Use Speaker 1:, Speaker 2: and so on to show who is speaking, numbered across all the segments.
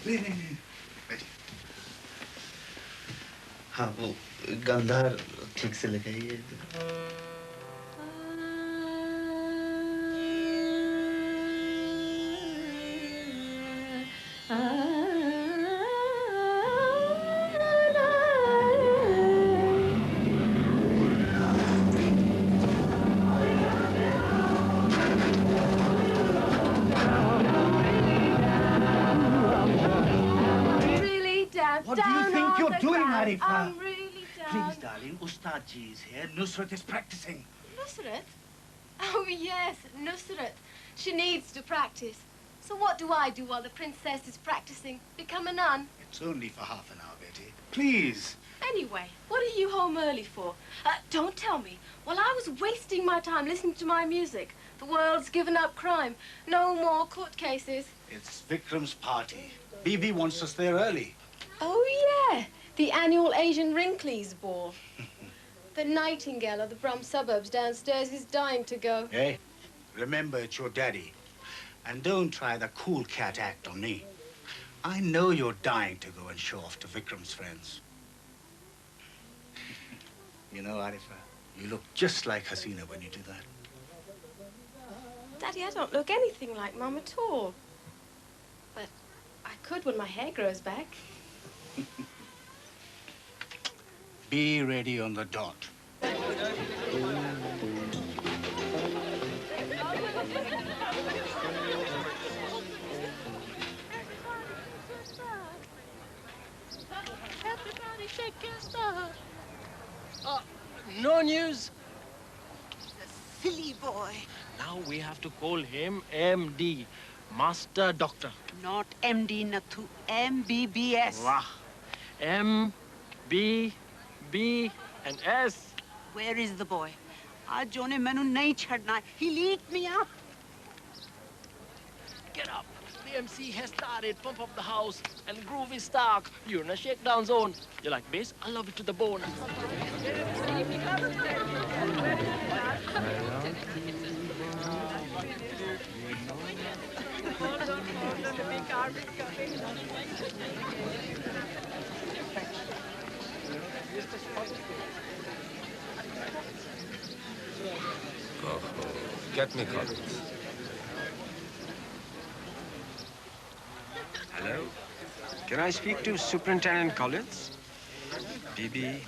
Speaker 1: नहीं बैठिए। हाँ वो गांधार ठीक से लगाइए।
Speaker 2: What do you think you're doing, Arifa?
Speaker 3: I'm really down.
Speaker 2: Please, darling, Ustad ji is here. Nusrat is practicing.
Speaker 3: Nusrat? Oh, yes, Nusrat. She needs to practice. So what do I do while the princess is practicing? Become a nun?
Speaker 2: It's only for half an hour, Betty. Please.
Speaker 3: Anyway, what are you home early for? Don't tell me. While I was wasting my time listening to my music, the world's given up crime. No more court cases.
Speaker 2: It's Vikram's party. Bibi wants us there early.
Speaker 3: Oh, yeah. The annual Asian Wrinklies ball. The Nightingale of the Brum suburbs downstairs is dying to go.
Speaker 2: Hey, remember it's your daddy. And don't try the cool cat act on me. I know you're dying to go and show off to Vikram's friends. You know, Arifa, you look just like Hasina when you do that.
Speaker 3: Daddy, I don't look anything like Mum at all. But I could when my hair grows back.
Speaker 2: Be ready on the dot.
Speaker 4: Everybody shake your stuff. No news?
Speaker 5: The silly boy.
Speaker 4: Now we have to call him MD, Master Doctor.
Speaker 5: Not MD, Nathu. MBBS.
Speaker 4: Wow. M, B, B, and S.
Speaker 5: Where is the boy? Aaj ਉਹਨੇ ਮੈਨੂੰ ਨਹੀਂ ਛੱਡਣਾ. He'll eat me up.
Speaker 4: Get up. The MC has started. Pump up the house. And the groove is stuck. You're in a shakedown zone. You like bass? I love it to the bone.
Speaker 6: Get me Collins. Hello? Can I speak to Superintendent Collins? BB.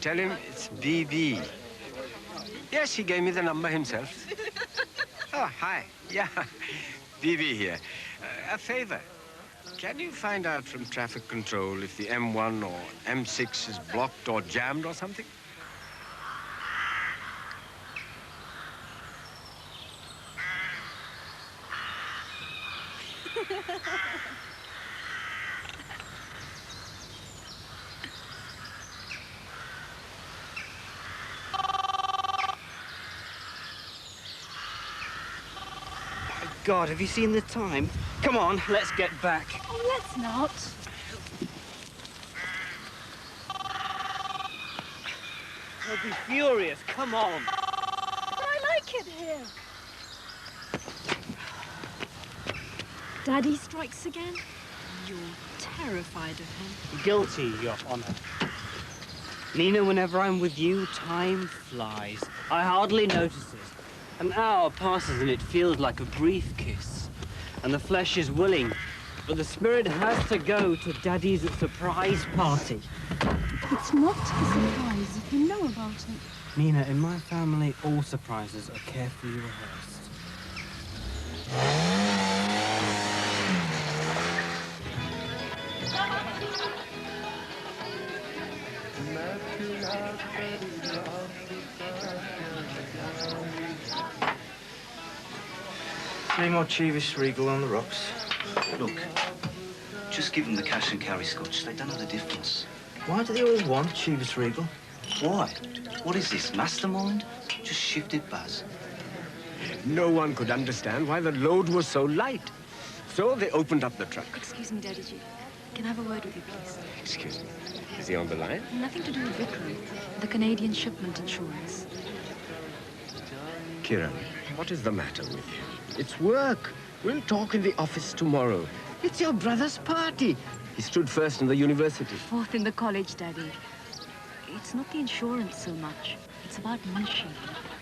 Speaker 6: Tell him it's BB. Yes, he gave me the number himself. Oh, hi. Yeah, BB here. A favor. Can you find out from traffic control if the M1 or M6 is blocked or jammed or something?
Speaker 7: God, have you seen the time? Come on, let's get back.
Speaker 3: Oh, let's not.
Speaker 7: I'll be furious. Come on.
Speaker 3: But I like it here. Daddy strikes again? You're terrified of him.
Speaker 7: Guilty, Your Honor. Nina, whenever I'm with you, time flies. I hardly notice it. An hour passes and it feels like a brief kiss. And the flesh is willing, but the spirit has to go to Daddy's surprise party.
Speaker 3: It's not a surprise if you know about it.
Speaker 7: Nina, in my family, all surprises are carefully rehearsed.
Speaker 1: Any more Chivas Regal on the rocks? Look, just give them the cash and carry scotch. They don't know the difference. Why do they always want Chivas Regal? Why? What is this, mastermind? Just shifted buzz.
Speaker 6: No one could understand why the load was so light. So they opened up the truck.
Speaker 8: Excuse me, Daddy G. Can I have a word with you, please?
Speaker 6: Excuse me. Is he on the line?
Speaker 8: Nothing to do with Vikram. The Canadian shipment insurance.
Speaker 6: Kiran, what is the matter with you? It's work. We'll talk in the office tomorrow. It's your brother's party. He stood first in the university.
Speaker 8: Fourth in the college, Daddy. It's not the insurance so much. It's about Munshi.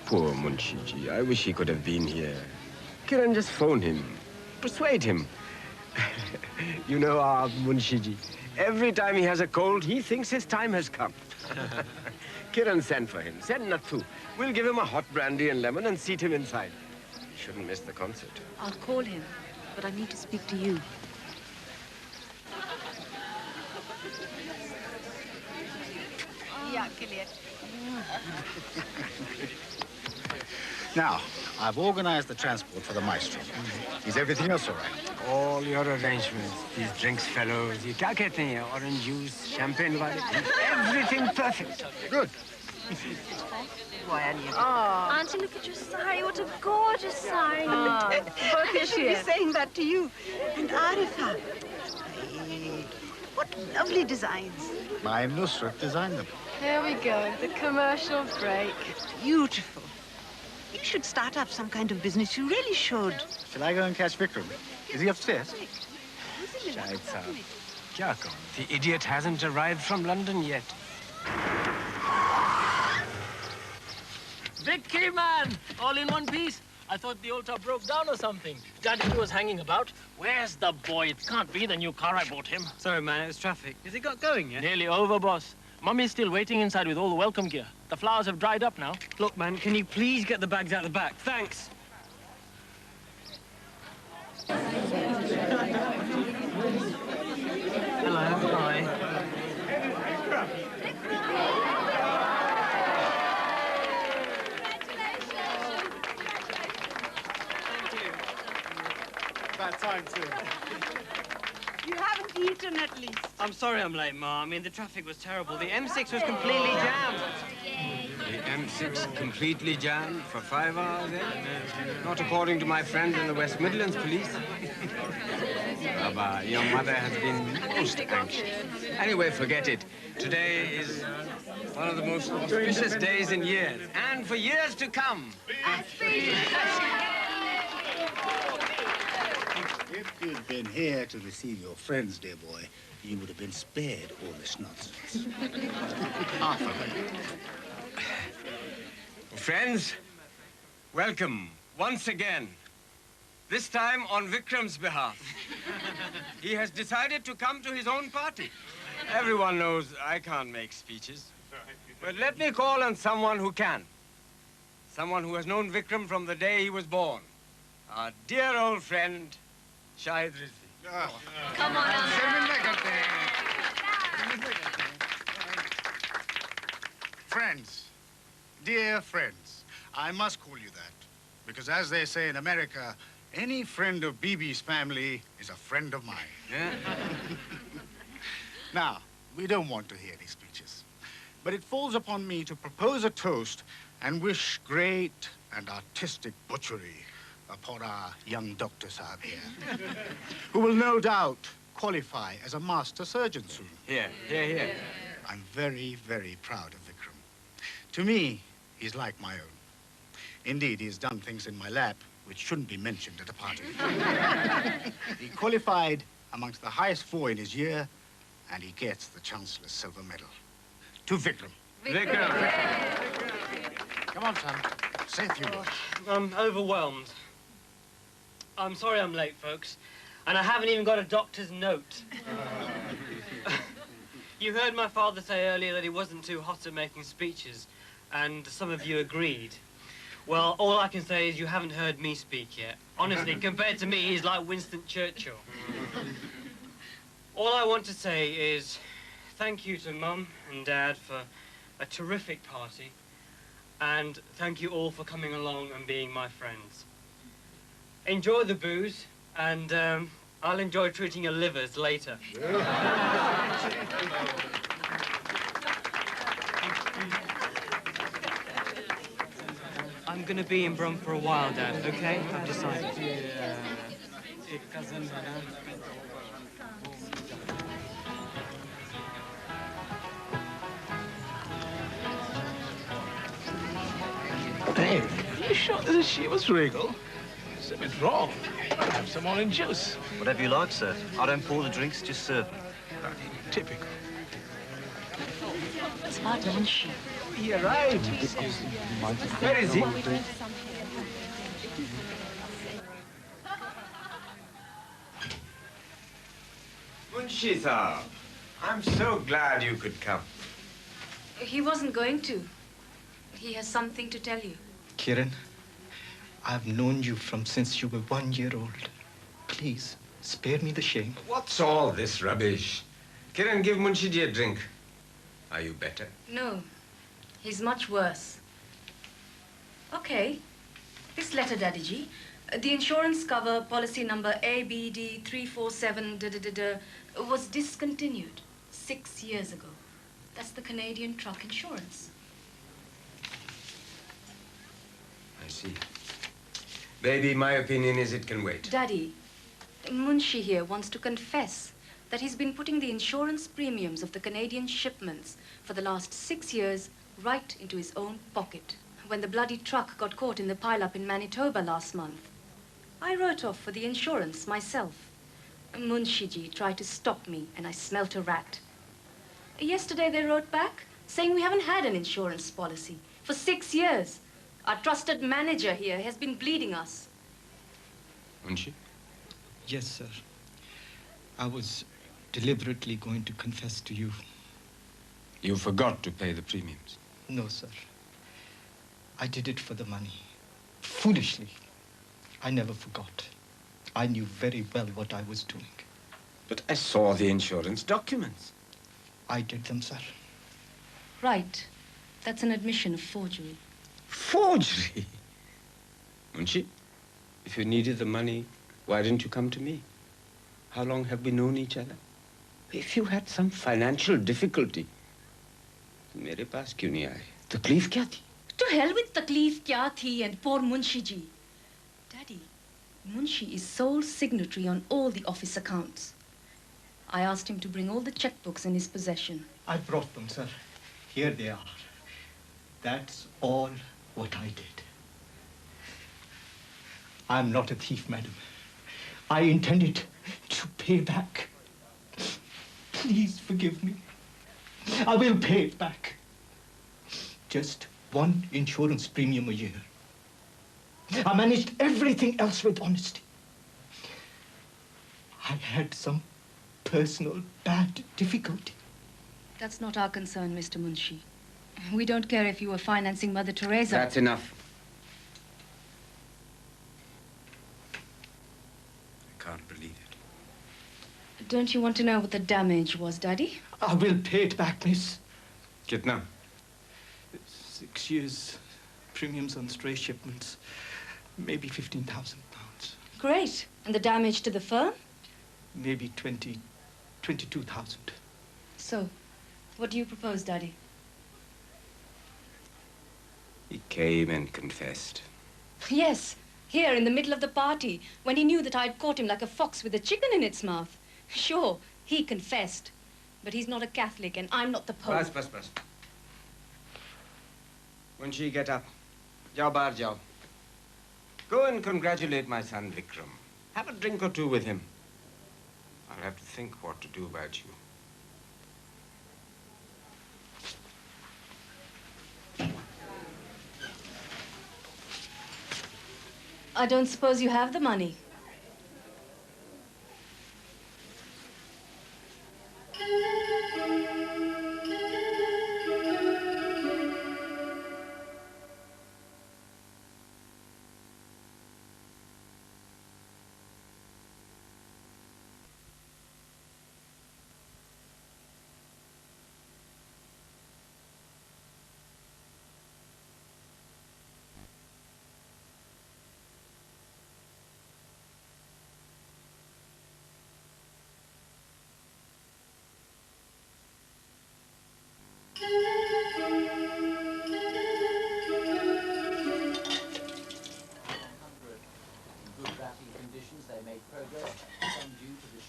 Speaker 6: Poor Munshiji. I wish he could have been here. Kiran, just phone him. Persuade him. You know our Munshiji. Every time he has a cold, he thinks his time has come. Kiran, send for him. Send Nathu. We'll give him a hot brandy and lemon and seat him inside. Shouldn't miss the concert.
Speaker 8: I'll call him, but I need to speak to you.
Speaker 2: Now, I've organized the transport for the maestro. Is everything else all right?
Speaker 6: All your arrangements, these drinks fellows, ये क्या कहते हैं? Orange juice, champagne वाले, everything perfect.
Speaker 2: Good.
Speaker 3: Auntie, look at your sari. What a gorgeous sari.
Speaker 5: Both I should be saying that to you. And Arifa. Hey, what lovely designs.
Speaker 2: My Nusrat designed them.
Speaker 3: Here we go, the commercial break.
Speaker 5: Beautiful. You should start up some kind of business. You really should.
Speaker 2: Shall I go and catch Vikram? Is he upstairs?
Speaker 6: Shahid Saab, क्या कहूँ? The idiot hasn't arrived from London yet.
Speaker 4: Vicky, man! All in one piece. I thought the old top broke down or something. Daddy was hanging about. Where's the boy? It can't be the new car I bought him.
Speaker 7: Sorry, man, it was traffic. Has it got going yet?
Speaker 4: Nearly over, boss. Mummy's still waiting inside with all the welcome gear. The flowers have dried up now.
Speaker 7: Look, man, can you please get the bags out the back? Thanks. Hello, hi.
Speaker 2: Bad time, too.
Speaker 5: You haven't eaten at least.
Speaker 7: I'm sorry I'm late, Ma. I mean, the traffic was terrible. The M6 was completely jammed.
Speaker 6: The M6 completely jammed for 5 hours, eh? Not according to my friends in the West Midlands Police. Baba, your mother has been most anxious. Anyway, forget it. Today is one of the most auspicious days in years, and for years to come.
Speaker 2: If you'd been here to receive your friends, dear boy, you would have been spared all this nonsense. Half of it.
Speaker 6: Friends, welcome once again. This time on Vikram's behalf. He has decided to come to his own party. Everyone knows I can't make speeches. But let me call on someone who can. Someone who has known Vikram from the day he was born. Our dear old friend, Shahid Rizvi.
Speaker 3: Come on,
Speaker 2: Friends, dear friends, I must call you that. Because as they say in America, any friend of Bibi's family is a friend of mine.
Speaker 6: Yeah?
Speaker 2: Now, we don't want to hear these speeches. But it falls upon me to propose a toast and wish great and artistic butchery upon our young Dr. Saab here, who will no doubt qualify as a master surgeon soon.
Speaker 6: Here, here, here.
Speaker 2: I'm very, very proud of Vikram. To me, he's like my own. Indeed, he has done things in my lab which shouldn't be mentioned at a party. He qualified amongst the highest 4 in his year, and he gets the Chancellor's silver medal. To Vikram.
Speaker 6: Vikram.
Speaker 2: Come on, son. Say a few words.
Speaker 7: I'm overwhelmed. I'm sorry I'm late, folks. And I haven't even got a doctor's note. You heard my father say earlier that he wasn't too hot at making speeches, and some of you agreed. Well, all I can say is you haven't heard me speak yet. Honestly, compared to me, he's like Winston Churchill. All I want to say is thank you to Mum and Dad for a terrific party, and thank you all for coming along and being my friends. Enjoy the booze, and I'll enjoy treating your livers later. I'm gonna be in Brum for a while, Dad, okay? I've decided.
Speaker 1: Hey, are you sure this is Shiva's regal?
Speaker 9: It's a bit raw. Have some orange juice.
Speaker 1: Whatever you like, sir. I don't pour the drinks, just serve them.
Speaker 9: Typical.
Speaker 8: It's about Munshi.
Speaker 6: You're right. Where is he? Munshi Saab, I'm so glad you could come.
Speaker 8: He wasn't going to. He has something to tell you.
Speaker 10: Kiran, I've known you from since you were 1 year old. Please, spare me the shame.
Speaker 6: What's all this rubbish? Kiran, give Munshiji a drink. Are you better?
Speaker 8: No, he's much worse. Okay, this letter, Daddy Ji. The insurance cover, policy number ABD 347 was discontinued 6 years ago. That's the Canadian truck insurance.
Speaker 6: I see. Baby, my opinion is it can wait.
Speaker 8: Daddy, Munshi here wants to confess that he's been putting the insurance premiums of the Canadian shipments for the last 6 years right into his own pocket. When the bloody truck got caught in the pileup in Manitoba last month, I wrote off for the insurance myself. Munshiji tried to stop me and I smelt a rat. Yesterday they wrote back saying we haven't had an insurance policy for 6 years. Our trusted manager here has been bleeding us.
Speaker 6: Munshi?
Speaker 10: Yes, sir. I was deliberately going to confess to you.
Speaker 6: You forgot to pay the premiums.
Speaker 10: No, sir. I did it for the money. Foolishly. I never forgot. I knew very well what I was doing.
Speaker 6: But I saw the insurance documents.
Speaker 10: I did them, sir.
Speaker 8: Right. That's an admission of forgery.
Speaker 6: Forgery? Munshi, if you needed the money, why didn't you come to me? How long have we known each other? If you had some financial difficulty, मेरे पास क्यों नहीं आए? तकलीफ क्या थी?
Speaker 8: To hell with तकलीफ क्या थी and poor Munshi ji. Daddy, Munshi is sole signatory on all the office accounts. I asked him to bring all the checkbooks in his possession.
Speaker 10: I brought them, sir. Here they are. That's all what I did. I'm not a thief, madam. I intended to pay back. Please forgive me. I will pay it back. Just one insurance premium a year. I managed everything else with honesty. I had some personal bad difficulty.
Speaker 8: That's not our concern, Mr. Munshi. We don't care if you were financing Mother Teresa.
Speaker 6: That's enough. I can't believe it.
Speaker 8: Don't you want to know what the damage was, Daddy?
Speaker 10: I will pay it back, miss.
Speaker 6: Kitna?
Speaker 10: 6 years, premiums on stray shipments, maybe 15,000 pounds.
Speaker 8: Great. And the damage to the firm?
Speaker 10: Maybe 22,000.
Speaker 8: So, what do you propose, Daddy?
Speaker 6: He came and confessed.
Speaker 8: Yes, here in the middle of the party, when he knew that I'd caught him like a fox with a chicken in its mouth. Sure, he confessed. But he's not a Catholic and I'm not the Pope.
Speaker 6: Bas. Munshi, get up. Jao baar jao. Go and congratulate my son Vikram. Have a drink or two with him. I'll have to think what to do about you.
Speaker 8: I don't suppose you have the money.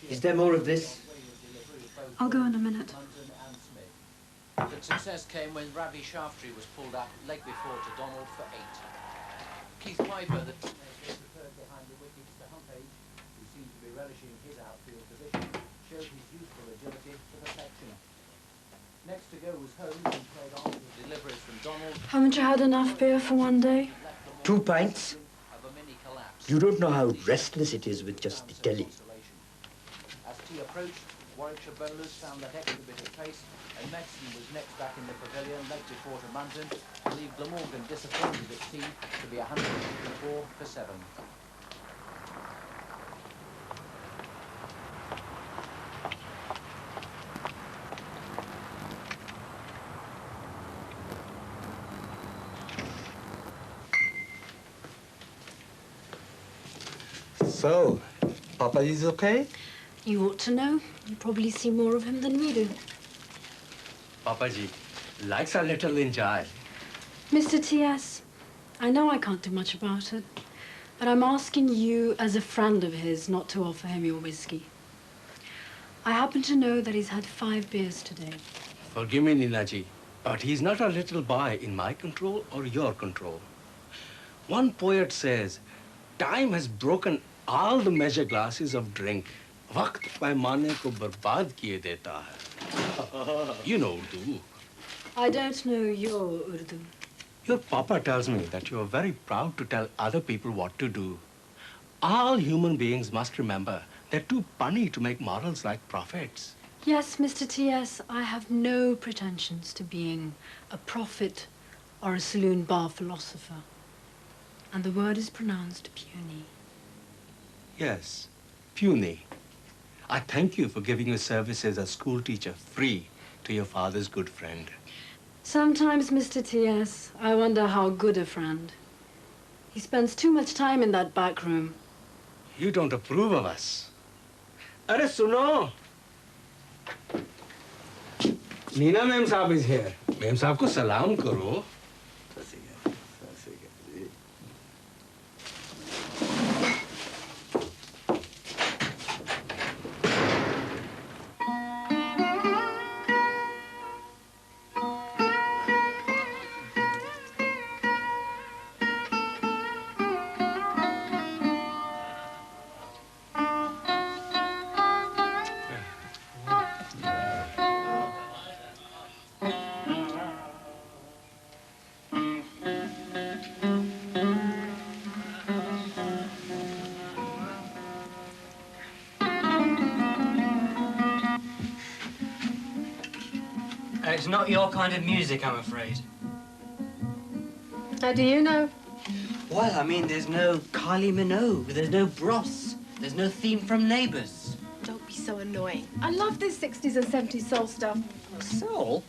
Speaker 1: Is there more of this?
Speaker 5: I'll go in a minute.
Speaker 4: The success came when Ravi Shaftri was pulled up leg before to Donald for 8. Keith Piper, the prepared behind the
Speaker 11: seemed to be relishing his outfield position, showed his youthful agility to perfection. Next to go was Holmes, who played on with deliveries from Donald.
Speaker 12: Haven't you had enough beer for one day?
Speaker 13: 2 pints?
Speaker 11: Of a mini collapse.
Speaker 13: You don't know how restless it is with just the telly.
Speaker 11: As tea approached, Warwickshire bowlers found that extra bit of pace, and Metson was next back in the pavilion late before to Munton to leave Glamorgan disappointed at tea to be 154 for 7.
Speaker 13: So, Papa is okay?
Speaker 12: You ought to know. You probably see more of him than we do.
Speaker 6: Papaji likes a little enjoy.
Speaker 12: Mr. T.S., I know I can't do much about it, but I'm asking you as a friend of his not to offer him your whiskey. I happen to know that he's had 5 beers today.
Speaker 6: Forgive me, Ninaji, but he's not a little boy in my control or your control. One poet says, time has broken all the measure glasses of drink. वक्त पैमाने को बर्बाद किए देता है. You know Urdu.
Speaker 12: I don't know your Urdu.
Speaker 6: Your papa tells me that you are very proud to tell other people what to do. All human beings must remember they're too punny to make morals like prophets.
Speaker 12: Yes, Mr. T.S., I have no pretensions to being a prophet or a saloon bar philosopher. And the word is pronounced puny.
Speaker 6: Yes, puny. I thank you for giving your services as school teacher free to your father's good friend.
Speaker 12: Sometimes, Mr. T.S., I wonder how good a friend. He spends too much time in that back room.
Speaker 6: You don't approve of us. Arre, suno! Neena ma'am saab is here. Ma'am saab ko salam karo.
Speaker 7: It's not your kind of music, I'm afraid.
Speaker 3: How do you know?
Speaker 7: Well, I mean, there's no Kylie Minogue, there's no Bros, there's no theme from Neighbours.
Speaker 3: Don't be so annoying. I love this 60s and 70s soul stuff.
Speaker 7: Soul?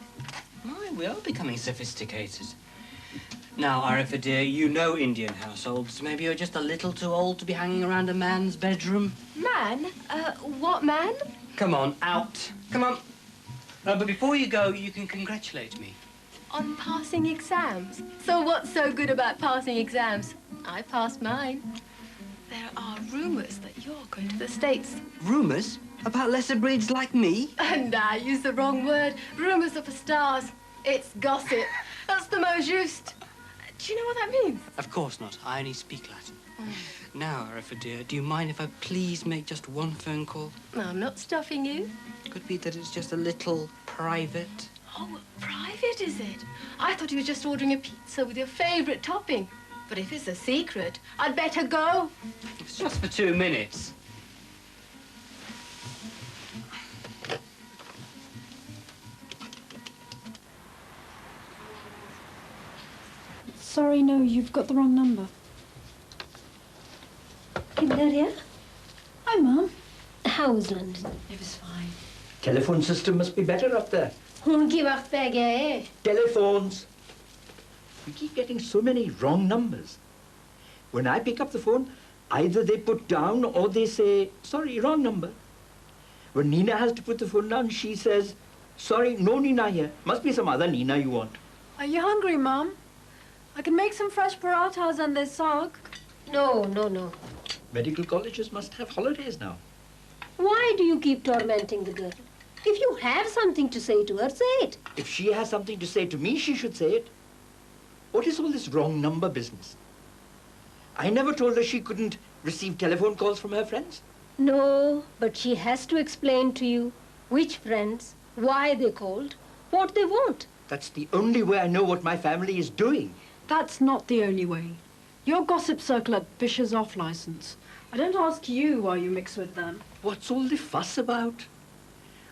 Speaker 7: My, we are becoming sophisticated. Now, Arifa dear, you know Indian households. Maybe you're just a little too old to be hanging around a man's bedroom.
Speaker 3: Man? What man?
Speaker 7: Come on, out. Come on. But before you go, you can congratulate me.
Speaker 3: On passing exams. So what's so good about passing exams? I passed mine. There are rumours that you're going to the States.
Speaker 7: Rumours? About lesser breeds like me?
Speaker 3: And I used the wrong word. Rumours are for stars. It's gossip. That's the mot juste. Do you know what that means?
Speaker 7: Of course not. I only speak Latin. Now, Arifa dear, do you mind if I please make just one phone call?
Speaker 3: No, I'm not stuffing you.
Speaker 7: Could be that it's just a little private.
Speaker 3: Oh, private, is it? I thought you were just ordering a pizza with your favourite topping. But if it's a secret, I'd better go.
Speaker 7: It's just for 2 minutes.
Speaker 12: Sorry, no, you've got the wrong number.
Speaker 14: Kinder,
Speaker 12: Hi, Mum.
Speaker 14: How's London?
Speaker 12: It was fine.
Speaker 13: Telephone system must be better up there.
Speaker 14: उनकी वक्त पे गए
Speaker 13: Telephones. We keep getting so many wrong numbers. When I pick up the phone, either they put down or they say, sorry, wrong number. When Nina has to put the phone down, she says, sorry, no Nina here. Must be some other Nina you want.
Speaker 12: Are you hungry, Mum? I can make some fresh parathas and there's sag.
Speaker 14: No.
Speaker 13: Medical colleges must have holidays now.
Speaker 14: Why do you keep tormenting the girl? If you have something to say to her, say it.
Speaker 13: If she has something to say to me, she should say it. What is all this wrong number business? I never told her she couldn't receive telephone calls from her friends.
Speaker 14: No, but she has to explain to you which friends, why they called, what they want.
Speaker 13: That's the only way I know what my family is doing.
Speaker 12: That's not the only way. Your gossip circle at Bishop's off license. I don't ask you why you mix with them.
Speaker 13: What's all the fuss about?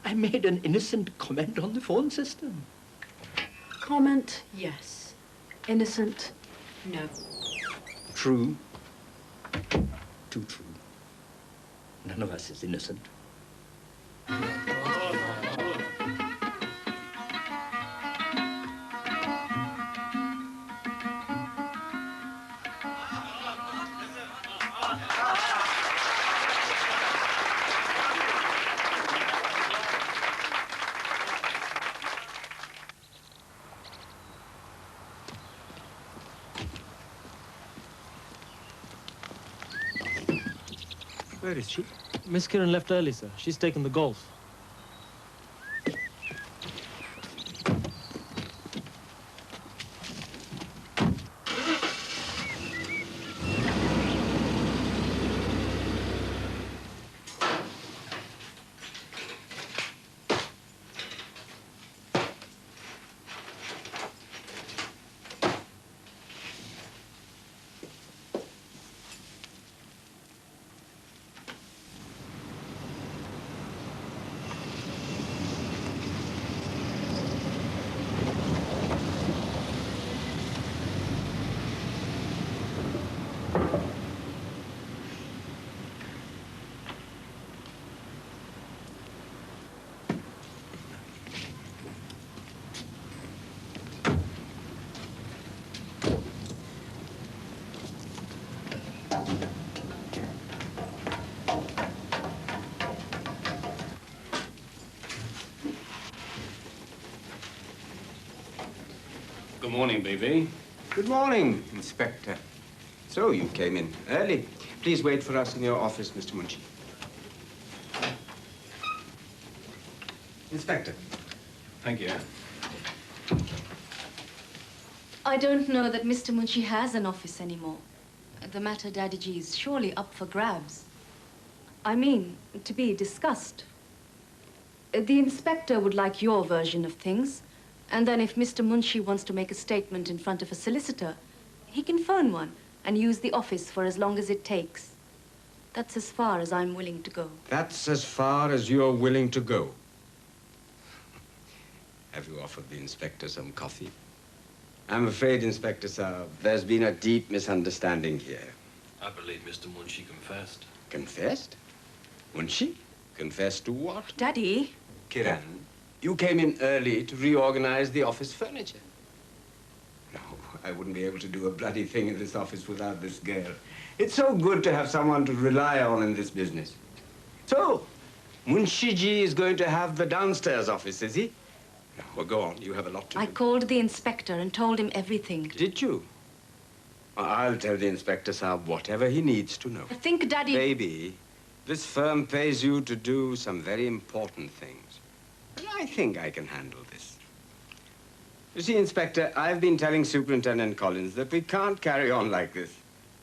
Speaker 13: I made an innocent comment on the phone system.
Speaker 12: Comment, yes. Innocent, no.
Speaker 13: True. Too true. None of us is innocent.
Speaker 6: Where is she?
Speaker 4: Miss Kiran left early, sir. She's taken the golf.
Speaker 6: Good morning, BB. Good morning, Inspector. So you came in early. Please wait for us in your office, Mr. Munshi. Inspector.
Speaker 9: Thank you.
Speaker 8: I don't know that Mr. Munshi has an office anymore. The matter, Daddy G, is surely up for grabs. I mean, to be discussed. The inspector would like your version of things. And then if Mr. Munshi wants to make a statement in front of a solicitor, he can phone one and use the office for as long as it takes. That's as far as I'm willing to go.
Speaker 6: That's as far as you're willing to go. Have you offered the inspector some coffee? I'm afraid, Inspector Saab, there's been a deep misunderstanding here.
Speaker 9: I believe Mr. Munshi confessed.
Speaker 6: Confessed? Munshi? Confessed to what?
Speaker 8: Daddy?
Speaker 6: Kiran, you came in early to reorganize the office furniture. No, I wouldn't be able to do a bloody thing in this office without this girl. It's so good to have someone to rely on in this business. So, Munshi ji is going to have the downstairs office, is he? No, well, go on. You have a lot to do.
Speaker 8: I called the inspector and told him everything.
Speaker 6: Did you? Well, I'll tell the Inspector Saab whatever he needs to know.
Speaker 8: I think, Daddy...
Speaker 6: Baby, this firm pays you to do some very important things. And I think I can handle this. You see, Inspector, I've been telling Superintendent Collins that we can't carry on like this.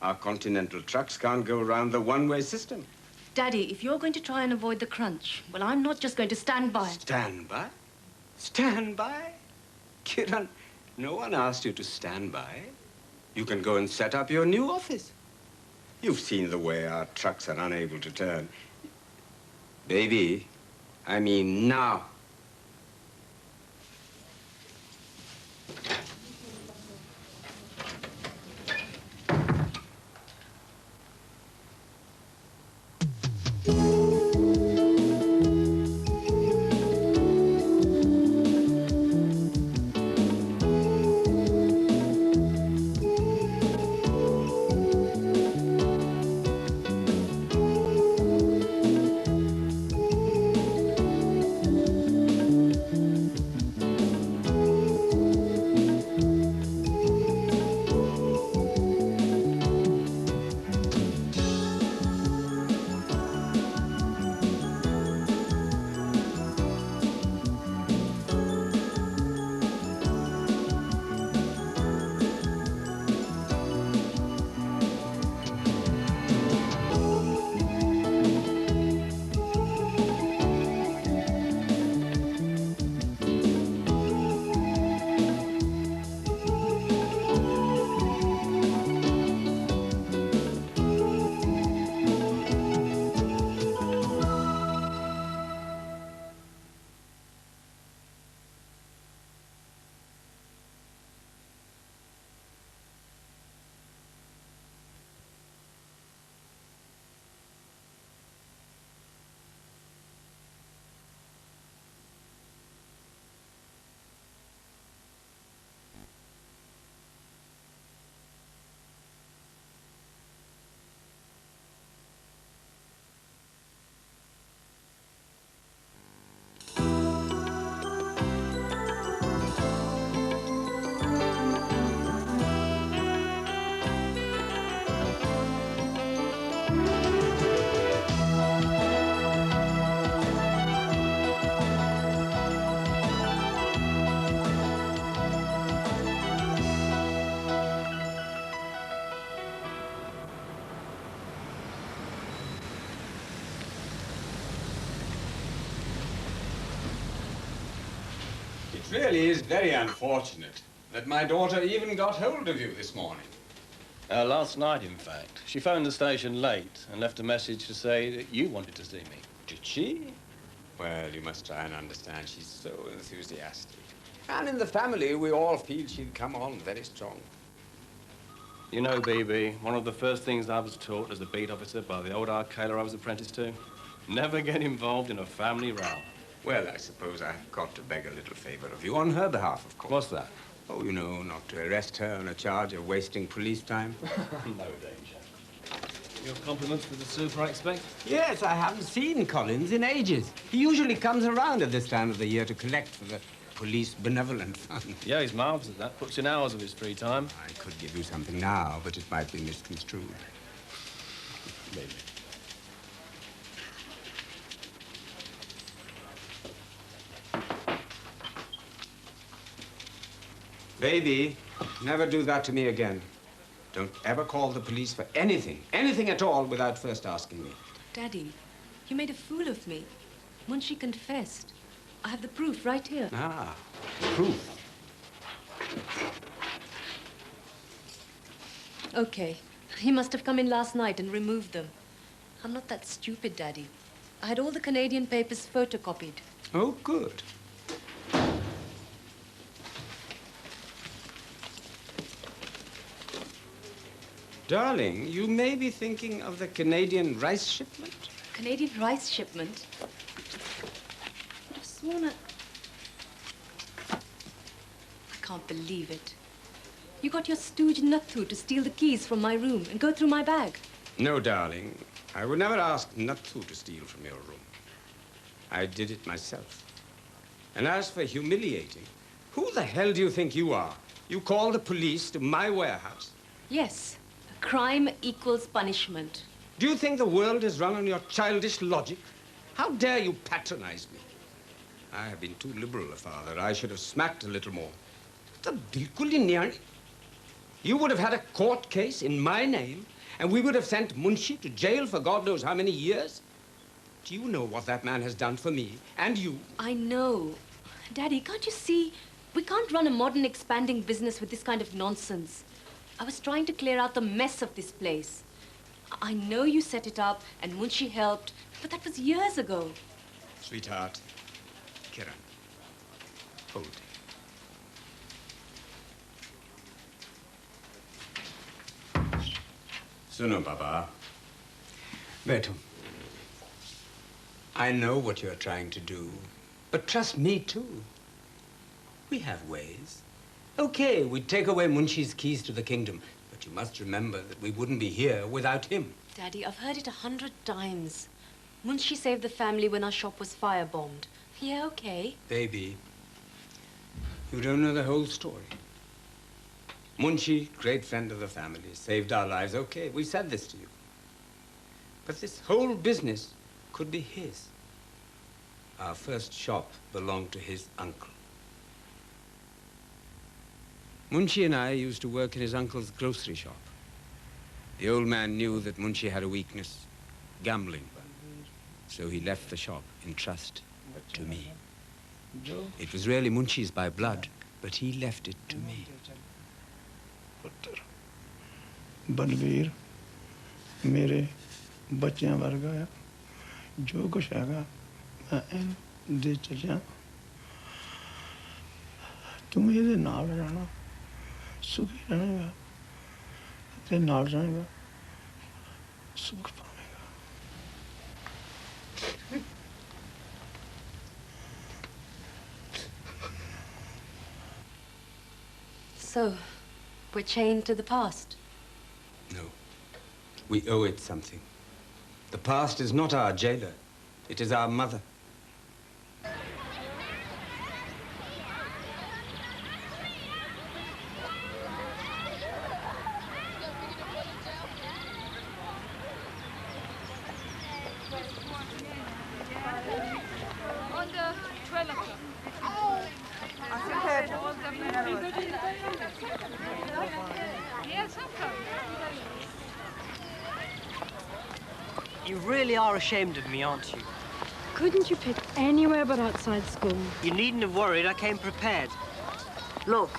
Speaker 6: Our Continental trucks can't go around the one-way system.
Speaker 8: Daddy, if you're going to try and avoid the crunch, well, I'm not just going to stand by.
Speaker 6: Stand by? Stand by? Kiran, no one asked you to stand by. You can go and set up your new office. You've seen the way our trucks are unable to turn. Baby, I mean now. It really is very unfortunate that my daughter even got hold of you this morning.
Speaker 9: Last night, in fact. She phoned the station late and left a message to say that you wanted to see me.
Speaker 6: Did she? Well, you must try and understand. She's so enthusiastic. And in the family, we all feel she'd come on very strong.
Speaker 9: You know, BB, one of the first things I was taught as a beat officer by the old arcaler I was apprenticed to, never get involved in a family row.
Speaker 6: Well, I suppose I've got to beg a little favor of you, on her behalf, of course.
Speaker 9: What's that?
Speaker 6: Oh, you know, not to arrest her on a charge of wasting police time.
Speaker 9: No danger. Your compliments for the super, I expect?
Speaker 6: Yes, I haven't seen Collins in ages. He usually comes around at this time of the year to collect for the Police Benevolent Fund.
Speaker 9: Yeah, he's marvellous at that. Puts in hours of his free time.
Speaker 6: I could give you something now, but it might be misconstrued.
Speaker 9: Maybe.
Speaker 6: Baby, never do that to me again. Don't ever call the police for anything at all, without first asking me.
Speaker 8: Daddy, you made a fool of me. Munshi confessed. I have the proof right here.
Speaker 6: Ah, proof.
Speaker 8: Okay. He must have come in last night and removed them. I'm not that stupid, Daddy. I had all the Canadian papers photocopied.
Speaker 6: Oh, good. Darling, you may be thinking of the Canadian rice shipment.
Speaker 8: Canadian rice shipment? I would have sworn I can't believe it. You got your stooge Nathu to steal the keys from my room and go through my bag.
Speaker 6: No, darling. I would never ask Nathu to steal from your room. I did it myself. And as for humiliating, who the hell do you think you are? You call the police to my warehouse?
Speaker 8: Yes. Crime equals punishment.
Speaker 6: Do you think the world is run on your childish logic? How dare you patronize me? I have been too liberal a father. I should have smacked a little more. You would have had a court case in my name, and we would have sent Munshi to jail for God knows how many years. Do you know what that man has done for me and you?
Speaker 8: I know. Daddy, can't you see? We can't run a modern expanding business with this kind of nonsense. I was trying to clear out the mess of this place. I know you set it up and Munshi helped, but that was years ago.
Speaker 6: Sweetheart, Kiran, hold. Suno, Baba. Beto, I know what you're trying to do, but trust me too. We have ways. Okay, we'd take away Munshi's keys to the kingdom, but you must remember that we wouldn't be here without him.
Speaker 8: Daddy, I've heard it 100 times. Munshi saved the family when our shop was firebombed. Yeah, okay.
Speaker 6: Baby, you don't know the whole story. Munshi, great friend of the family, saved our lives. Okay, we said this to you. But this whole business could be his. Our first shop belonged to his uncle. Munshi and I used to work in his uncle's grocery shop. The old man knew that Munshi had a weakness, gambling. So he left the shop in trust to me. It was really Munshi's by blood, but he left it to me.
Speaker 15: Balvir मेरे बच्चों वर्गा है जो कुछ हैगा मैं दे चलिया तुम ये नाल रहना सुखी रहेगा ते नाल रहेगा सुख पाएगा
Speaker 8: So, we're chained to the past.
Speaker 6: No. We owe it something. The past is not our jailer. It is our mother.
Speaker 16: On the 12 o'clock. Yes, I'm coming.
Speaker 7: You really are ashamed of me, aren't you?
Speaker 12: Couldn't you pick anywhere but outside school?
Speaker 7: You needn't have worried. I came prepared. Look.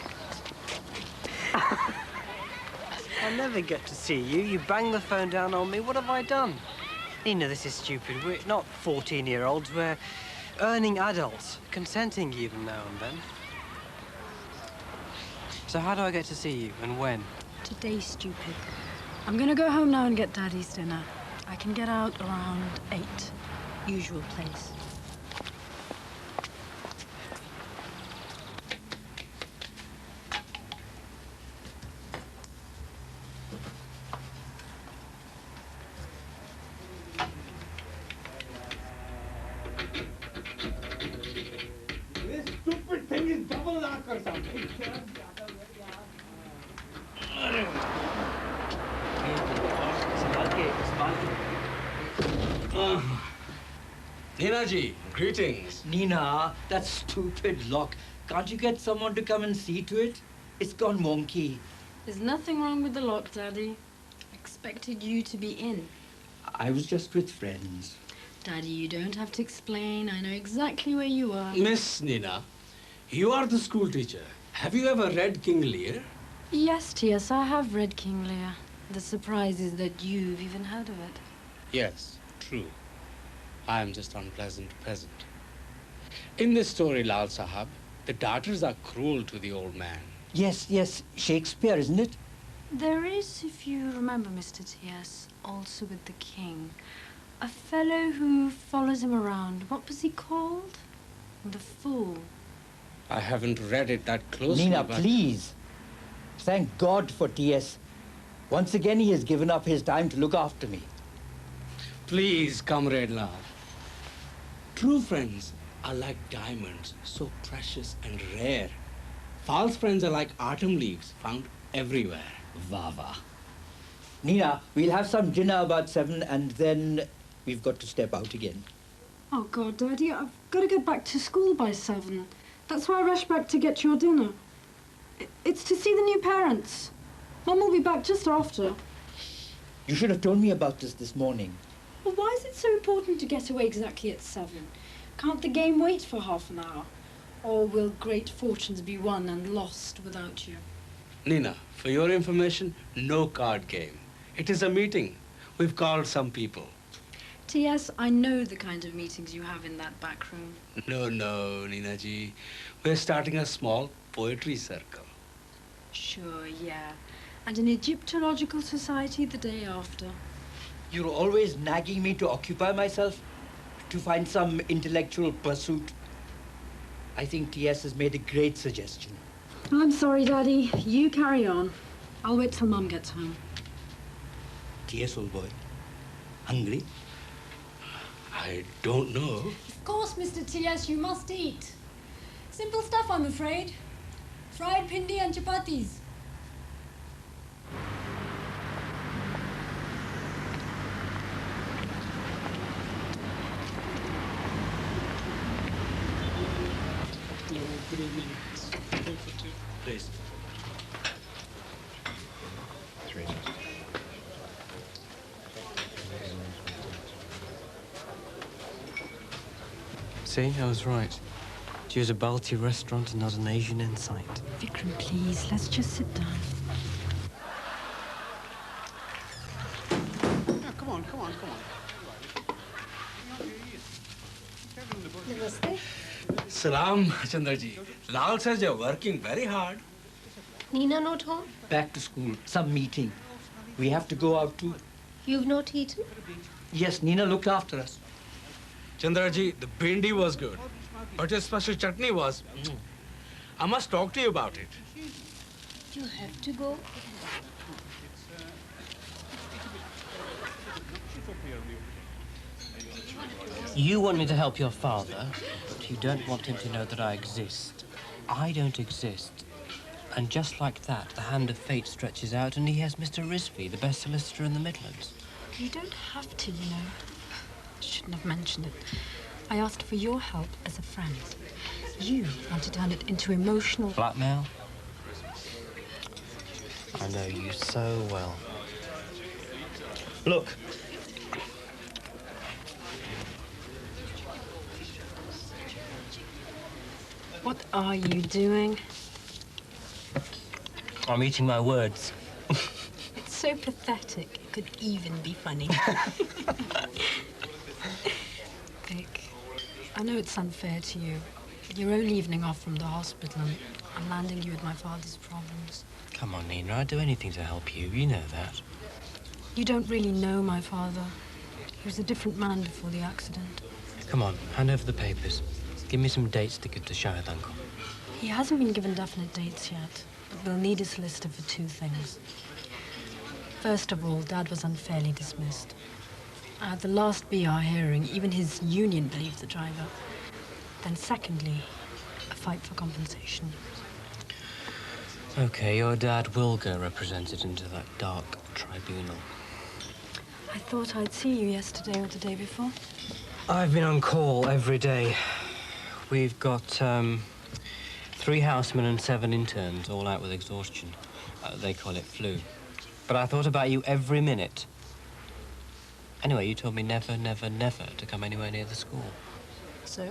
Speaker 7: I'll never get to see you. You banged the phone down on me. What have I done? Nina, this is stupid. We're not 14-year-olds. We're earning adults, consenting even now and then. So how do I get to see you, and when?
Speaker 12: Today, stupid. I'm gonna go home now and get Daddy's dinner. I can get out around 8. Usual place.
Speaker 15: This stupid thing is double lock or something.
Speaker 17: Nina ji, greetings.
Speaker 13: Nina, that stupid lock. Can't you get someone to come and see to it? It's gone wonky.
Speaker 12: There's nothing wrong with the lock, Daddy. I expected you to be in.
Speaker 13: I was just with friends.
Speaker 12: Daddy, you don't have to explain. I know exactly where you are.
Speaker 17: Miss Nina, you are the school teacher. Have you ever read King Lear?
Speaker 12: Yes, T.S., I have read King Lear. The surprise is that you've even heard of it.
Speaker 17: Yes, true. I am just unpleasant peasant. In this story, Lal Sahab, the daughters are cruel to the old man.
Speaker 13: Yes, Shakespeare, isn't it?
Speaker 12: There is, if you remember, Mr. T.S., also with the king, a fellow who follows him around. What was he called? The Fool.
Speaker 17: I haven't read it that closely,
Speaker 13: Nina,
Speaker 17: but...
Speaker 13: please. Thank God for T.S. Once again, he has given up his time to look after me.
Speaker 17: Please, Comrade Lal. True friends are like diamonds, so precious and rare. False friends are like autumn leaves, found everywhere.
Speaker 13: Vava. Nina, we'll have some dinner about 7 and then we've got to step out again.
Speaker 12: Oh, God, Daddy, I've got to get back to school by 7. That's why I rushed back to get your dinner. It's to see the new parents. Mum will be back just after.
Speaker 13: You should have told me about this morning.
Speaker 12: Well, why is it so important to get away exactly at 7? Can't the game wait for half an hour? Or will great fortunes be won and lost without you?
Speaker 17: Nina, for your information, no card game. It is a meeting. We've called some people.
Speaker 12: T.S., I know the kind of meetings you have in that back room.
Speaker 17: No, Nina ji. We're starting a small poetry circle.
Speaker 12: Sure, yeah. And an Egyptological society the day after.
Speaker 13: You're always nagging me to occupy myself, to find some intellectual pursuit. I think T.S. has made a great suggestion.
Speaker 12: I'm sorry, Daddy. You carry on. I'll wait till Mum gets home.
Speaker 13: T.S., old boy. Hungry?
Speaker 17: I don't know.
Speaker 12: Of course, Mr. T.S., you must eat. Simple stuff, I'm afraid. Fried pindi and chapatis.
Speaker 17: Good evening. Please.
Speaker 18: 3.
Speaker 7: See, I was right. Choose a Balti restaurant and not an Asian in sight.
Speaker 12: Vikram, please, let's just sit down.
Speaker 2: Yeah, come on.
Speaker 14: Namaste.
Speaker 17: Salam, Chandraji. Lal says you're working very hard.
Speaker 14: Nina not home?
Speaker 13: Back to school. Some meeting. We have to go out too.
Speaker 14: You've not eaten?
Speaker 13: Yes, Nina looked after us.
Speaker 17: Chandraji, the bindi was good, but your special chutney was... I must talk to you about it.
Speaker 14: You have to go.
Speaker 7: You want me to help your father, but you don't want him to know that I exist. I don't exist. And just like that, the hand of fate stretches out and he has Mr. Risby, the best solicitor in the Midlands.
Speaker 12: You don't have to, you know. Shouldn't have mentioned it. I asked for your help as a friend. You want to turn it into emotional...
Speaker 7: Blackmail? I know you so well.
Speaker 13: Look.
Speaker 12: What are you doing?
Speaker 7: I'm eating my words.
Speaker 12: It's so pathetic. It could even be funny. Vic, I know it's unfair to you. Your own evening off from the hospital, and I'm landing you with my father's problems.
Speaker 7: Come on, Nina, I'd do anything to help you. You know that.
Speaker 12: You don't really know my father. He was a different man before the accident.
Speaker 7: Come on, hand over the papers. Give me some dates to give to Shahid Uncle.
Speaker 12: He hasn't been given definite dates yet, but we'll need a solicitor for two things. First of all, Dad was unfairly dismissed. At the last BR hearing, even his union believed the driver. Then secondly, a fight for compensation.
Speaker 7: Okay, your dad will go represented into that dark tribunal.
Speaker 12: I thought I'd see you yesterday or the day before.
Speaker 7: I've been on call every day. We've got 3 housemen and 7 interns, all out with exhaustion. They call it flu. But I thought about you every minute. Anyway, you told me never, never, never to come anywhere near the school.
Speaker 12: So?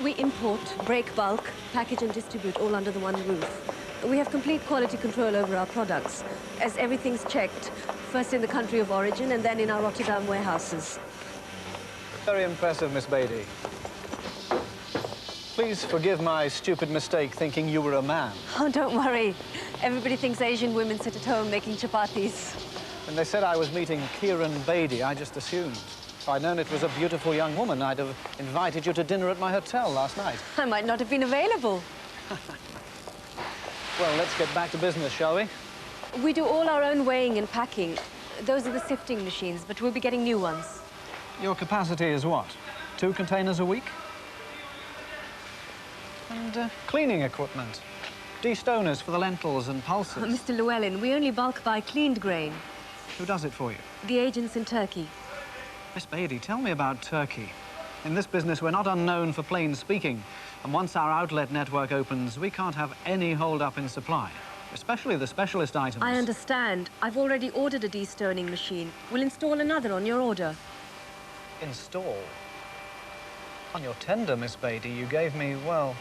Speaker 18: We import, break bulk, package and distribute all under the one roof. We have complete quality control over our products, as everything's checked, first in the country of origin and then in our Rotterdam warehouses.
Speaker 19: Very impressive, Miss Beatty. Please forgive my stupid mistake thinking you were a man.
Speaker 18: Oh, don't worry. Everybody thinks Asian women sit at home making chapatis.
Speaker 19: When they said I was meeting Kieran Beatty, I just assumed. If I'd known it was a beautiful young woman, I'd have invited you to dinner at my hotel last night.
Speaker 18: I might not have been available.
Speaker 19: Well, let's get back to business, shall we?
Speaker 18: We do all our own weighing and packing. Those are the sifting machines, but we'll be getting new ones.
Speaker 19: Your capacity is what? 2 containers a week? And cleaning equipment. De-stoners for the lentils and pulses.
Speaker 18: Oh, Mr. Llewellyn, we only bulk buy cleaned grain.
Speaker 19: Who does it for you?
Speaker 18: The agents in Turkey.
Speaker 19: Miss Beatty, tell me about Turkey. In this business, we're not unknown for plain speaking. And once our outlet network opens, we can't have any hold-up in supply, especially the specialist items.
Speaker 18: I understand. I've already ordered a de-stoning machine. We'll install another on your order.
Speaker 19: Install? On your tender, Miss Beatty, you gave me, well,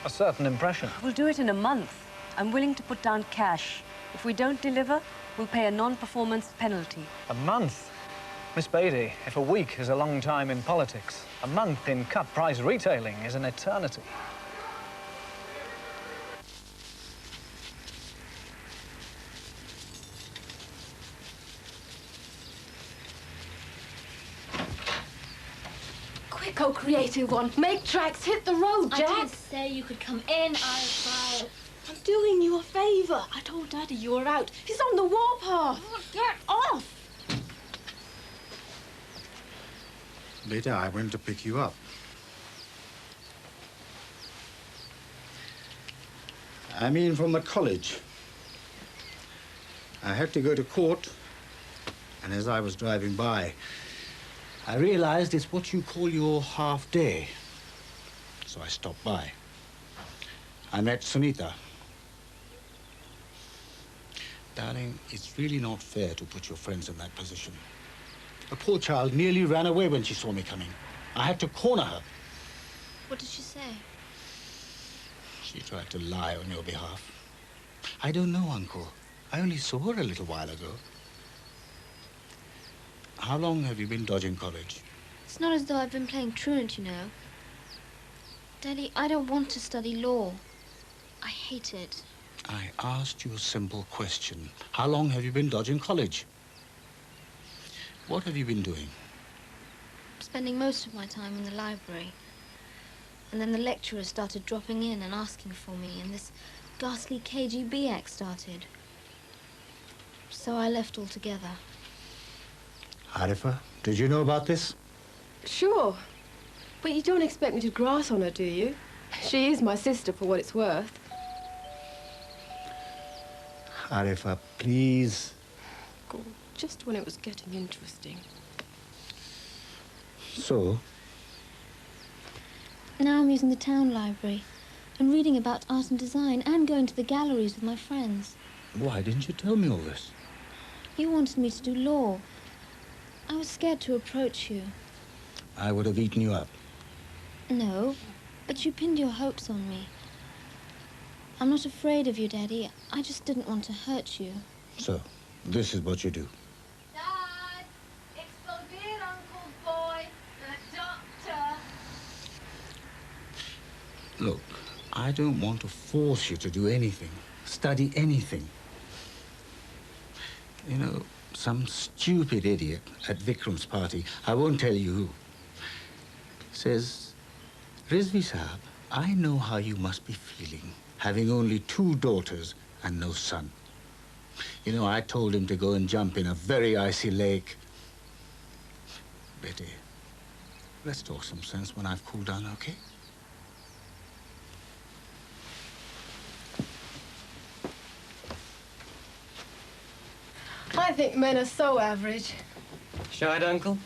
Speaker 19: a certain impression.
Speaker 18: We'll do it in a month. I'm willing to put down cash. If we don't deliver, we'll pay a non-performance penalty.
Speaker 19: A month? Miss Beatty, if a week is a long time in politics, a month in cut-price retailing is an eternity.
Speaker 3: Quick, oh creative one. Make tracks, hit the road, Jack.
Speaker 20: I did say you could come in, Arthur.
Speaker 3: I'm doing you a favour. I told Daddy you were out. He's on the warpath.
Speaker 20: Oh, get off!
Speaker 2: Later, I went to pick you up. I mean, from the college. I had to go to court, and as I was driving by, I realized it's what you call your half day. So I stopped by. I met Sunita. Darling, it's really not fair to put your friends in that position. A poor child nearly ran away when she saw me coming. I had to corner her.
Speaker 20: What did she say?
Speaker 2: She tried to lie on your behalf. I don't know, Uncle. I only saw her a little while ago. How long have you been dodging college?
Speaker 20: It's not as though I've been playing truant, you know. Daddy, I don't want to study law. I hate it.
Speaker 2: I asked you a simple question. How long have you been dodging college? What have you been doing?
Speaker 20: Spending most of my time in the library. And then the lecturer started dropping in and asking for me, and this ghastly KGB act started. So I left altogether.
Speaker 2: Arifa, did you know about this?
Speaker 3: Sure. But you don't expect me to grass on her, do you? She is my sister, for what it's worth.
Speaker 2: Arifa, please.
Speaker 3: God, just when it was getting interesting.
Speaker 2: So?
Speaker 20: Now I'm using the town library and reading about art and design and going to the galleries with my friends.
Speaker 2: Why didn't you tell me all this?
Speaker 20: You wanted me to do law. I was scared to approach you.
Speaker 2: I would have eaten you up.
Speaker 20: No, but you pinned your hopes on me. I'm not afraid of you, Daddy. I just didn't want to hurt you.
Speaker 2: So, this is what you do.
Speaker 3: Dad, it's the dear Uncle Boy, the doctor.
Speaker 2: Look, I don't want to force you to do anything, study anything. You know, some stupid idiot at Vikram's party, I won't tell you who, says, Rizvi Sahab, I know how you must be feeling, having only 2 daughters and no son. You know, I told him to go and jump in a very icy lake. Betty, let's talk some sense when I've cooled down, okay?
Speaker 3: I think men are so average.
Speaker 7: Shide, Uncle?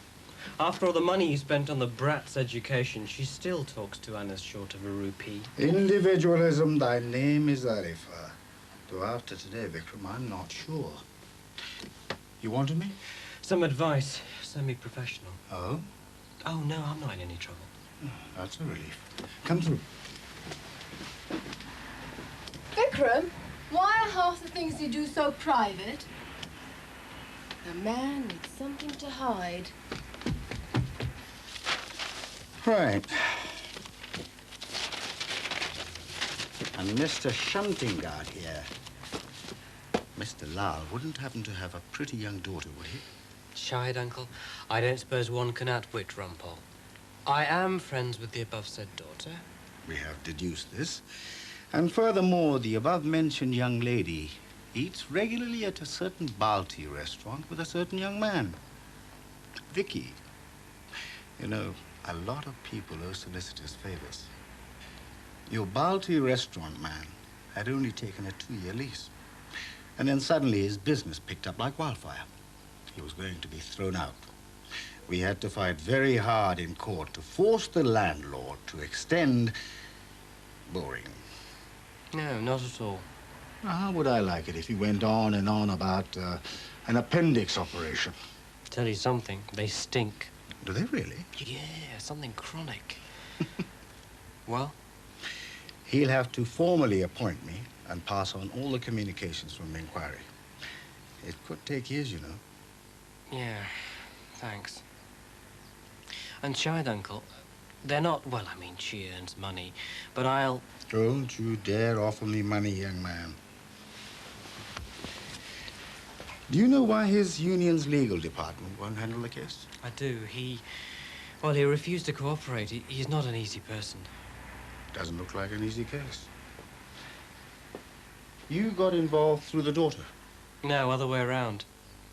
Speaker 7: After all the money you spent on the brat's education, she still talks to Anna's short of a rupee.
Speaker 2: Individualism, thy name is Arifa. Though after today, Vikram, I'm not sure. You wanted me?
Speaker 7: Some advice, semi-professional.
Speaker 2: Oh?
Speaker 7: Oh, no, I'm not in any trouble.
Speaker 2: That's a relief. Come through.
Speaker 3: Vikram, why are half the things you do so private? The man needs something to hide.
Speaker 2: Right. And Mr. Shantingard here. Mr. Lal wouldn't happen to have a pretty young daughter, would he?
Speaker 7: Shide, Uncle. I don't suppose one can outwit Rumpole. I am friends with the above-said daughter.
Speaker 2: We have deduced this. And furthermore, the above-mentioned young lady eats regularly at a certain Balti restaurant with a certain young man, Vicky. You know, a lot of people owe solicitors favors. Your Balti restaurant man had only taken a 2-year lease. And then suddenly his business picked up like wildfire. He was going to be thrown out. We had to fight very hard in court to force the landlord to extend. Boring.
Speaker 7: No, not at all.
Speaker 2: Now, how would I like it if he went on and on about an appendix operation?
Speaker 7: Tell you something, they stink.
Speaker 2: Do they really?
Speaker 7: Yeah, something chronic. Well?
Speaker 2: He'll have to formally appoint me and pass on all the communications from the inquiry. It could take years, you know.
Speaker 7: Yeah, thanks. And Shide, Uncle, they're not, well, I mean, she earns money, but I'll...
Speaker 2: Don't you dare offer me money, young man. Do you know why his union's legal department won't handle the case?
Speaker 7: I do. He refused to cooperate. He's not an easy person.
Speaker 2: Doesn't look like an easy case. You got involved through the daughter?
Speaker 7: No, other way around.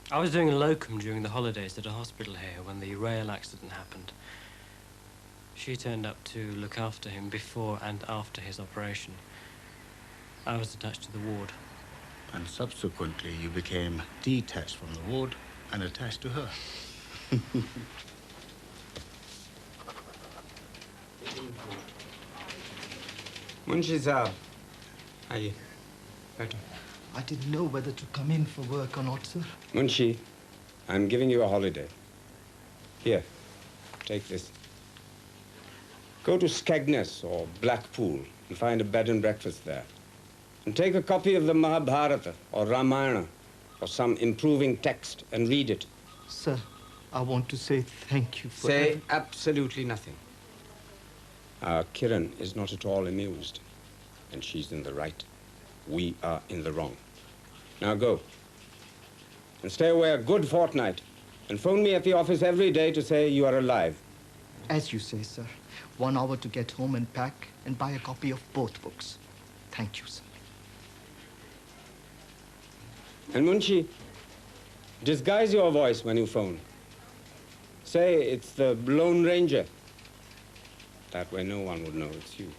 Speaker 7: I was doing a locum during the holidays at a hospital here when the rail accident happened. She turned up to look after him before and after his operation. I was attached to the ward.
Speaker 2: And subsequently, you became detached from the ward and attached to her.
Speaker 6: Munshi Saab. Aye. Better.
Speaker 21: I didn't know whether to come in for work or not, sir.
Speaker 6: Munshi, I'm giving you a holiday. Here, take this. Go to Skegness or Blackpool and find a bed and breakfast there. And take a copy of the Mahabharata or Ramayana or some improving text and read it.
Speaker 21: Sir, I want to say thank you for...
Speaker 6: Say absolutely nothing. Our Kiran is not at all amused, and she's in the right. We are in the wrong. Now go. And stay away a good fortnight, and phone me at the office every day to say you are alive.
Speaker 21: As you say, sir. 1 hour to get home and pack and buy a copy of both books. Thank you, sir.
Speaker 6: And Munshi, disguise your voice when you phone. Say it's the Lone Ranger. That way no one would know it's you.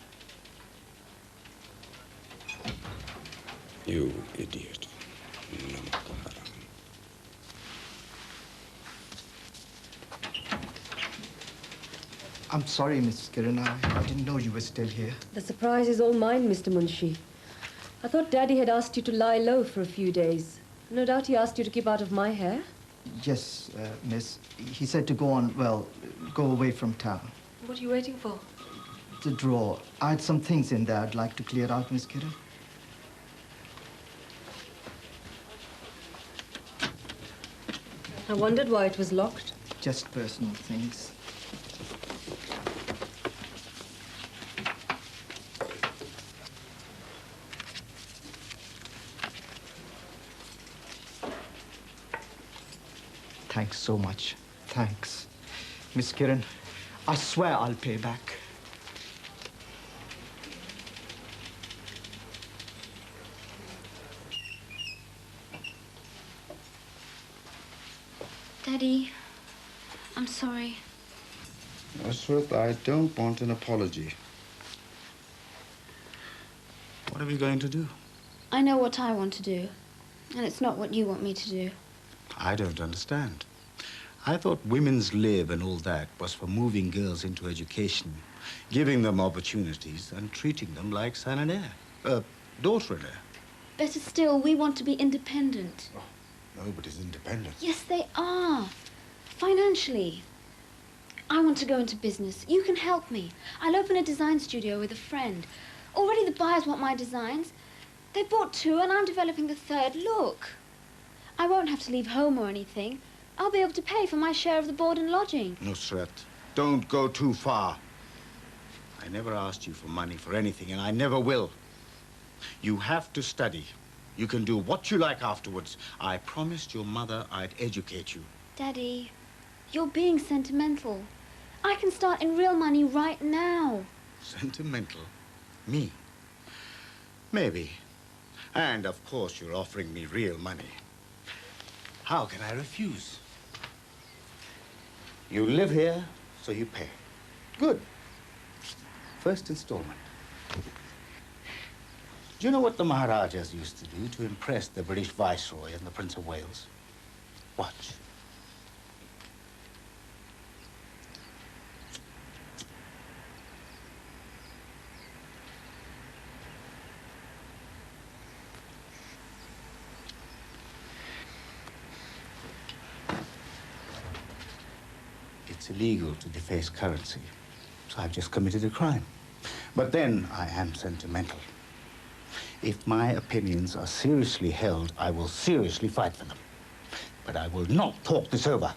Speaker 6: You idiot.
Speaker 21: I'm sorry, Mrs. Kiran. I didn't know you were still here.
Speaker 18: The surprise is all mine, Mr. Munshi. I thought Daddy had asked you to lie low for a few days. No doubt he asked you to keep out of my hair.
Speaker 21: Yes, miss. He said to go on, well, go away from town.
Speaker 18: What are you waiting for?
Speaker 21: The drawer. I had some things in there I'd like to clear out, Miss Kiran.
Speaker 18: I wondered why it was locked.
Speaker 21: Just personal things. Thanks so much. Thanks. Miss Kiran, I swear I'll pay back.
Speaker 20: Daddy, I'm sorry.
Speaker 2: Nusrat, I don't want an apology. What are we going to do?
Speaker 20: I know what I want to do, and it's not what you want me to do.
Speaker 2: I don't understand. I thought women's lib and all that was for moving girls into education, giving them opportunities and treating them like son and heir, daughter and heir.
Speaker 20: Better still, we want to be independent.
Speaker 2: Nobody's independent.
Speaker 20: Yes, they are. Financially. I want to go into business. You can help me. I'll open a design studio with a friend. Already the buyers want my designs. They bought 2 and I'm developing the 3rd. Look. I won't have to leave home or anything. I'll be able to pay for my share of the board and lodging.
Speaker 2: Nusrat, don't go too far. I never asked you for money for anything, and I never will. You have to study. You can do what you like afterwards. I promised your mother I'd educate you.
Speaker 20: Daddy, you're being sentimental. I can start in real money right now.
Speaker 2: Sentimental? Me? Maybe. And, of course, you're offering me real money. How can I refuse? You live here, so you pay. Good. First installment. Do you know what the Maharajas used to do to impress the British Viceroy and the Prince of Wales? Watch. It's illegal to deface currency, so I've just committed a crime. But then I am sentimental. If my opinions are seriously held, I will seriously fight for them. But I will not talk this over.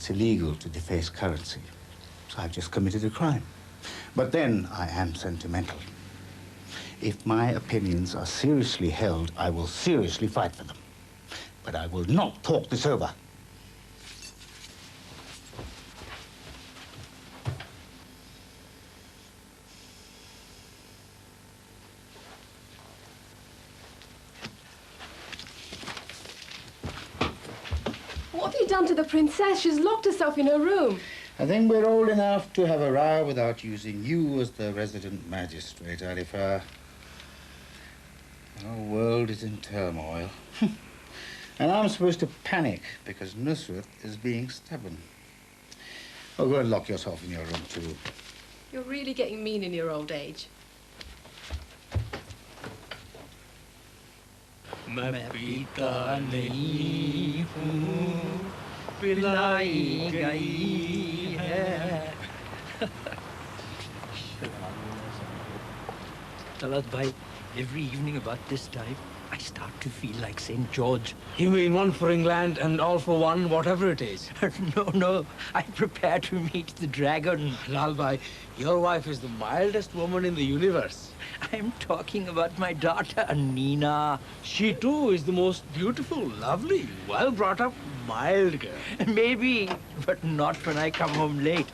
Speaker 2: it's illegal to deface currency. So I've just committed a crime. But then I am sentimental. If my opinions are seriously held, I will seriously fight for them. But I will not talk this over.
Speaker 3: What have you done to the princess? She's locked herself in her room.
Speaker 2: I think we're old enough to have a row without using you as the resident magistrate, Arifa. Our world is in turmoil. And I'm supposed to panic because Nusrat is being stubborn. Oh, go and lock yourself in your room, too.
Speaker 3: You're really getting mean in your old age.
Speaker 17: मैं पीता नहीं हूँ, पिलाई गई है.
Speaker 13: Talat bhai, every evening about this time, I start to feel like St. George.
Speaker 17: You mean one for England and all for one, whatever it is?
Speaker 13: No, I prepare to meet the dragon.
Speaker 17: Lal bhai, your wife is the mildest woman in the universe.
Speaker 13: I'm talking about my daughter, Nina.
Speaker 17: She too is the most beautiful, lovely, well brought up, mild girl.
Speaker 13: Maybe, but not when I come home late.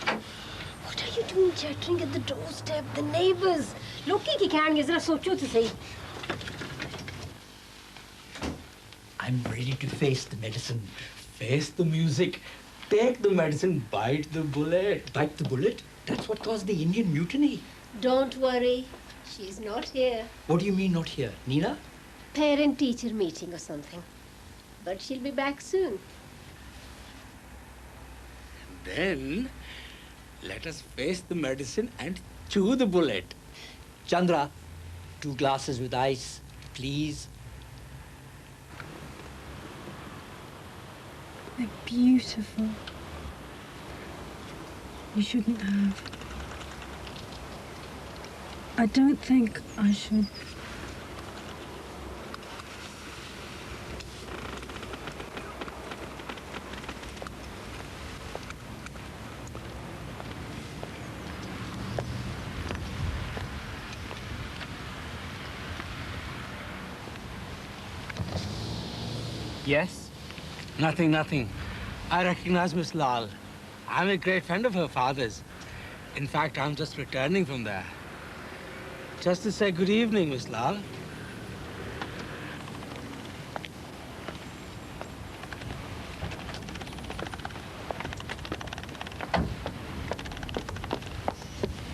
Speaker 14: What are you doing chattering at the doorstep? The neighbors. Loki ki khaenge zara socho to sahi.
Speaker 13: I'm ready to face the medicine.
Speaker 17: Face the music. Take the medicine, bite the bullet.
Speaker 13: Bite the bullet? That's what caused the Indian mutiny.
Speaker 14: Don't worry. She's not here.
Speaker 13: What do you mean not here? Nina?
Speaker 14: Parent-teacher meeting or something. But she'll be back soon.
Speaker 17: Then, let us face the medicine and chew the bullet.
Speaker 13: Chandra, 2 glasses with ice, please.
Speaker 12: They're beautiful. You shouldn't have. I don't think I should.
Speaker 13: Yes?
Speaker 17: Nothing. I recognize Miss Lal. I'm a great friend of her father's. In fact, I'm just returning from there. Just to say good evening, Miss Lal.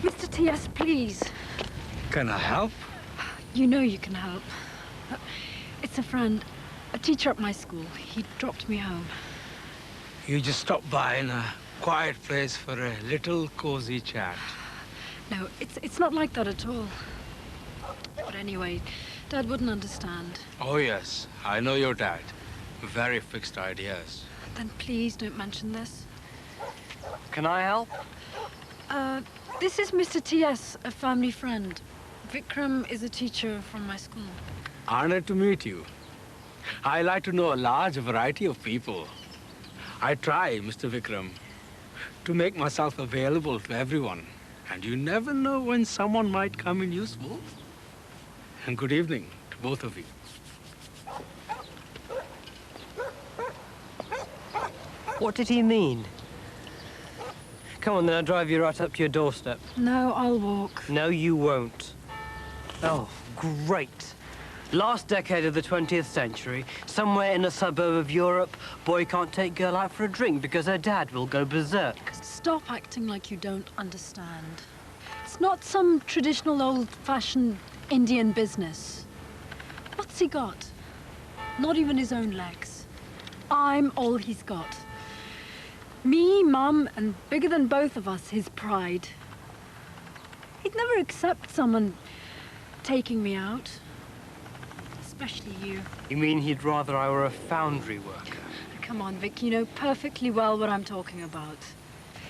Speaker 12: Mr. T.S., please.
Speaker 17: Can I help?
Speaker 12: You know you can help. It's a friend, a teacher at my school. He dropped me home.
Speaker 17: You just stopped by in a quiet place for a little cozy chat.
Speaker 12: No, it's not like that at all. But anyway, Dad wouldn't understand.
Speaker 17: Oh, yes. I know your dad. Very fixed ideas.
Speaker 12: Then please don't mention this.
Speaker 4: Can I help?
Speaker 12: This is Mr. T.S., a family friend. Vikram is a teacher from my school.
Speaker 17: Honored to meet you. I like to know a large variety of people. I try, Mr. Vikram, to make myself available to everyone. And you never know when someone might come in useful. And good evening to both of you.
Speaker 4: What did he mean? Come on, then I'll drive you right up to your doorstep.
Speaker 12: No, I'll walk.
Speaker 4: No, you won't. Oh, great. Last decade of the 20th century, somewhere in a suburb of Europe, boy can't take girl out for a drink because her dad will go berserk.
Speaker 12: Stop acting like you don't understand. It's not some traditional old-fashioned Indian business. What's he got? Not even his own legs. I'm all he's got. Me, Mum, and bigger than both of us, his pride. He'd never accept someone taking me out. Especially you.
Speaker 4: You mean he'd rather I were a foundry worker?
Speaker 12: Come on, Vic, you know perfectly well what I'm talking about.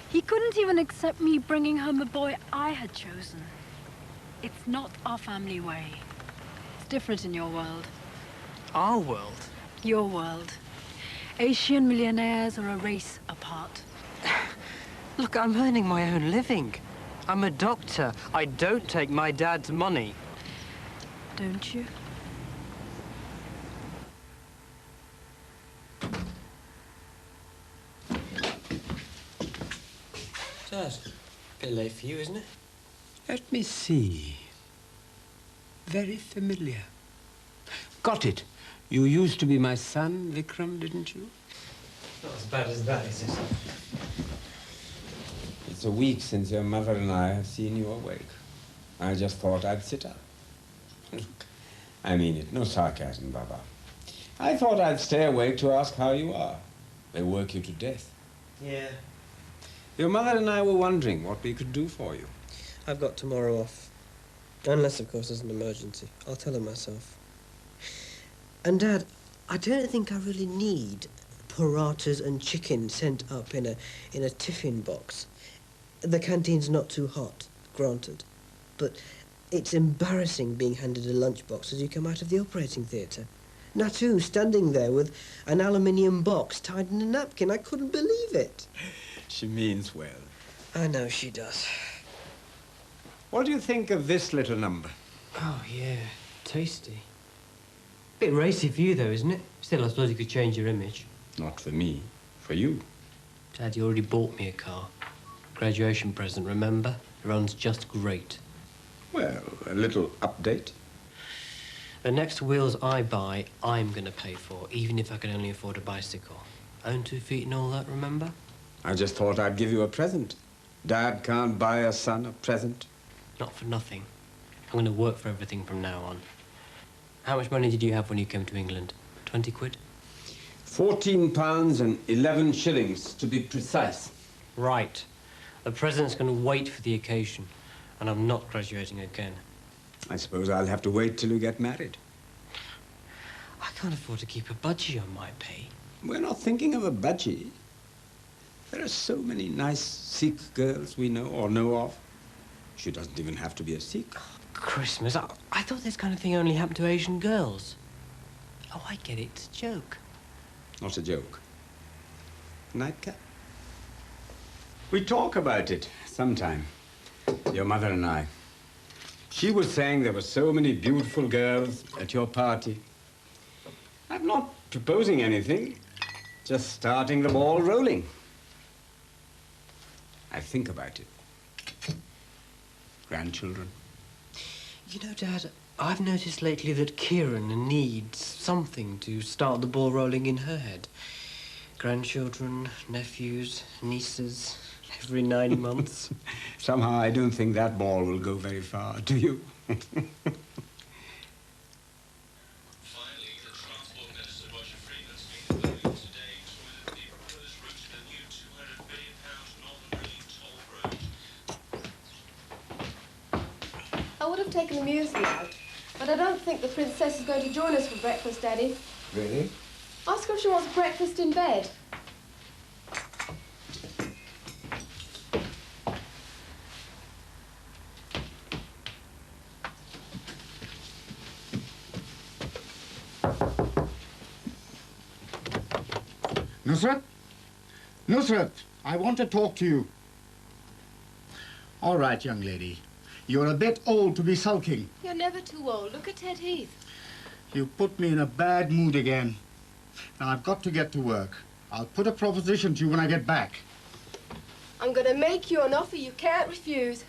Speaker 12: He couldn't even accept me bringing home a boy I had chosen. It's not our family way. It's different in your world.
Speaker 4: Our world?
Speaker 12: Your world. Asian millionaires are a race apart.
Speaker 4: Look, I'm earning my own living. I'm a doctor. I don't take my dad's money.
Speaker 12: Don't you?
Speaker 7: Dad, bit late for you, isn't it?
Speaker 17: Let me see. Very familiar. Got it. You used to be my son, Vikram, didn't you?
Speaker 7: Not as bad as that, is it?
Speaker 6: It's a week since your mother and I have seen you awake. I just thought I'd sit up. I mean it, no sarcasm, Baba. I thought I'd stay awake to ask how you are. They work you to death.
Speaker 7: Yeah.
Speaker 6: Your mother and I were wondering what we could do for you.
Speaker 7: I've got tomorrow off. Unless, of course, there's an emergency. I'll tell her myself. And, Dad, I don't think I really need parathas and chicken sent up in a tiffin box. The canteen's not too hot, granted. But it's embarrassing being handed a lunchbox as you come out of the operating theatre. Natu standing there with an aluminium box tied in a napkin. I couldn't believe it.
Speaker 6: She means well.
Speaker 7: I know she does.
Speaker 6: What do you think of this little number?
Speaker 4: Oh, yeah. Tasty. Bit racy for you, though, isn't it? Still, I suppose you could change your image.
Speaker 6: Not for me, for you.
Speaker 4: Dad, you already bought me a car. Graduation present, remember? It runs just great.
Speaker 6: Well, a little update.
Speaker 4: The next wheels I buy, I'm going to pay for, even if I can only afford a bicycle. Own 2 feet and all that, remember?
Speaker 6: I just thought I'd give you a present. Dad can't buy a son a present.
Speaker 4: Not for nothing. I'm going to work for everything from now on. How much money did you have when you came to England? 20 quid?
Speaker 6: £14 and 11 shillings, to be precise.
Speaker 4: Right. The present's going to wait for the occasion, and I'm not graduating again.
Speaker 6: I suppose I'll have to wait till you get married.
Speaker 4: I can't afford to keep a budgie on my pay.
Speaker 6: We're not thinking of a budgie. There are so many nice Sikh girls we know or know of. She doesn't even have to be a Sikh.
Speaker 4: Christmas? I thought this kind of thing only happened to Asian girls. Oh, I get it. It's a joke.
Speaker 6: Not a joke. Nightcap? We talk about it sometime, your mother and I. She was saying there were so many beautiful girls at your party. I'm not proposing anything, just starting the ball rolling. I think about it. Grandchildren.
Speaker 4: You know, Dad, I've noticed lately that Kieran needs something to start the ball rolling in her head. Grandchildren, nephews, nieces, every 9 months.
Speaker 6: Somehow I don't think that ball will go very far, do you?
Speaker 3: I would have taken the muesli out, but I don't think the princess is going to join us for breakfast, Daddy.
Speaker 6: Really?
Speaker 3: Ask her if she wants breakfast in bed.
Speaker 2: Nusrat? Nusrat, I want to talk to you. All right, young lady. You're a bit old to be sulking.
Speaker 3: You're never too old. Look at Ted Heath.
Speaker 2: You put me in a bad mood again. Now, I've got to get to work. I'll put a proposition to you when I get back.
Speaker 3: I'm going to make you an offer you can't refuse.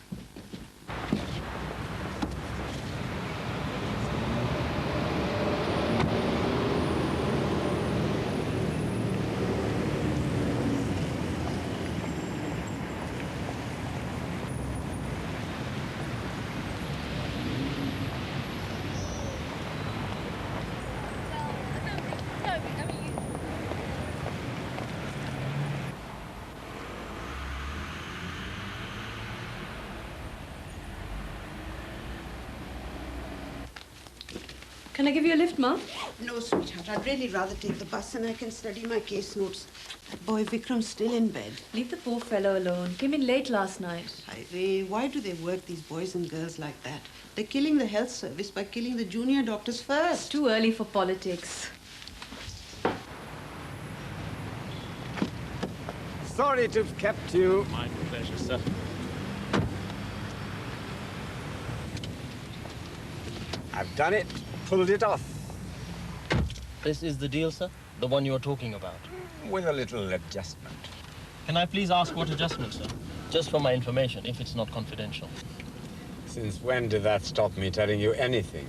Speaker 12: Can I give you a lift, Ma?
Speaker 5: No, sweetheart. I'd really rather take the bus and I can study my case notes. That boy Vikram's still in bed.
Speaker 8: Leave the poor fellow alone. Came in late last night.
Speaker 5: Why do they work these boys and girls like that? They're killing the health service by killing the junior doctors first.
Speaker 8: It's too early for politics.
Speaker 10: Sorry to have kept you.
Speaker 9: My pleasure, sir.
Speaker 10: I've done it. Pulled it off.
Speaker 9: This is the deal, sir? The one you were talking about?
Speaker 10: With a little adjustment.
Speaker 9: Can I please ask what adjustment, sir? Just for my information, if it's not confidential.
Speaker 10: Since when did that stop me telling you anything?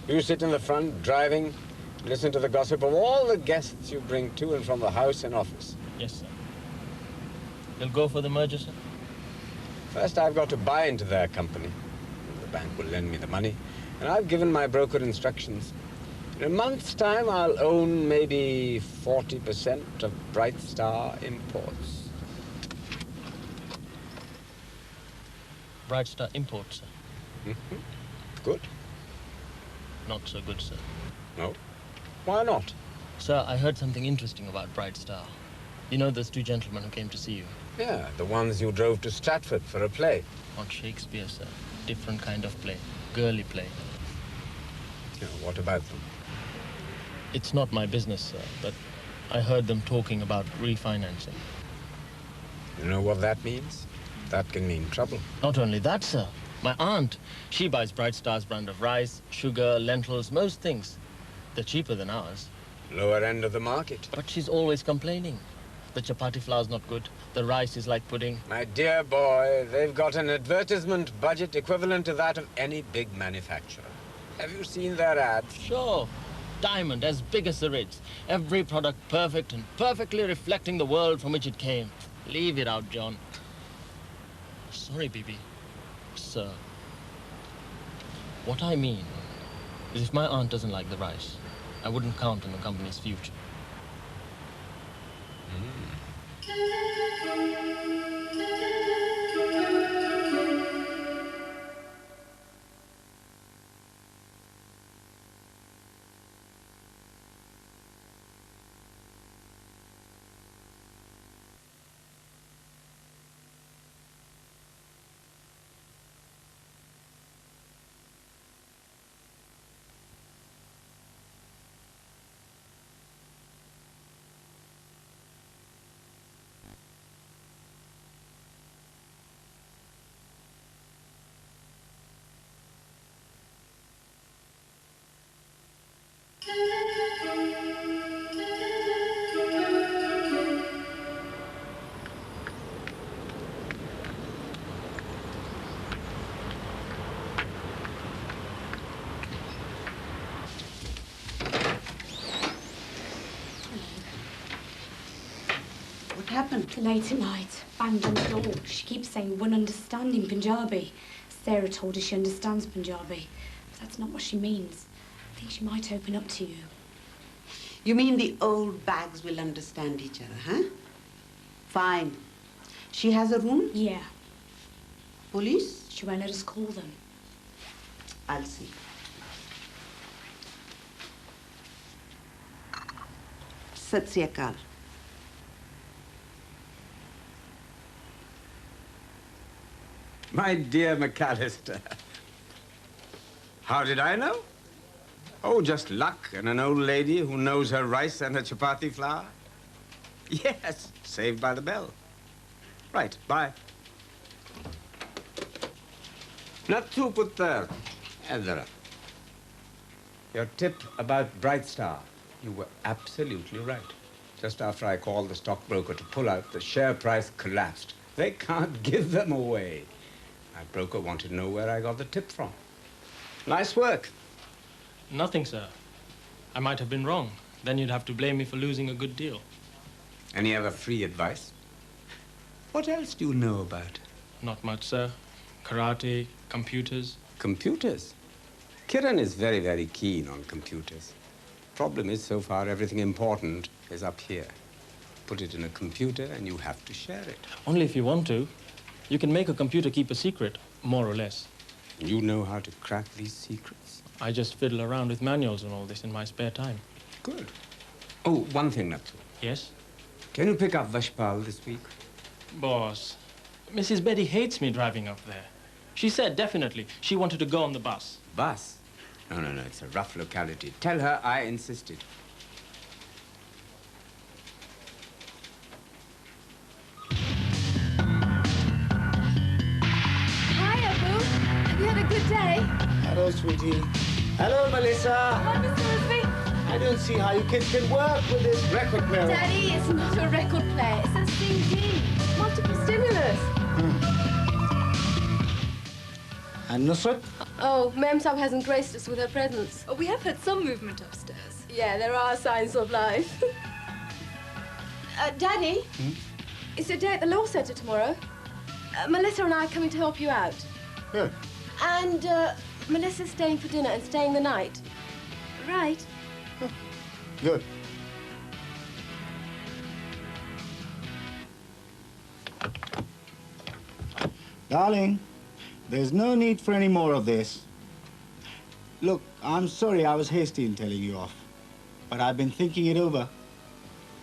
Speaker 10: You sit in the front, driving, listen to the gossip of all the guests you bring to and from the house and office.
Speaker 9: Yes, sir. You'll go for the merger, sir?
Speaker 10: First, I've got to buy into their company. The bank will lend me the money, and I've given my broker instructions. In a month's time, I'll own maybe 40% of Bright Star Imports.
Speaker 9: Bright Star Imports, sir?
Speaker 10: Mm-hmm. Good?
Speaker 9: Not so good, sir.
Speaker 10: No? Why not?
Speaker 9: Sir, I heard something interesting about Bright Star. You know those two gentlemen who came to see you?
Speaker 10: Yeah, the ones you drove to Stratford for a play.
Speaker 9: Not Shakespeare, sir. Different kind of play. Girly play.
Speaker 10: Yeah, what about them?
Speaker 9: It's not my business, sir, but I heard them talking about refinancing.
Speaker 10: You know what that means? That can mean trouble.
Speaker 9: Not only that, sir. My aunt, she buys Bright Star's brand of rice, sugar, lentils, most things. They're cheaper than ours.
Speaker 10: Lower end of the market.
Speaker 9: But she's always complaining. The chapati flour's not good. The rice is like pudding.
Speaker 10: My dear boy, they've got an advertisement budget equivalent to that of any big manufacturer. Have you seen their ads?
Speaker 9: Sure. Diamond, as big as the Ritz. Every product perfect and perfectly reflecting the world from which it came. Leave it out, John. Sorry, Bibi. Sir. What I mean is if my aunt doesn't like the rice, I wouldn't count on the company's future.
Speaker 5: What happened?
Speaker 22: The lady tonight banged on the door. She keeps saying wouldn't understand in Punjabi. Sarah told her she understands Punjabi, but that's not what she means. I think she might open up to you.
Speaker 5: You mean the old bags will understand each other, huh? Fine. She has a room?
Speaker 22: Yeah.
Speaker 5: Police?
Speaker 22: She won't let us call them.
Speaker 5: I'll see. Sat Sri Akal.
Speaker 10: My dear McAllister. How did I know? Oh, just luck and an old lady who knows her rice and her chapati flour. Yes, saved by the bell. Right, bye. Nattu Puttar. Edra. Your tip about Bright Star. You were absolutely right. Just after I called the stockbroker to pull out, the share price collapsed. They can't give them away. My broker wanted to know where I got the tip from. Nice work.
Speaker 9: Nothing, sir. I might have been wrong. Then you'd have to blame me for losing a good deal.
Speaker 10: Any other free advice? What else do you know about?
Speaker 9: Not much, sir. Karate, computers.
Speaker 10: Computers? Kiran is very, very keen on computers. Problem is, so far, everything important is up here. Put it in a computer and you have to share it.
Speaker 9: Only if you want to. You can make a computer keep a secret, more or less.
Speaker 10: You know how to crack these secrets?
Speaker 9: I just fiddle around with manuals and all this in my spare time.
Speaker 10: Good. Oh, one thing, Natsu.
Speaker 9: Yes?
Speaker 10: Can you pick up Vashpal this week?
Speaker 9: Boss, Mrs. Betty hates me driving up there. She said definitely she wanted to go on the bus.
Speaker 10: Bus? No, no, no, it's a rough locality. Tell her I insisted.
Speaker 2: Melissa!
Speaker 3: Come on, Mr. Risby.
Speaker 2: I don't see how you kids can work with this record player.
Speaker 3: Daddy, it's not a record player. It's a CD. Multiple stimulus.
Speaker 2: And Nusrat?
Speaker 3: Oh, Mem Sab hasn't graced us with her presence.
Speaker 1: Oh, we have had some movement upstairs.
Speaker 3: Yeah, there are signs of life. Daddy? It's your day at the law centre tomorrow. Melissa and I are coming to help you out.
Speaker 2: Good.
Speaker 3: And Melissa's staying for dinner and staying the night. Right?
Speaker 2: Good. Darling, there's no need for any more of this. Look, I'm sorry I was hasty in telling you off, but I've been thinking it over.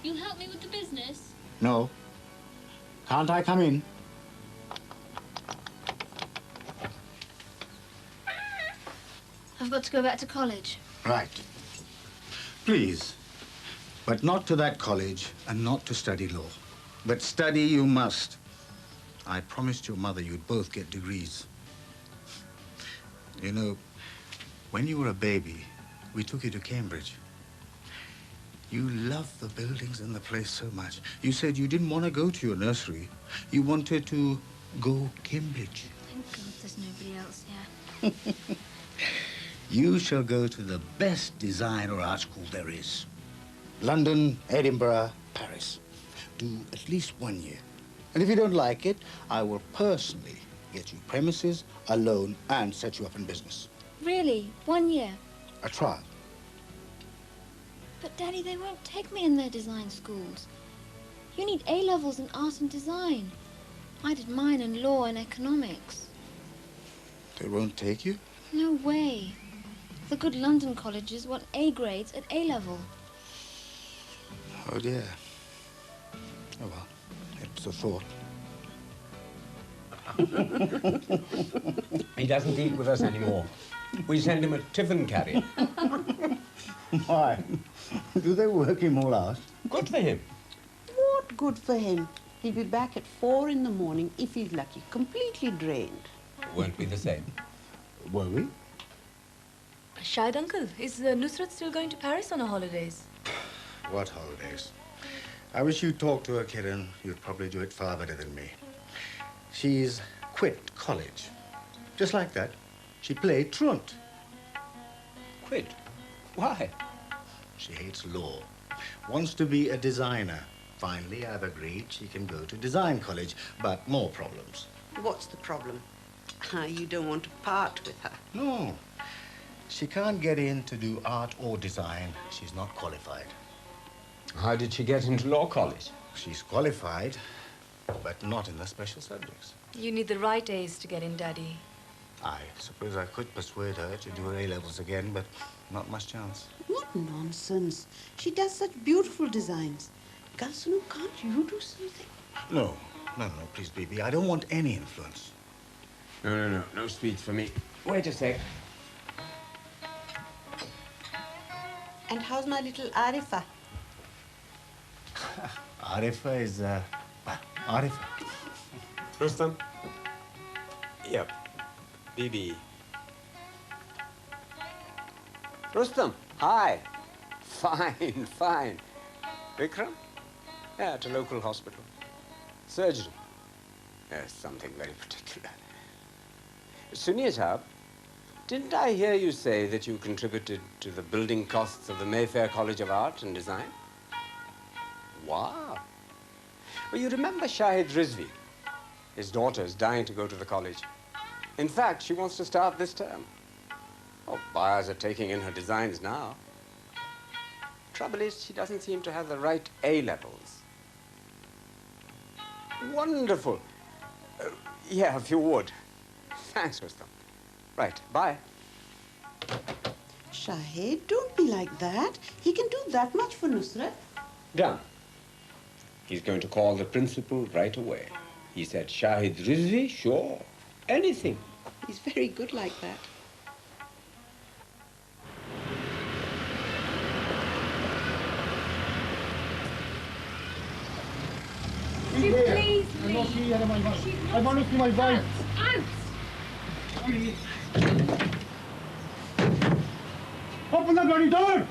Speaker 20: You'll help me with the business?
Speaker 2: No. Can't I come in?
Speaker 20: I've got to go back to college.
Speaker 2: Right. Please. But not to that college and not to study law. But study you must. I promised your mother you'd both get degrees. You know, when you were a baby, we took you to Cambridge. You loved the buildings and the place so much. You said you didn't want to go to your nursery. You wanted to go Cambridge.
Speaker 20: Thank God there's nobody else here.
Speaker 2: You shall go to the best design or art school there is. London, Edinburgh, Paris. Do at least 1 year. And if you don't like it, I will personally get you premises, a loan, and set you up in business.
Speaker 20: Really? 1 year?
Speaker 2: A trial.
Speaker 20: But, Daddy, they won't take me in their design schools. You need A-levels in art and design. I did mine in law and economics.
Speaker 2: They won't take you?
Speaker 20: No way. The good London colleges want A grades at A-level.
Speaker 2: Oh, dear. Oh, well, it's a thought.
Speaker 10: He doesn't eat with us anymore. We send him a tiffin carrier.
Speaker 2: Why? Do they work him all out?
Speaker 10: Good for him.
Speaker 5: What good for him? He'll be back at 4 in the morning if he's lucky, completely drained.
Speaker 10: Won't be the same.
Speaker 2: Were we?
Speaker 1: Shahid uncle, is Nusrat still going to Paris on her holidays?
Speaker 2: What holidays? I wish you'd talk to her, Kiran. You'd probably do it far better than me. She's quit college. Just like that. She played truant.
Speaker 10: Quit? Why?
Speaker 2: She hates law. Wants to be a designer. Finally, I've agreed she can go to design college, but more problems.
Speaker 5: What's the problem? You don't want to part with her.
Speaker 2: No. She can't get in to do art or design. She's not qualified.
Speaker 10: How did she get into law college?
Speaker 2: She's qualified, but not in the special subjects.
Speaker 1: You need the right A's to get in, Daddy.
Speaker 2: I suppose I could persuade her to do her A-levels again, but not much chance.
Speaker 5: What nonsense. She does such beautiful designs. Gansunu, can't you do something?
Speaker 2: No, please, baby. I don't want any influence.
Speaker 10: No sweets for me. Wait a sec.
Speaker 5: And how's my little Arifa?
Speaker 2: Arifa is, Arifa.
Speaker 10: Rustam? Yep. Bibi. Rustam, hi. Fine, fine. Vikram? Yeah, at a local hospital. Surgery? Yes, something very particular. Sunil Sahab, didn't I hear you say that you contributed to the building costs of the Mayfair College of Art and Design? Wow. Well, you remember Shahid Rizvi? His daughter's dying to go to the college. In fact, she wants to start this term. Oh, buyers are taking in her designs now. Trouble is, she doesn't seem to have the right A-levels. Wonderful. Yeah, if you would. Thanks, Rustam. Right, bye.
Speaker 5: Shahid, don't be like that. He can do that much for Nusrat.
Speaker 10: Done. He's going to call the principal right away. He said, Shahid Rizvi, sure, anything.
Speaker 5: He's very good like that.
Speaker 3: Please,
Speaker 2: I want to see my wife.
Speaker 3: Out!
Speaker 15: Open the bloody door!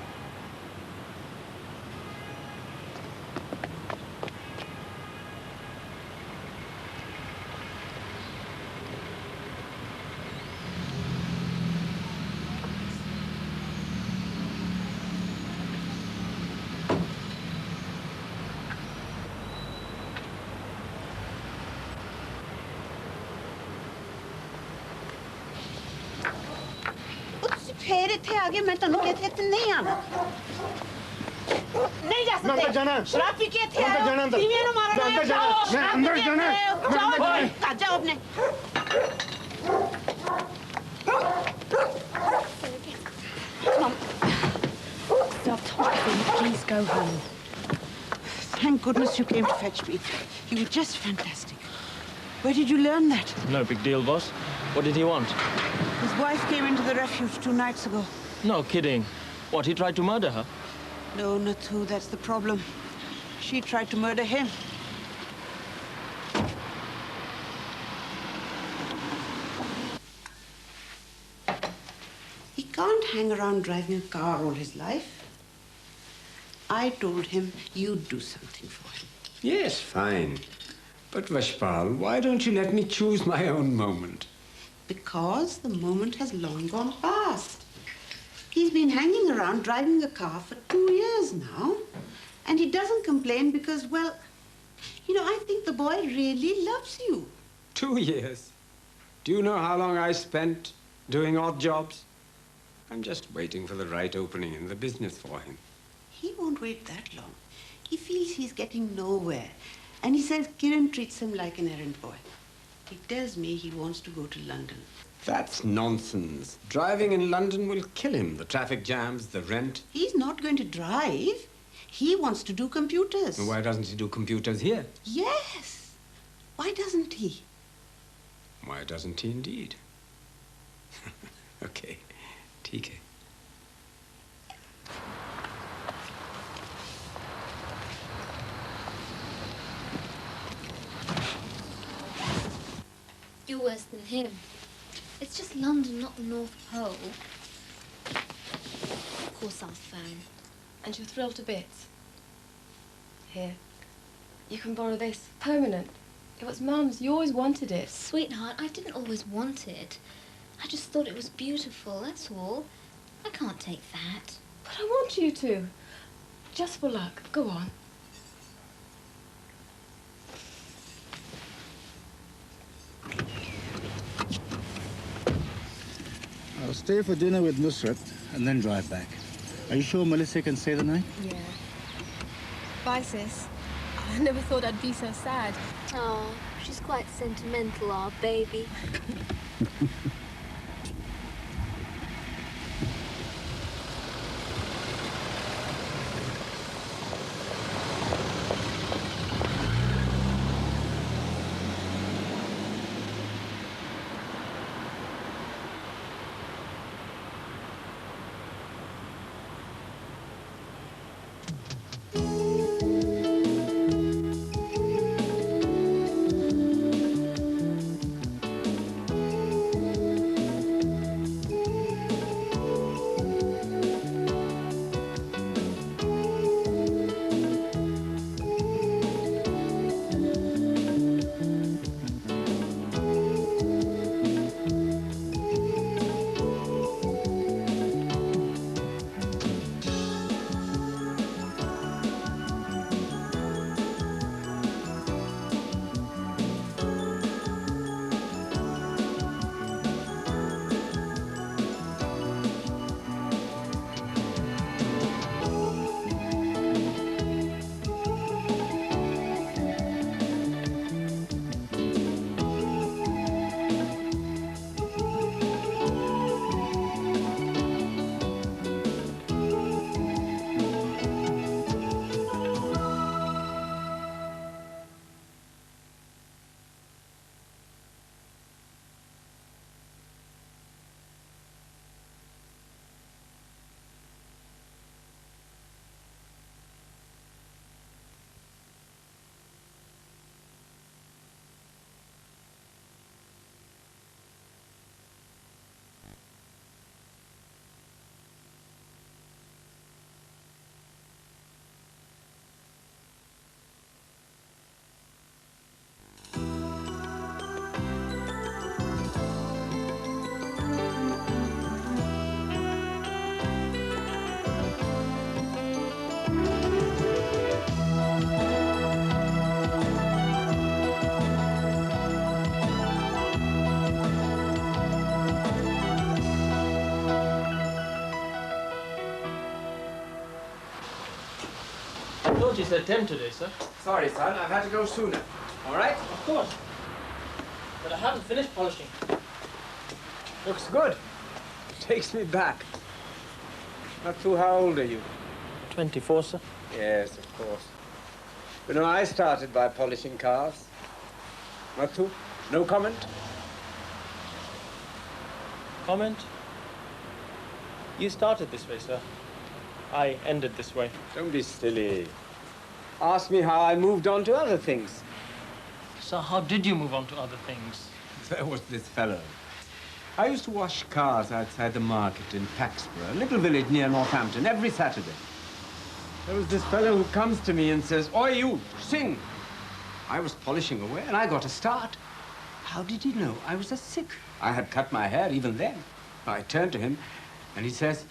Speaker 5: फेरे थे आगे मैं तनु कहते थे नहीं आना नहीं जा सकते
Speaker 15: अंदर जाना
Speaker 5: शराब पी के थे
Speaker 15: अंदर जाना अंदर
Speaker 5: टीवी में मारा
Speaker 15: अंदर जाना मैं अंदर जाना
Speaker 5: जाओ जाओ अपने
Speaker 12: Stop talking. Please go home.
Speaker 5: Thank goodness you came to fetch me. You were just fantastic. Where did you learn that?
Speaker 9: No big deal, boss. What did he want?
Speaker 5: His wife came into the refuge 2 nights ago.
Speaker 9: No kidding. What, he tried to murder her?
Speaker 5: No, Nathu, that's the problem. She tried to murder him. He can't hang around driving a car all his life. I told him you'd do something for him.
Speaker 10: Yes, fine. But Vashpal, why don't you let me choose my own moment?
Speaker 5: Because the moment has long gone past. He's been hanging around driving a car for 2 years now. And he doesn't complain because, well, you know, I think the boy really loves you.
Speaker 10: 2 years? Do you know how long I spent doing odd jobs? I'm just waiting for the right opening in the business for him.
Speaker 5: He won't wait that long. He feels he's getting nowhere. And he says Kiran treats him like an errand boy. He tells me he wants to go to London.
Speaker 10: That's nonsense. Driving in London will kill him. The traffic jams, the rent.
Speaker 5: He's not going to drive. He wants to do computers.
Speaker 10: Why doesn't he do computers here?
Speaker 5: Yes. Why doesn't he?
Speaker 10: Why doesn't he indeed? Okay. ठीक है.
Speaker 20: You're worse than him. It's just London, not the North Pole. Of course I'll phone.
Speaker 3: And you're thrilled to bits. Here, you can borrow this. Permanent. It was Mum's. You always wanted it.
Speaker 20: Sweetheart, I didn't always want it. I just thought it was beautiful, that's all. I can't take that.
Speaker 3: But I want you to. Just for luck. Go on.
Speaker 2: I'll stay for dinner with Nusrat and then drive back. Are you sure Melissa can stay the night?
Speaker 3: Yeah. Bye, sis. I never thought I'd be so sad.
Speaker 20: Oh, she's quite sentimental, our baby.
Speaker 9: I thought you said 10 today, sir.
Speaker 10: Sorry, son, I've had to go sooner. All right?
Speaker 9: Of course. But I haven't finished polishing.
Speaker 10: Looks good. Takes me back. Nathu, how old are you?
Speaker 9: 24, sir.
Speaker 10: Yes, of course. You know, I started by polishing cars. Nathu, no comment?
Speaker 9: Comment? You started this way, sir. I ended this way.
Speaker 10: Don't be silly. Ask me how I moved on to other things.
Speaker 9: So how did you move on to other things?
Speaker 10: There was this fellow. I used to wash cars outside the market in Paxborough, a little village near Northampton, every Saturday. There was this fellow who comes to me and says, "Oi, you, sing!" I was polishing away and I got a start. How did he know I was a Sikh? I had cut my hair even then. I turned to him and he says,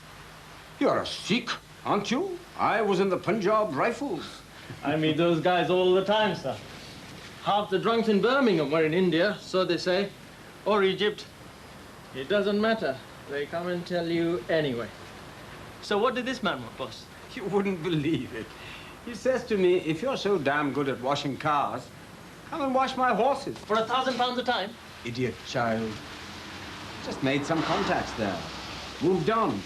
Speaker 10: "You're a Sikh, aren't you? I was in the Punjab Rifles."
Speaker 9: I meet those guys all the time, sir. Half the drunks in Birmingham were in India, so they say, or Egypt. It doesn't matter. They come and tell you anyway. So what did this man want, boss?
Speaker 10: You wouldn't believe it. He says to me, "If you're so damn good at washing cars, come and wash my horses."
Speaker 9: For £1,000 a time?
Speaker 10: Idiot child. Just made some contacts there. Moved on.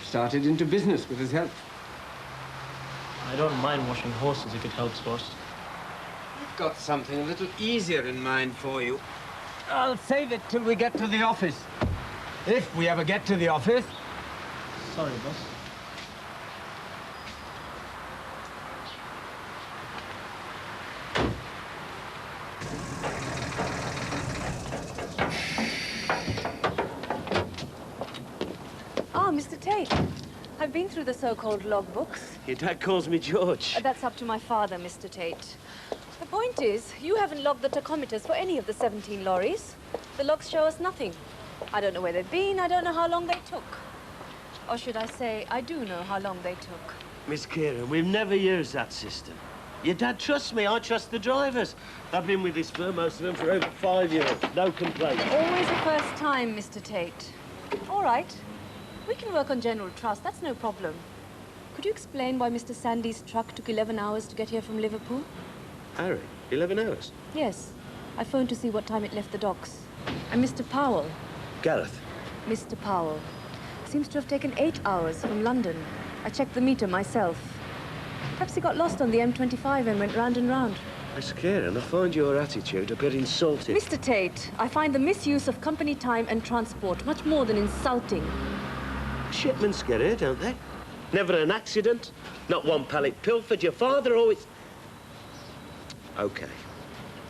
Speaker 10: Started into business with his help.
Speaker 9: I don't mind washing horses if it helps, boss.
Speaker 10: I've got something a little easier in mind for you. I'll save it till we get to the office. If we ever get to the office.
Speaker 9: Sorry, boss.
Speaker 8: Ah, Mr. Tate. I've been through the so-called logbooks.
Speaker 11: Your dad calls me George.
Speaker 8: That's up to my father, Mr. Tate. The point is, you haven't logged the tachometers for any of the 17 lorries. The logs show us nothing. I don't know where they've been. I don't know how long they took. Or should I say, I do know how long they took.
Speaker 11: Miss Kieran, we've never used that system. Your dad trusts me. I trust the drivers. I've been with this firm, most of them, for over 5 years. No complaints.
Speaker 8: Always a first time, Mr. Tate. All right. We can work on general trust. That's no problem. Could you explain why Mr. Sandy's truck took 11 hours to get here from Liverpool?
Speaker 11: Harry, 11 hours?
Speaker 8: Yes. I phoned to see what time it left the docks. And Mr. Powell.
Speaker 11: Gareth?
Speaker 8: Mr. Powell. Seems to have taken 8 hours from London. I checked the meter myself. Perhaps he got lost on the M25 and went round and round.
Speaker 11: Miss Kieran, I find your attitude a bit insulting.
Speaker 8: Mr. Tate, I find the misuse of company time and transport much more than insulting.
Speaker 11: Shipments get here, don't they? Never an accident. Not one pallet pilfered. Your father always... OK.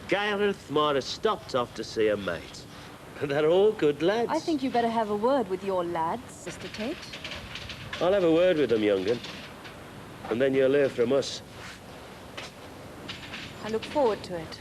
Speaker 11: Gareth might have stopped off to see a mate. They're all good lads.
Speaker 8: I think you better have a word with your lads, Mr. Tate.
Speaker 11: I'll have a word with them, young'un. And then you'll hear from us.
Speaker 8: I look forward to it.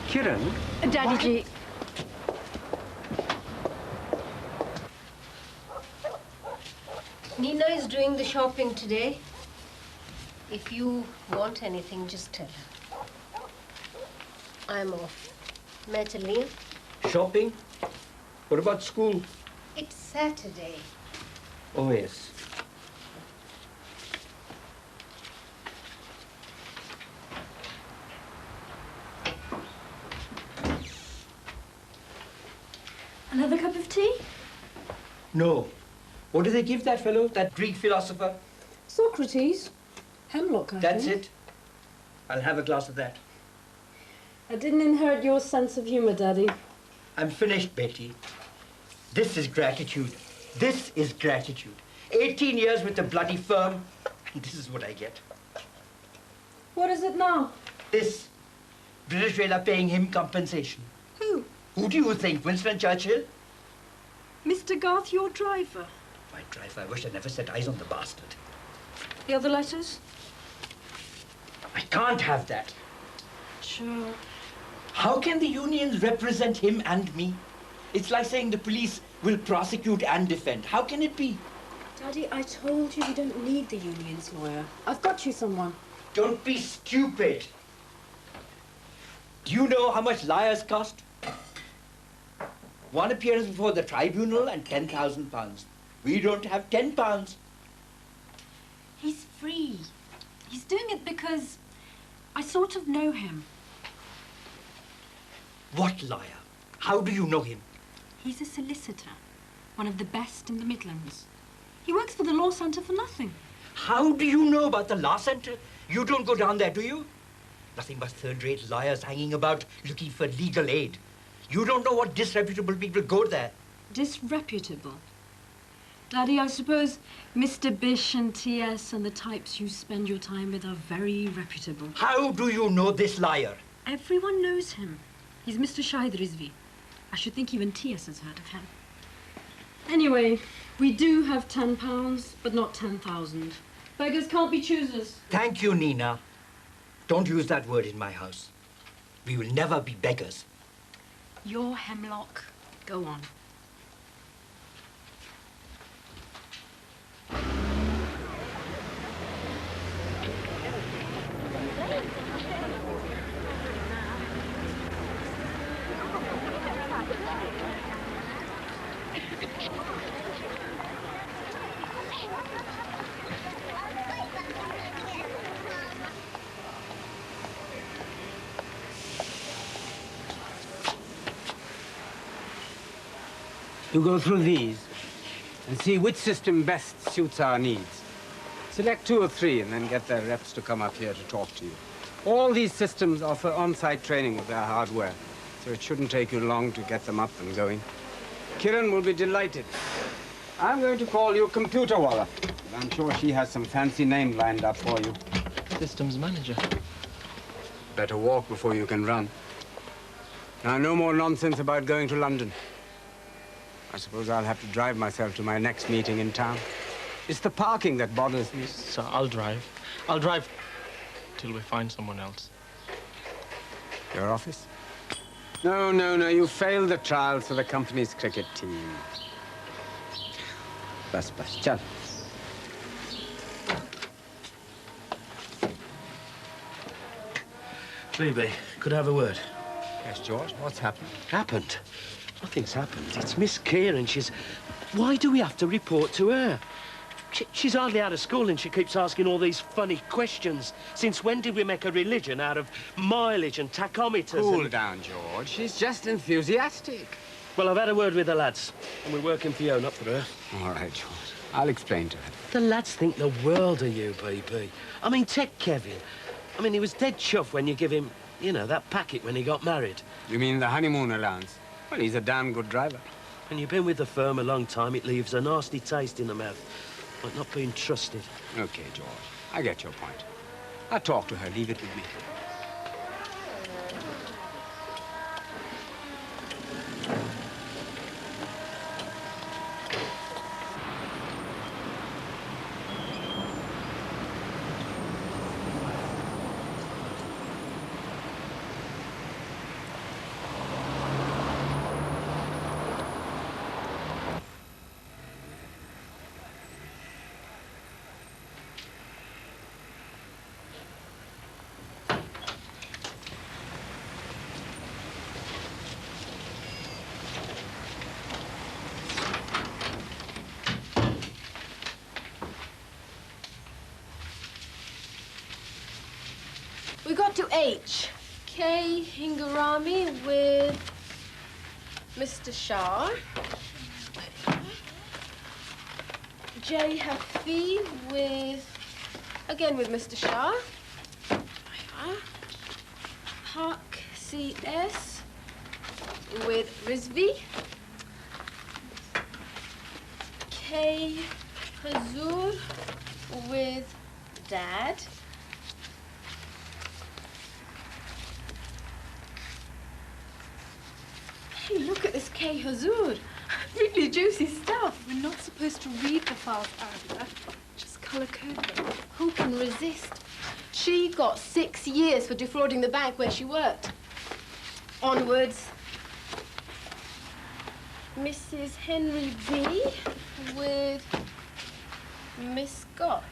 Speaker 10: Kiran?
Speaker 12: Daddy G.
Speaker 14: Nina is doing the shopping today. If you want anything, just tell her. I'm off. May I tell you?
Speaker 13: Shopping? What about school?
Speaker 14: It's Saturday.
Speaker 13: Oh, yes.
Speaker 12: Another cup of tea?
Speaker 13: No. What do they give that fellow, that Greek philosopher?
Speaker 12: Socrates. Hemlock, I
Speaker 13: That's
Speaker 12: think.
Speaker 13: it. I'll have a glass of that.
Speaker 12: I didn't inherit your sense of humor, Daddy.
Speaker 13: I'm finished, Betty. This is gratitude. This is gratitude. 18 years with the bloody firm, and this is what I get.
Speaker 12: What is it now?
Speaker 13: This. British Rail are paying him compensation.
Speaker 12: Who?
Speaker 13: Who do you think? Winston Churchill?
Speaker 12: Mr. Garth, your driver.
Speaker 13: My driver, I wish I'd never set eyes on the bastard.
Speaker 12: The other letters?
Speaker 13: I can't have that.
Speaker 12: Sure.
Speaker 13: How can the unions represent him and me? It's like saying the police will prosecute and defend. How can it be?
Speaker 12: Daddy, I told you you don't need the union's lawyer. I've got you someone.
Speaker 13: Don't be stupid. Do you know how much liars cost? One appearance before the tribunal and £10,000. We don't have £10.
Speaker 12: He's free. He's doing it because I sort of know him.
Speaker 13: What liar? How do you know him?
Speaker 12: He's a solicitor, one of the best in the Midlands. He works for the law centre for nothing.
Speaker 13: How do you know about the law centre? You don't go down there, do you? Nothing but third-rate liars hanging about looking for legal aid. You don't know what disreputable people go there.
Speaker 12: Disreputable? Daddy, I suppose Mr. Bish and T.S. and the types you spend your time with are very reputable.
Speaker 13: How do you know this liar?
Speaker 12: Everyone knows him. He's Mr. Shahid Rizvi. I should think even T.S. has heard of him. Anyway, we do have £10, but not 10,000. Beggars can't be choosers.
Speaker 13: Thank you, Nina. Don't use that word in my house. We will never be beggars.
Speaker 12: You're Hemlock. Go on.
Speaker 10: You go through these and see which system best suits our needs. Select 2 or 3 and then get their reps to come up here to talk to you. All these systems offer on-site training of their hardware, so it shouldn't take you long to get them up and going. Kiran will be delighted. I'm going to call you Computer Walla. I'm sure she has some fancy name lined up for you.
Speaker 9: Systems manager.
Speaker 10: Better walk before you can run. Now, no more nonsense about going to London. I suppose I'll have to drive myself to my next meeting in town. It's the parking that bothers me.
Speaker 9: So I'll drive. I'll drive till we find someone else.
Speaker 10: Your office? No, no, no. You failed the trials for the company's cricket team. Bas, chal.
Speaker 16: Phoebe, could I have a word?
Speaker 10: Yes, George. What's happened?
Speaker 16: Happened? Nothing's happened. It's Miss Kieran. She's... Why do we have to report to her? She's hardly out of school and she keeps asking all these funny questions. Since when did we make a religion out of mileage and tachometers?
Speaker 10: Cool down, George. She's just enthusiastic.
Speaker 16: Well, I've had a word with the lads, and we're working for you, not for her.
Speaker 10: All right, George. I'll explain to her.
Speaker 16: The lads think the world of you, BP. I mean, take Kevin. I mean, he was dead chuffed when you give him, you know, that packet when he got married.
Speaker 10: You mean the honeymoon allowance? Well, he's a damn good driver.
Speaker 16: When you've been with the firm a long time, it leaves a nasty taste in the mouth, like not being trusted.
Speaker 10: Okay, George. I get your point. I'll talk to her. Leave it with me.
Speaker 3: We got to H. K. Hingarami with Mr. Shah. J. Hafi again with Mr. Shah. Haq C.S. with Rizvi. K. Hazur with Dad. Hey, look at this K. Hazur. Really juicy stuff.
Speaker 22: We're not supposed to read the files, Arabia. Just colour code them.
Speaker 3: Who can resist? She got 6 years for defrauding the bank where she worked. Onwards. Mrs. Henry B. with Miss Scott.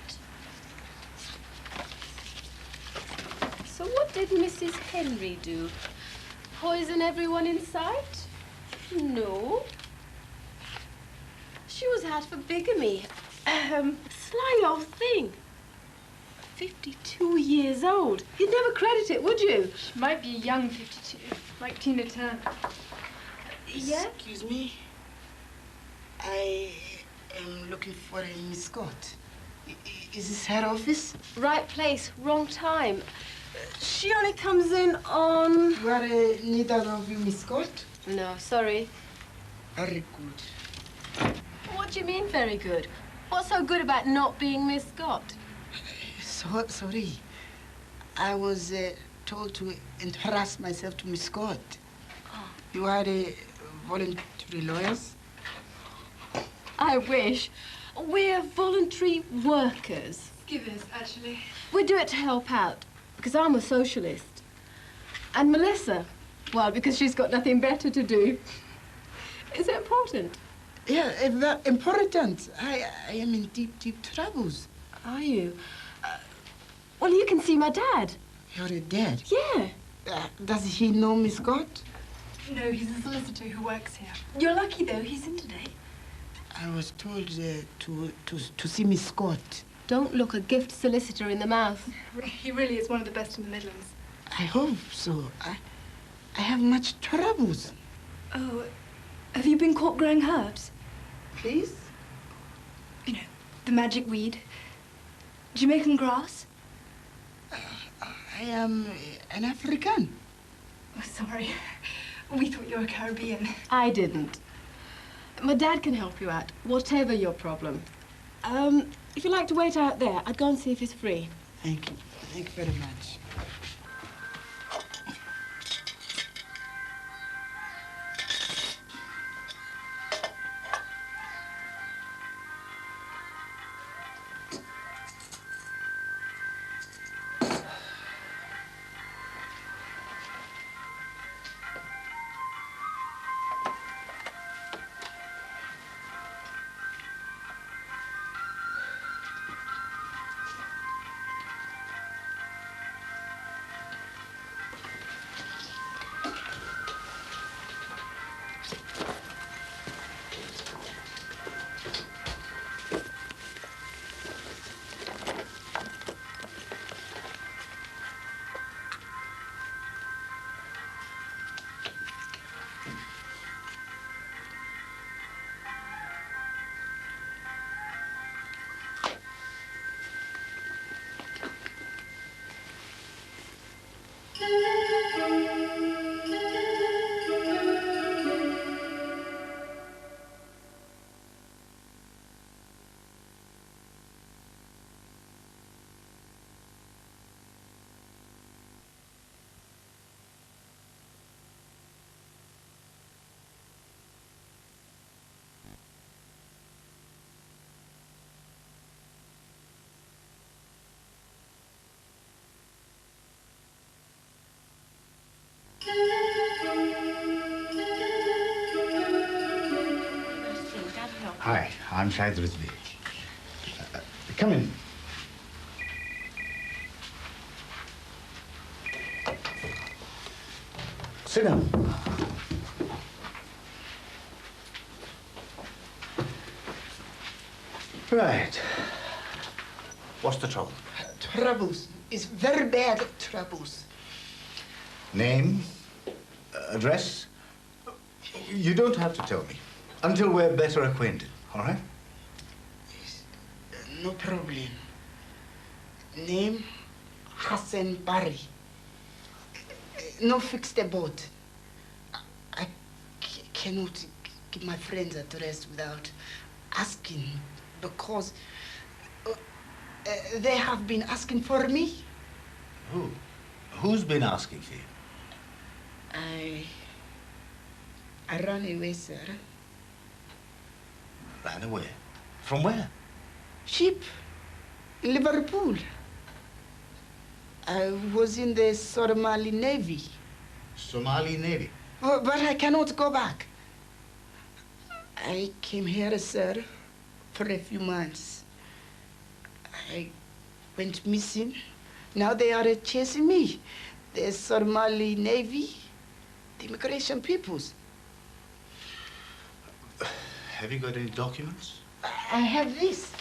Speaker 3: did Mrs. Henry do? Poison everyone in sight? No. She was out for bigamy. Sly old thing. 52 years old. You'd never credit it, would you?
Speaker 22: She might be a young 52, like Tina Turner.
Speaker 3: Yeah?
Speaker 5: Excuse me. I am looking for a Miss Scott. Is this her office?
Speaker 3: Right place, wrong time. She only comes in on...
Speaker 5: You are neither of you Miss Scott?
Speaker 3: No, sorry.
Speaker 5: Very good.
Speaker 3: What do you mean, very good? What's so good about not being Miss Scott?
Speaker 5: Sorry. I was told to entrust myself to Miss Scott.
Speaker 3: Oh.
Speaker 5: You are a voluntary lawyers?
Speaker 3: I wish. We're voluntary workers.
Speaker 22: Givers, actually.
Speaker 3: We do it to help out, because I'm a socialist. And Melissa, well, because she's got nothing better to do. Is it important?
Speaker 5: Yeah, very important. I am in deep troubles.
Speaker 3: Are you? Well, you can see my dad.
Speaker 5: Your dad?
Speaker 3: Yeah.
Speaker 5: Does he know Miss Scott?
Speaker 22: No, he's a solicitor who works here. You're lucky, though. He's in today.
Speaker 5: I was told to see Miss Scott.
Speaker 3: Don't look a gift solicitor in the mouth.
Speaker 22: He really is one of the best in the Midlands.
Speaker 5: I hope so. I have much troubles.
Speaker 22: Oh, have you been caught growing herbs?
Speaker 5: Please?
Speaker 22: You know, the magic weed. Jamaican grass?
Speaker 5: I am an African.
Speaker 22: Oh, sorry. We thought you were Caribbean.
Speaker 3: I didn't. My dad can help you out, whatever your problem. If you'd like to wait out there, I'd go and see if he's free.
Speaker 5: Thank you. Thank you very much.
Speaker 2: Hi, I'm Shahid Rizvi. Come in. Sit down. Right. What's the trouble?
Speaker 5: Troubles. It's very bad troubles.
Speaker 2: Name? Address? You don't have to tell me. Until we're better acquainted, all right?
Speaker 5: No problem. Name? Hassan Bari. No fixed abode. I cannot give my friend's address without asking, because they have been asking for me.
Speaker 2: Who? Who's been asking for you?
Speaker 5: I ran away, sir.
Speaker 2: Ran away? From where?
Speaker 5: Ship. In Liverpool. I was in the Somali Navy.
Speaker 2: Somali Navy?
Speaker 5: Oh, but I cannot go back. I came here, sir, for a few months. I went missing. Now they are chasing me. the Somali Navy, the immigration peoples.
Speaker 2: Have you got any documents?
Speaker 5: I have this.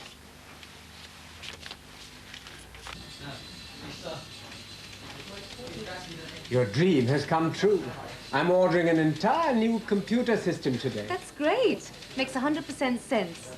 Speaker 10: Your dream has come true. I'm ordering an entire new computer system today.
Speaker 8: That's great. Makes 100% sense.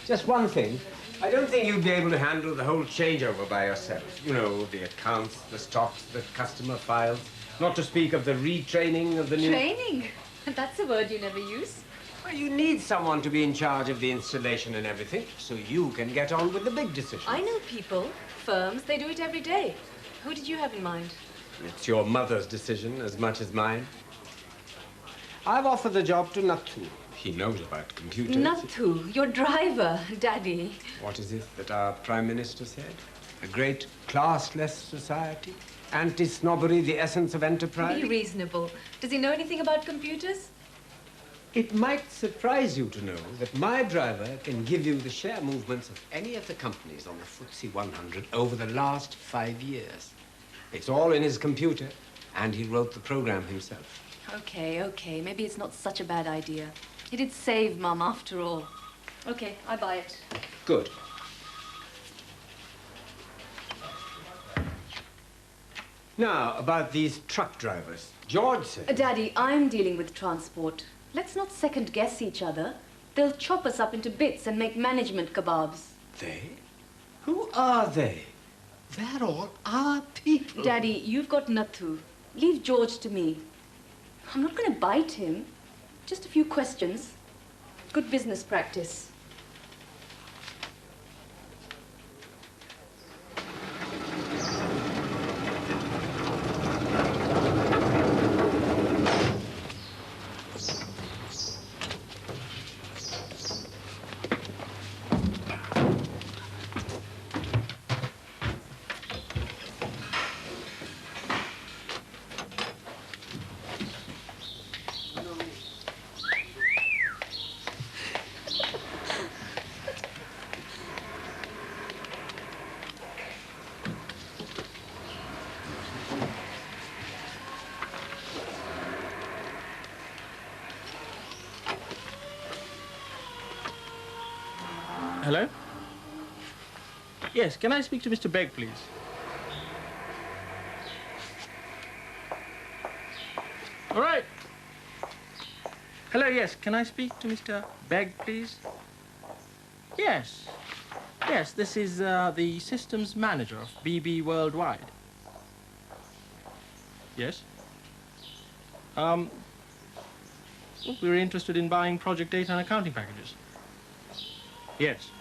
Speaker 10: Just one thing. I don't think you'd be able to handle the whole changeover by yourself. You know, the accounts, the stocks, the customer files. Not to speak of the retraining of the new...
Speaker 8: Training? That's a word you never use.
Speaker 10: Well, you need someone to be in charge of the installation and everything, so you can get on with the big decisions.
Speaker 8: I know people, firms, they do it every day. Who did you have in mind?
Speaker 10: It's your mother's decision as much as mine. I've offered the job to Nathu. He knows about computers.
Speaker 8: Nathu, your driver, Daddy.
Speaker 10: What is it that our Prime Minister said? A great classless society? Anti-snobbery, the essence of enterprise?
Speaker 8: Be reasonable. Does he know anything about computers?
Speaker 10: It might surprise you to know that my driver can give you the share movements of any of the companies on the FTSE 100 over the last 5 years. It's all in his computer, and he wrote the program himself.
Speaker 8: Okay. Maybe it's not such a bad idea. He did save Mum after all. Okay, I buy it.
Speaker 10: Good. Now, about these truck drivers. George said...
Speaker 8: Daddy, I'm dealing with transport. Let's not second-guess each other. They'll chop us up into bits and make management kebabs.
Speaker 10: They? Who are they? They're all our people.
Speaker 8: Daddy, you've got Nathu. Leave George to me. I'm not going to bite him. Just a few questions. Good business practice.
Speaker 9: Hello? Yes, can I speak to Mr. Begg, please? All right. Hello, yes, can I speak to Mr. Begg, please? Yes. Yes, this is the systems manager of BB Worldwide. Yes? Well, we were interested in buying project data and accounting packages. Yes.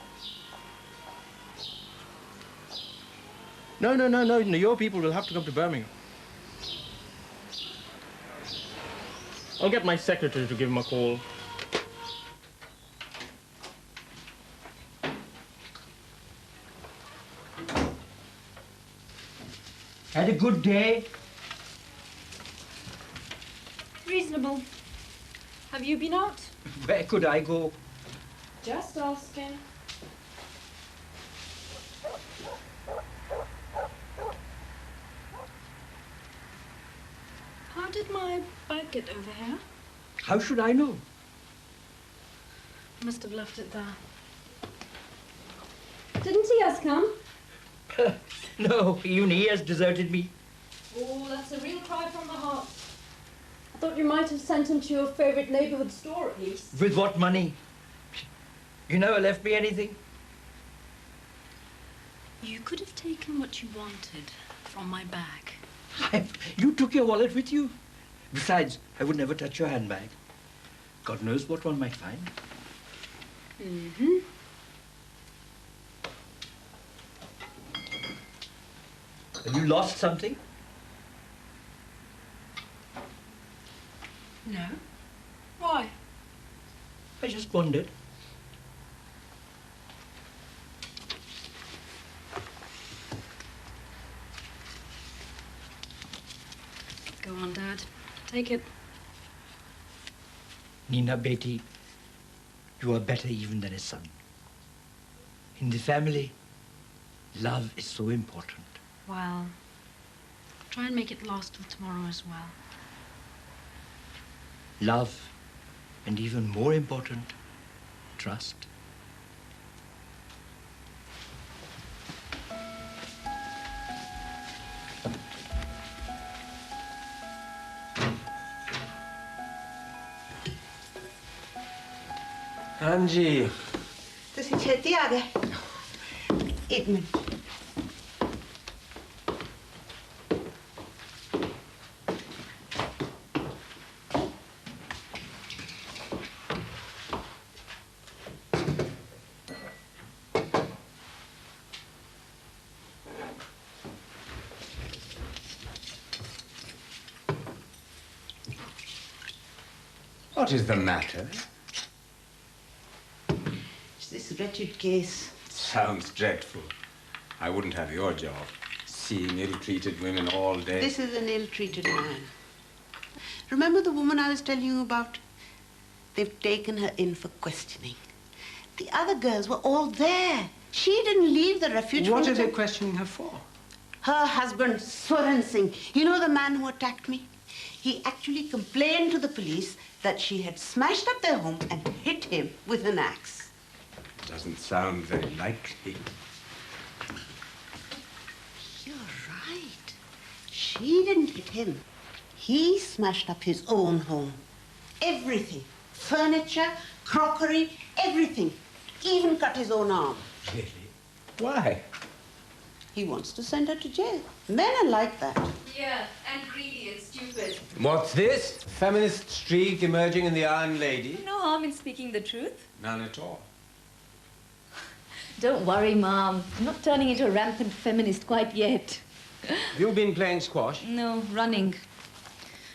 Speaker 9: No, your people will have to come to Birmingham. I'll get my secretary to give him a call.
Speaker 13: Had a good day?
Speaker 12: Reasonable. Have you been out?
Speaker 13: Where could I go?
Speaker 12: Just asking. How did my bag get over here?
Speaker 13: How should I know?
Speaker 12: Must have left it there. Didn't he has come?
Speaker 13: No, even he has deserted me.
Speaker 12: Oh, that's a real cry from the heart. I thought you might have sent him to your favourite neighbourhood store at least.
Speaker 13: With what money? You never left me anything.
Speaker 12: You could have taken what you wanted from my bag.
Speaker 13: You took your wallet with you. Besides, I would never touch your handbag. God knows what one might find.
Speaker 12: Mm-hmm.
Speaker 13: Have you lost something?
Speaker 12: No. Why?
Speaker 13: I just wondered.
Speaker 12: Go on, Dad. Take it.
Speaker 13: Nina, Betty, you are better even than a son. In the family, love is so important.
Speaker 12: Well, Try and make it last till tomorrow as well.
Speaker 13: Love, and even more important, trust.
Speaker 10: Angie.
Speaker 5: ਤੁਸੀਂ ਛੇਤੀ ਆ ਗਏ ਇੱਕ minute
Speaker 10: What is the matter?
Speaker 5: It's this wretched case.
Speaker 10: Sounds dreadful. I wouldn't have your job, seeing ill-treated women all day.
Speaker 5: This is an ill-treated man. Remember the woman I was telling you about? They've taken her in for questioning. The other girls were all there. She didn't leave the refuge.
Speaker 10: What are they questioning her for?
Speaker 5: Her husband, Swaran Singh. You know the man who attacked me? He actually complained to the police that she had smashed up their home and hit him with an axe.
Speaker 10: Doesn't sound very likely.
Speaker 5: You're right. She didn't hit him. He smashed up his own home. Everything. Furniture, crockery, everything. Even cut his own arm.
Speaker 10: Really? Why?
Speaker 5: He wants to send her to jail. Men are like that.
Speaker 8: Yeah, and greedy and stupid.
Speaker 10: What's this? Feminist streak emerging in the Iron Lady?
Speaker 8: No harm in speaking the truth.
Speaker 10: None at all.
Speaker 8: Don't worry, Mom. I'm not turning into a rampant feminist quite yet.
Speaker 10: Have you been playing squash?
Speaker 8: No, running.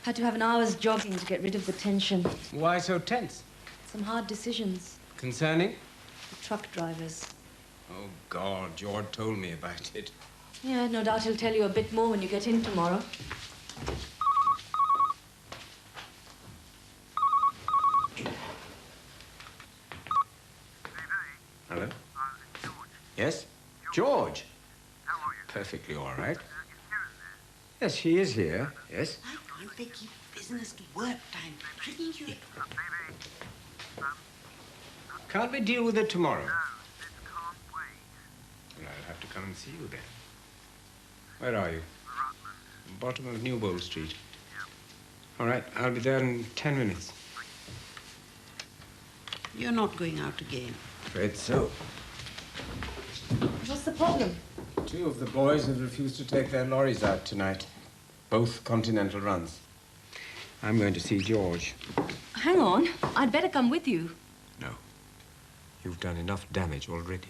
Speaker 8: Had to have an hour's jogging to get rid of the tension.
Speaker 10: Why so tense?
Speaker 8: Some hard decisions.
Speaker 10: Concerning?
Speaker 8: The truck drivers.
Speaker 10: Oh, God, George told me about it.
Speaker 8: Yeah, no doubt he'll tell you a bit more when you get in tomorrow.
Speaker 10: Hello? Yes? George? Perfectly all right. Yes, he is here. Yes?
Speaker 5: Why can't they keep business to work time? Really?
Speaker 10: Can't we deal with it tomorrow? Well, I'll have to come and see you then. Where are you? Bottom of Newbold Street. All right, I'll be there in 10 minutes.
Speaker 5: You're not going out again.
Speaker 10: Afraid so.
Speaker 8: What's the problem?
Speaker 10: 2 of the boys have refused to take their lorries out tonight. Both continental runs. I'm going to see George.
Speaker 8: Hang on. I'd better come with you.
Speaker 10: No. You've done enough damage already.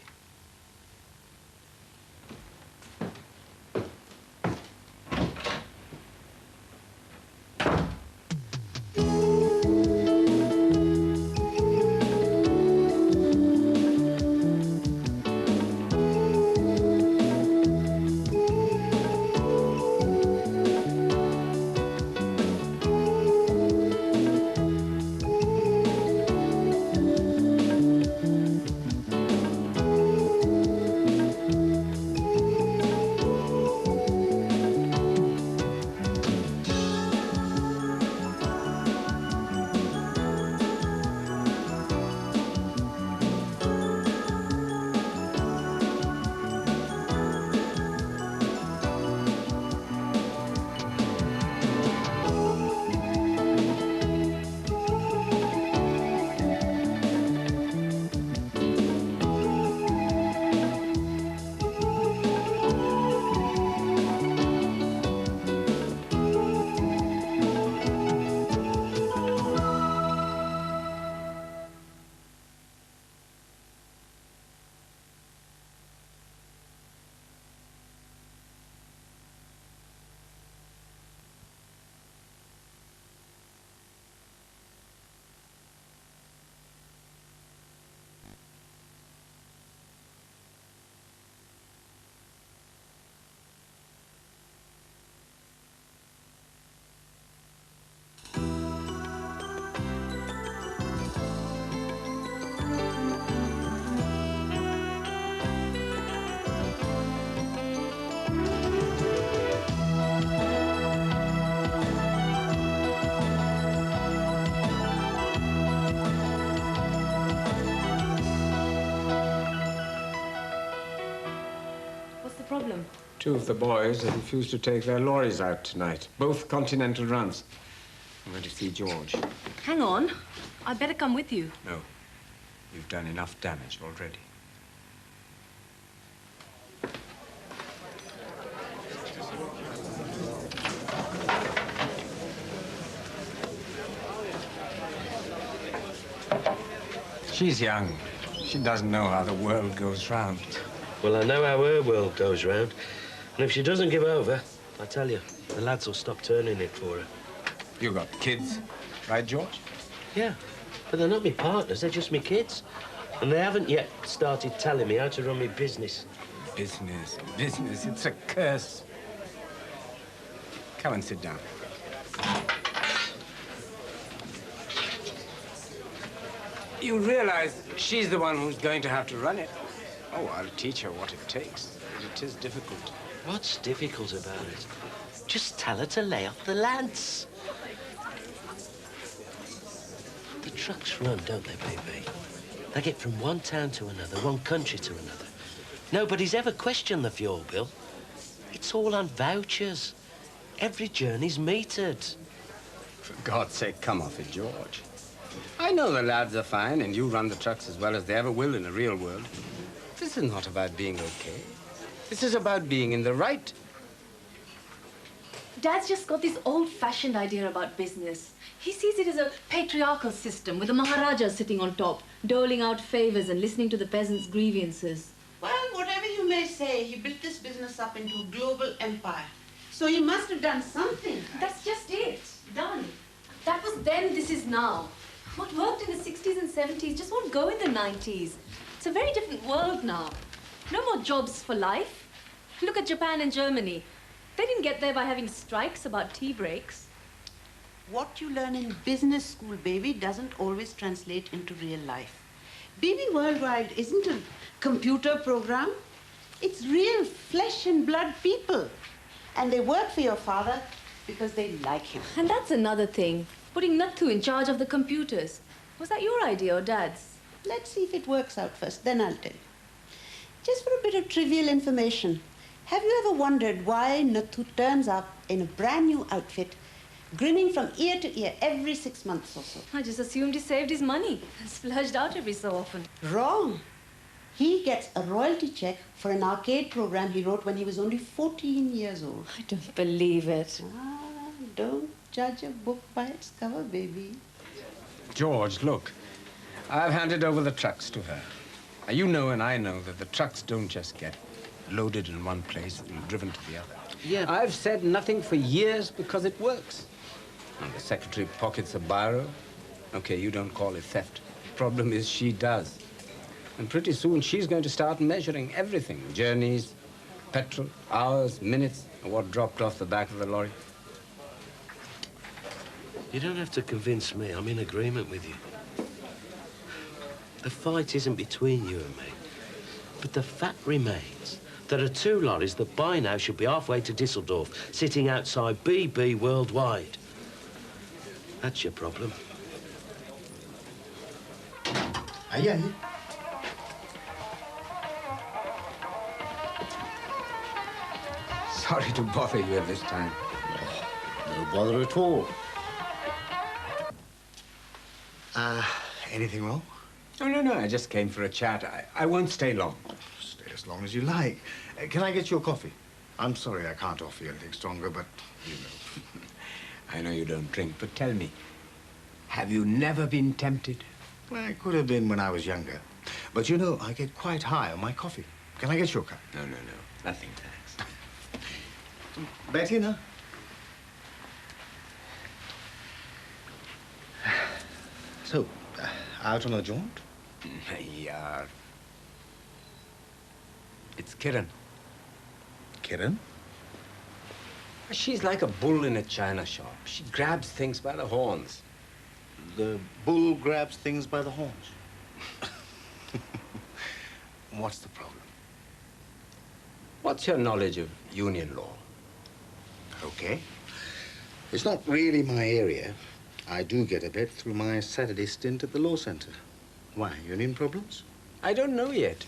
Speaker 1: problem?
Speaker 10: 2 of the boys have refused to take their lorries out tonight. Both continental runs. I'm going to see George.
Speaker 1: Hang on. I'd better come with you.
Speaker 10: No. You've done enough damage already. She's young. She doesn't know how the world goes round.
Speaker 16: Well, I know how her world goes round. And if she doesn't give over, I tell you, the lads will stop turning it for her.
Speaker 10: You got kids, right, George?
Speaker 16: Yeah, but they're not my partners, they're just my kids. And they haven't yet started telling me how to run my business.
Speaker 10: Business, business, it's a curse. Come and sit down. You realize she's the one who's going to have to run it. Oh, I'll teach her what it takes. It is difficult.
Speaker 16: What's difficult about it? Just tell her to lay off the lads. The trucks run, don't they, baby? They get from one town to another, one country to another. Nobody's ever questioned the fuel bill. It's all on vouchers. Every journey's metered.
Speaker 10: For God's sake, come off it, George. I know the lads are fine, and you run the trucks as well as they ever will in the real world. This is not about being okay. This is about being in the right.
Speaker 1: Dad's just got this old-fashioned idea about business. He sees it as a patriarchal system with the Maharaja sitting on top, doling out favors and listening to the peasants' grievances.
Speaker 5: Well, whatever you may say, he built this business up into a global empire. So he must have done something.
Speaker 1: That's just it. Done. That was then, this is now. What worked in the 60s and 70s just won't go in the 90s. It's a very different world now. No more jobs for life. Look at Japan and Germany. They didn't get there by having strikes about tea breaks.
Speaker 5: What you learn in business school, baby, doesn't always translate into real life. BB Worldwide isn't a computer program. It's real flesh and blood people. And they work for your father because they like him.
Speaker 1: And that's another thing. Putting Nathu in charge of the computers. Was that your idea or Dad's?
Speaker 5: Let's see if it works out first, then I'll tell you. Just for a bit of trivial information, have you ever wondered why Nathu turns up in a brand new outfit, grinning from ear to ear every 6 months or so?
Speaker 1: I just assumed he saved his money and splurged out every so often.
Speaker 5: Wrong. He gets a royalty check for an arcade program he wrote when he was only 14 years old.
Speaker 1: I don't believe it.
Speaker 5: Don't judge a book by its cover, baby.
Speaker 10: George, look. I've handed over the trucks to her. Now, you know and I know that the trucks don't just get loaded in one place and driven to the other.
Speaker 16: Yeah.
Speaker 10: I've said nothing for years because it works. And the secretary pockets a biro. Okay, you don't call it theft. The problem is she does. And pretty soon she's going to start measuring everything. Journeys, petrol, hours, minutes, and what dropped off the back of the lorry.
Speaker 16: You don't have to convince me. I'm in agreement with you. The fight isn't between you and me. But the fact remains there are 2 lorries that by now should be halfway to Düsseldorf, sitting outside BB Worldwide. That's your problem.
Speaker 2: Aye.
Speaker 10: Sorry to bother you at this time.
Speaker 2: No bother at all. Anything wrong?
Speaker 10: Oh, no, I just came for a chat. I won't stay long.
Speaker 2: Stay as long as you like. Can I get you a coffee? I'm sorry I can't offer you anything stronger, but you know.
Speaker 10: I know you don't drink, but tell me, have you never been tempted?
Speaker 2: Well, I could have been when I was younger. But you know, I get quite high on my coffee. Can I get you a cup?
Speaker 10: No. Nothing, thanks.
Speaker 2: Betty, no? So, out on a jaunt?
Speaker 10: Yeah. It's Kiran.
Speaker 2: Kiran?
Speaker 10: She's like a bull in a china shop. She grabs things by the horns.
Speaker 2: The bull grabs things by the horns. What's the problem?
Speaker 10: What's your knowledge of union law?
Speaker 2: Okay. It's not really my area. I do get a bit through my Saturday stint at the law center. Why, union problems?
Speaker 10: I don't know yet.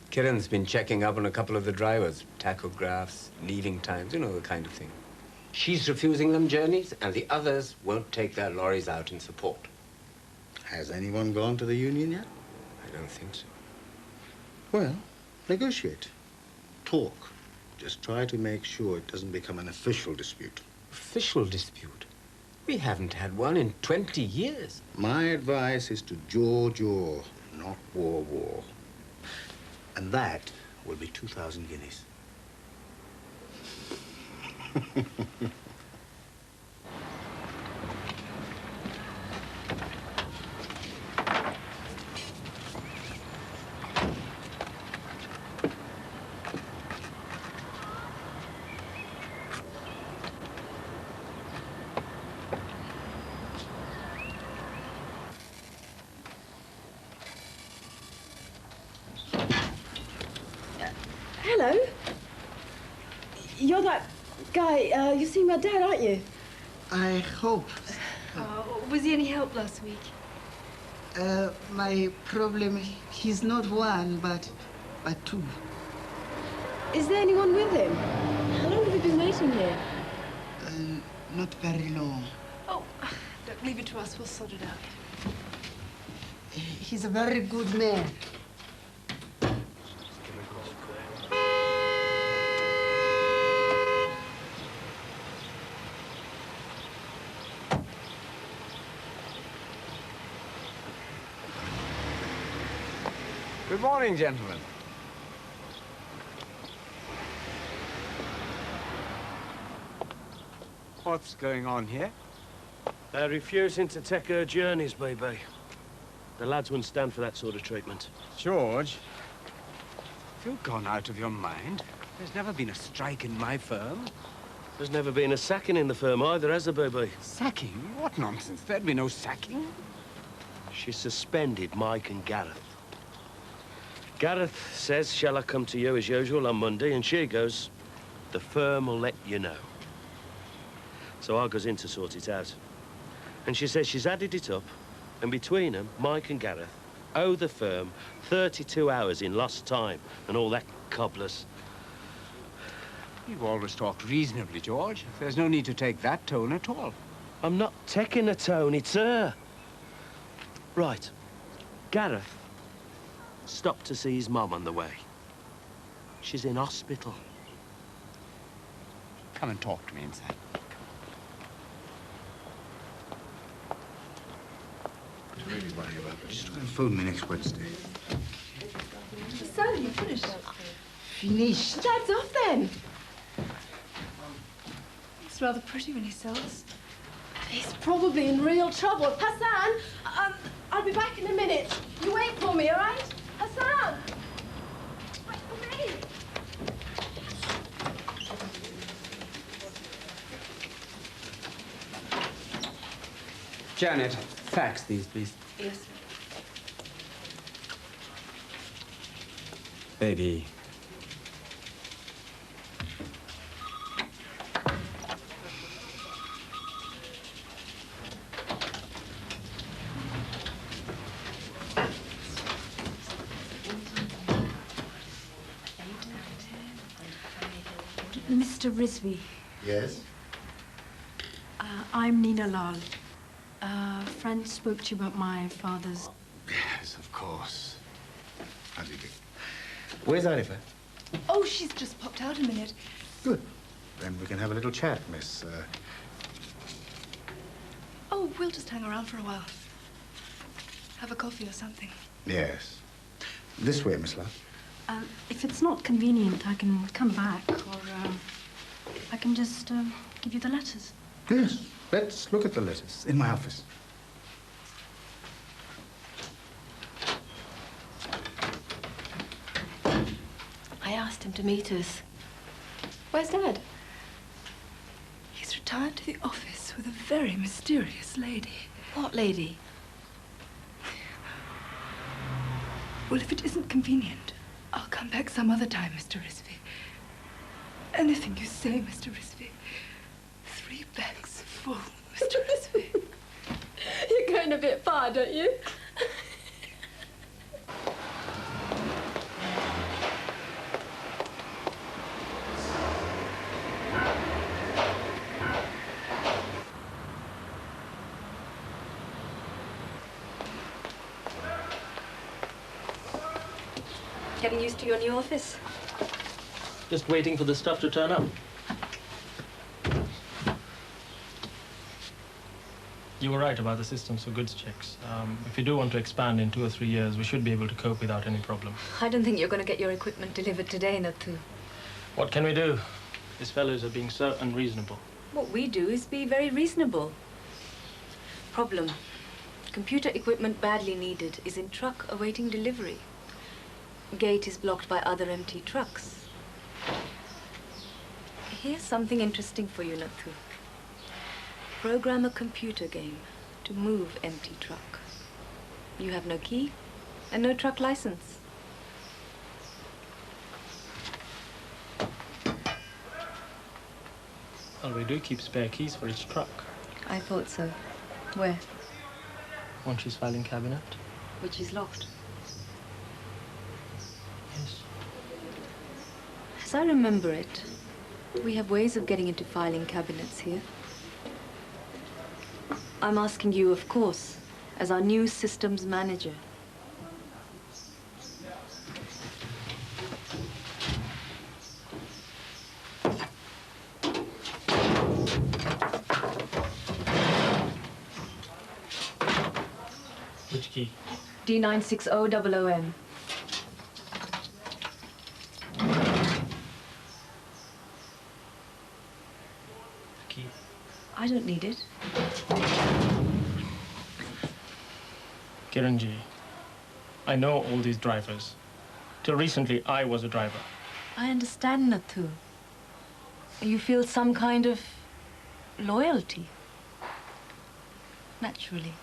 Speaker 10: Kiran's been checking up on a couple of the drivers. Tachographs, leaving times, you know, the kind of thing. She's refusing them journeys, and the others won't take their lorries out in support.
Speaker 2: Has anyone gone to the union yet?
Speaker 10: I don't think so.
Speaker 2: Well, negotiate. Talk. Just try to make sure it doesn't become an official dispute.
Speaker 10: Official dispute? We haven't had one in 20 years.
Speaker 2: My advice is to jaw, not war. And that will be 2,000 guineas.
Speaker 3: Hello. You're that guy, you're seeing my dad, aren't you?
Speaker 5: I hope.
Speaker 3: Was he any help last week?
Speaker 5: My problem, he's not one, but two.
Speaker 3: Is there anyone with him? How long have you been waiting here?
Speaker 5: Not very long.
Speaker 3: Oh, don't leave it to us, we'll sort it out.
Speaker 5: He's a very good man.
Speaker 10: Good morning, gentlemen. What's going on here?
Speaker 16: They're refusing to take her journeys, baby. The lads wouldn't stand for that sort of treatment.
Speaker 10: George, have you gone out of your mind? There's never been a strike in my firm.
Speaker 16: There's never been a sacking in the firm either, has there, baby?
Speaker 10: Sacking? What nonsense. There'd be no sacking.
Speaker 16: She suspended Mike and Gareth. Gareth says, shall I come to you as usual on Monday? And she goes, the firm will let you know. So I goes in to sort it out. And she says she's added it up, and between them, Mike and Gareth owe the firm 32 hours in lost time and all that cobblers.
Speaker 10: You've always talked reasonably, George. There's no need to take that tone at all.
Speaker 16: I'm not taking a tone, it's her. Right. Gareth stopped to see his mum on the way. She's in hospital.
Speaker 10: Come and talk to me inside.
Speaker 2: Don't really worry about it. Just try and phone me next Wednesday.
Speaker 3: So, you finished?
Speaker 5: Finished.
Speaker 3: Dad's off then. It's rather pretty when he sells. He's probably in real trouble. Hassan, I'll be back in a minute. You wait for me, all right? Hassan! Wait for me!
Speaker 10: Janet, fax these, please.
Speaker 3: Yes, sir.
Speaker 10: Baby.
Speaker 12: Mr. Rizvi,
Speaker 2: Yes?
Speaker 12: I'm Nina Lal. A friend spoke to you about my father's...
Speaker 2: Yes, of course. How do you do? Where's Arifa?
Speaker 3: Oh, she's just popped out a minute.
Speaker 2: Good. Then we can have a little chat, Miss...
Speaker 3: Oh, we'll just hang around for a while. Have a coffee or something.
Speaker 2: Yes. This way, Miss Love.
Speaker 12: If it's not convenient, I can come back, or I can just give you the letters.
Speaker 2: Yes. Let's look at the letters in my office.
Speaker 3: I asked him to meet us. Where's Dad? He's retired to the office with a very mysterious lady. What lady? Well, if it isn't convenient, I'll come back some other time, Mr. Rizvi. Anything you say, Mr. Rizvi. 3 bags full, Mr. Rizvi. You're going a bit far, don't you?
Speaker 8: Getting used to your new office?
Speaker 9: Just waiting for the stuff to turn up. You were right about the systems for goods checks. If you do want to expand in 2 or 3 years, we should be able to cope without any problem.
Speaker 8: I don't think you're going to get your equipment delivered today, Nathu.
Speaker 9: What can we do? These fellows are being so unreasonable.
Speaker 8: What we do is be very reasonable. Problem. Computer equipment badly needed is in truck awaiting delivery. Gate is blocked by other empty trucks. Here's something interesting for you, Nathu. Program a computer game to move empty truck. You have no key and no truck license.
Speaker 9: Well, we do keep spare keys for each truck.
Speaker 8: I thought so. Where?
Speaker 9: One she's filing cabinet.
Speaker 8: Which is locked.
Speaker 9: Yes.
Speaker 8: As I remember it, we have ways of getting into filing cabinets here. I'm asking you, of course, as our new systems manager.
Speaker 9: Which key?
Speaker 8: D96000M.
Speaker 9: Key.
Speaker 8: I don't need it.
Speaker 9: Kiranji, I know all these drivers. Till recently, I was a driver.
Speaker 8: I understand, Nathu. You feel some kind of loyalty. Naturally.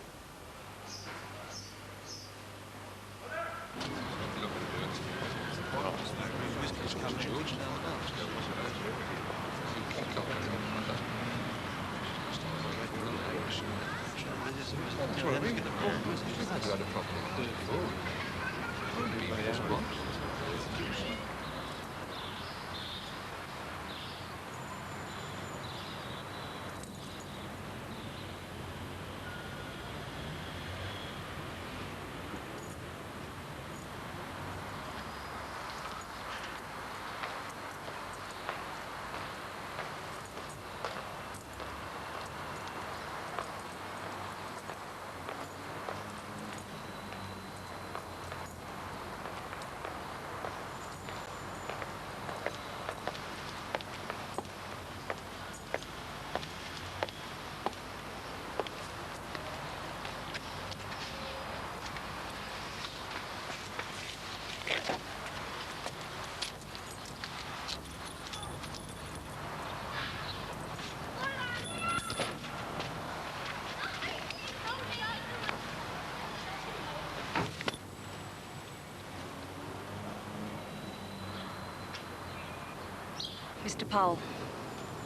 Speaker 8: Mr. Powell,